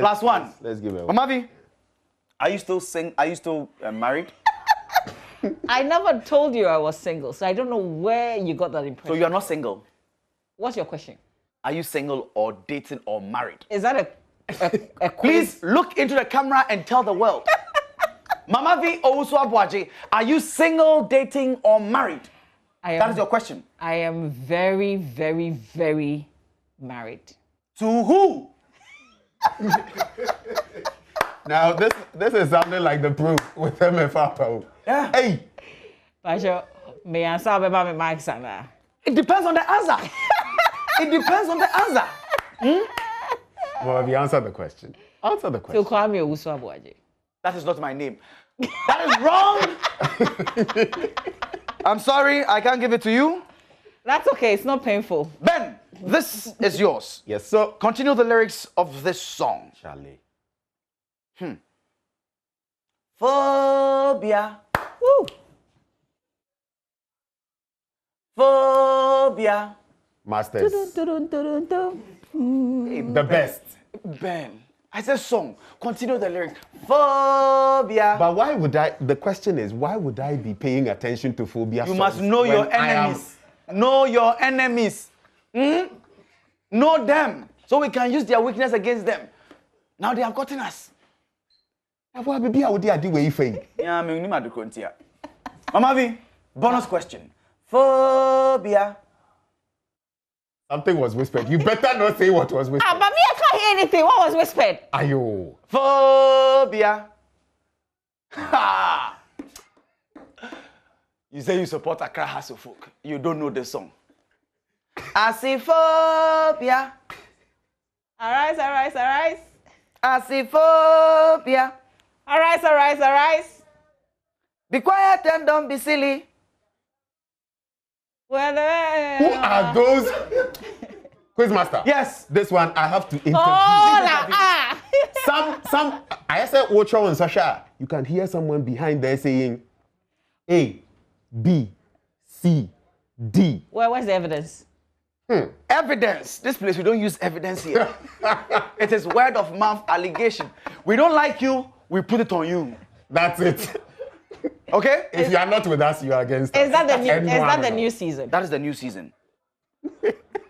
+1. Let's give her. Mama V, are you still married? I never told you I was single, so I don't know where you got that impression. So you are not single? What's your question? Are you single or dating or married? Is that a Please look into the camera and tell the world. Mama V Owusu Abwaje, are you single, dating or married? That is your question. I am very, very, very married. To who? Now, this is sounding like the proof with MFR. Yeah. Hey. May I answer about my mic, Sana? It depends on the answer. It depends on the answer. Well, have you answered the question? Answer the question. So call me Owusu Abwaje. That is not my name. That is wrong. I'm sorry, I can't give it to you. That's okay, it's not painful. Ben, this is yours. Yes, sir. Continue the lyrics of this song. Charlie. Phobia. Woo. Phobia. Masters. The best. Ben, I said song. Continue the lyrics. Phobia. But why would I? The question is, why would I be paying attention to phobia? You songs must know when your I am- enemies. Know your enemies. Know them. So we can use their weakness against them. Now they have gotten us. Yeah, Mama V, bonus question. Phobia. Something was whispered. You better not say what was whispered. But me, I can't hear anything. What was whispered? Ayo. Phobia. Ha! You say you support Accra House of Folk. You don't know the song. I see phobia. Arise, arise, arise. I see phobia. Arise, arise, arise. Be quiet and don't be silly. Well, Who are those? Quizmaster. Yes. This one I have to interview. Some. I said Ocho and Sasha. You can hear someone behind there saying A, B, C, D. Well, where's the evidence? Evidence. This place, we don't use evidence here. It is word of mouth allegation. We don't like you, we put it on you. That's it. Okay? If you are not with us, you are against us. Is that the new season? That is the new season.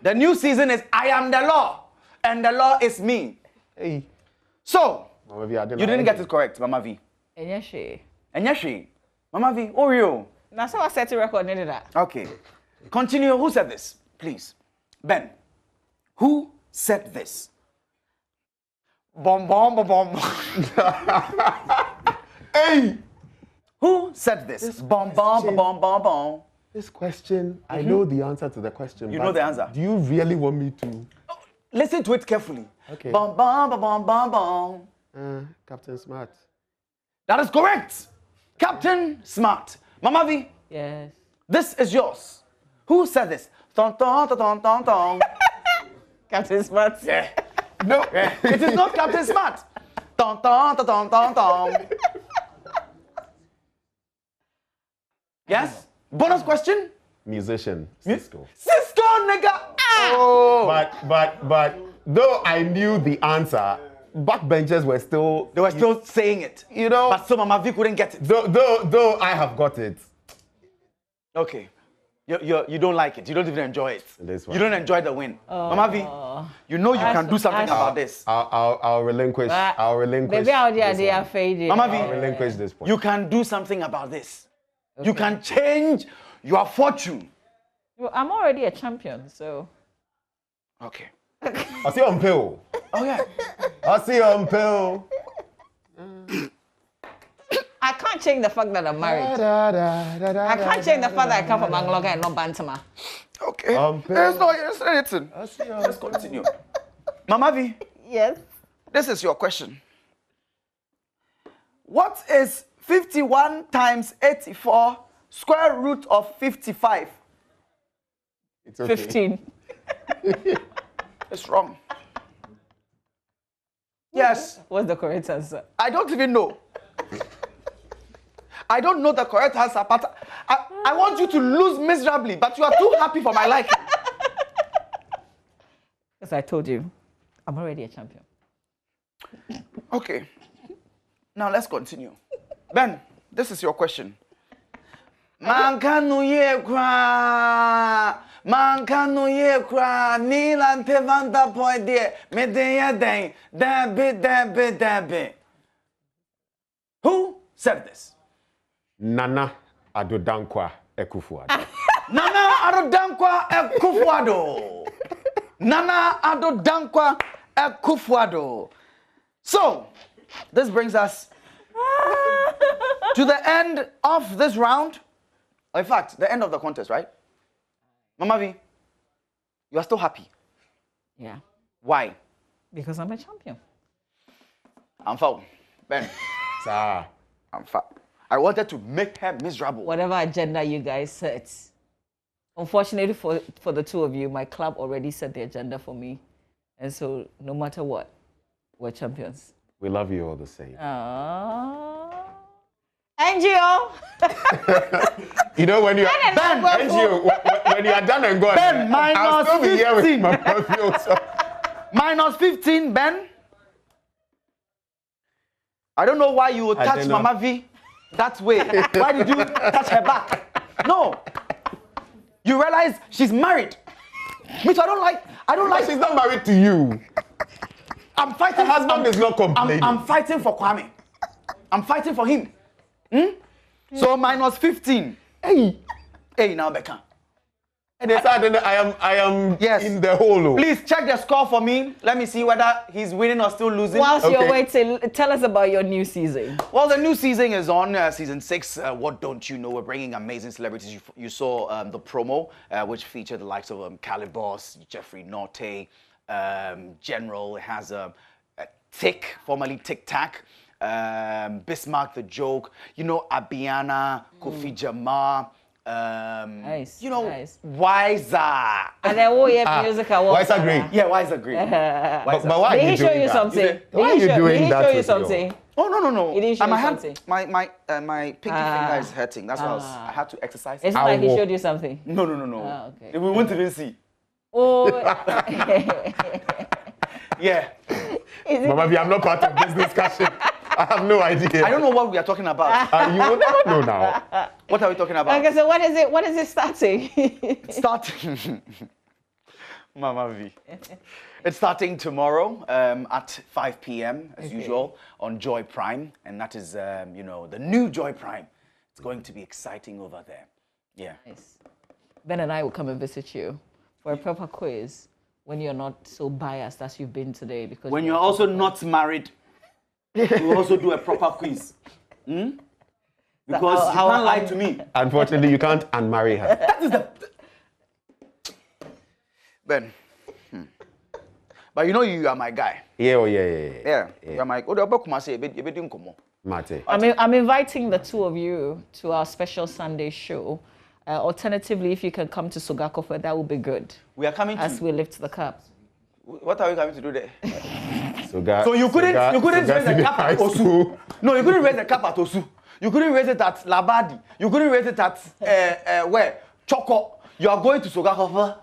The new season is I am the law, and the law is me. Hey. So, Mama V, you didn't get it correct, Mama V. Enyeshi. Mama V, Oreo. That's how I set the record, did that. Okay. Continue. Who said this? Please. Ben. Who said this? Bom, bom, bom, bom. Hey! Who said this? Bom, bom, bom, bom, bom. This question, I know the answer to the question. You know the answer? Do you really want me to? Listen to it carefully. Okay. Bom, bom, bom, bom, bom. Captain Smart. That is correct. Captain Smart. Mama V. Yes. This is yours. Who said this? Ton, ton, ton, ton, ton, ton. Captain Smart. Yeah. No, it is not Captain Smart. Ton, ton, ton, ton, ton, ton. Yes? Bonus question? Musician. Cisco. Cisco, nigga! Oh! But though I knew the answer, backbenchers were still... They were still saying it. You know? But so Mama V couldn't get it. Though I have got it. Okay. You don't like it. You don't even enjoy it. You don't enjoy the win. Mama V, you know you can do something about this. I'll relinquish. Maybe they are fading. Mama V, I'll relinquish this point. You can do something about this. Okay. You can change your fortune. Well, I'm already a champion, so. Okay. I see you on pill. Oh yeah. I see you on pill. I can't change the fact that I'm married. I can't change the fact that I come from Angloga and not Bantama. Okay. Let's continue. Mama V. Yes. This is your question. What is 51 times 84 square root of 55? It's okay. 15. It's wrong. Yes. What's the correct answer? I don't even know. I don't know the correct answer, but I want you to lose miserably, but you are too happy for my liking. As I told you, I'm already a champion. Okay. Now let's continue. Ben, this is your question. Mankanu ye kwa nilante vanta point de medenya den dabe. Who said this? Nana Adodankwa Ekufuado. Nana Adodankwa Ekufuado. Nana Adodankwa Ekufuado. So, this brings us to the end of this round. In fact, the end of the contest, right? Mama V, you are still happy. Yeah. Why? Because I'm a champion. I'm foul. Ben. Sir. I'm foul. I wanted to make her miserable. Whatever agenda you guys set. Unfortunately for the two of you, my club already set the agenda for me. And so no matter what, we're champions. We love you all the same. Aww. NGO. You know, when you are Ben, NGO, when you are done and gone, Ben, I'll still be here with my perfume. So. Minus 15, Ben. I don't know why you would touch Mama V that way. Why did you touch her back? No. You realize she's married. Me too, I don't like. She's not married to you. I'm fighting. Her husband is not complaining. I'm fighting for Kwame. I'm fighting for him. So minus 15. Hey, now Becca. And they said, I am in the hole. Please check the score for me. Let me see whether he's winning or still losing. Whilst you're waiting, tell us about your new season. Well, the new season is on, season 6. What don't you know? We're bringing amazing celebrities. You saw the promo, which featured the likes of Calibos, Jeffrey Norte, General. It has a Tick, formerly Tic Tac, Bismarck the Joke, you know, Abiana, Kofi Jamar. Nice. You know, nice. Wiser. And then music award. Wiser Green. Yeah, Wiser Green. But why did he show you something? Why are you doing that? Did he show you something? Oh no. He didn't show you something. My pinky finger is hurting. That's why I had to exercise. It's not like he showed you something. No. Okay. We won't even see. Oh. Yeah. Mama V, I'm not part of this discussion. I have no idea. I don't know what we are talking about. You will never know now. What are we talking about? Okay, so what is it? What is it starting? Starting. Mama V. It's starting tomorrow at 5 p.m. as usual on Joy Prime, and that is you know, the new Joy Prime. It's going to be exciting over there. Yeah. Nice. Ben and I will come and visit you for a proper quiz when you're not so biased as you've been today. Because when you're also not married, we'll also do a proper quiz. Because you can't lie to me. Unfortunately, you can't unmarry her. That is the... Ben. But you know you are my guy. Yeah. You are my... I'm inviting the two of you to our special Sunday show. Alternatively, if you can come to Sogakofe, that would be good. We are coming as we lift the cup. What are we coming to do there? So you couldn't raise the cup at Osu. No, you couldn't raise the cup at Osu. You couldn't raise it at Labadi. You couldn't raise it at where? Choco. You are going to Sogakofe.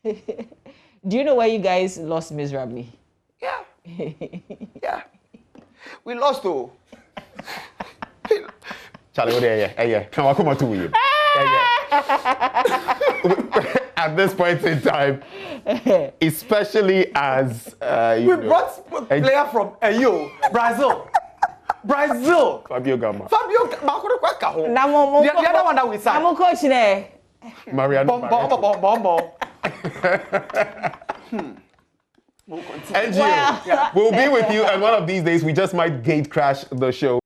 Do you know where you guys lost miserably? Yeah. Yeah. We lost though. Charlie, yeah. Come on to you. At this point in time, especially as we brought a player from Brazil. Fabio Gama. The other one that we signed. I'm a coach there. Mariano. NGO, we'll be with you, and one of these days we just might gate crash the show.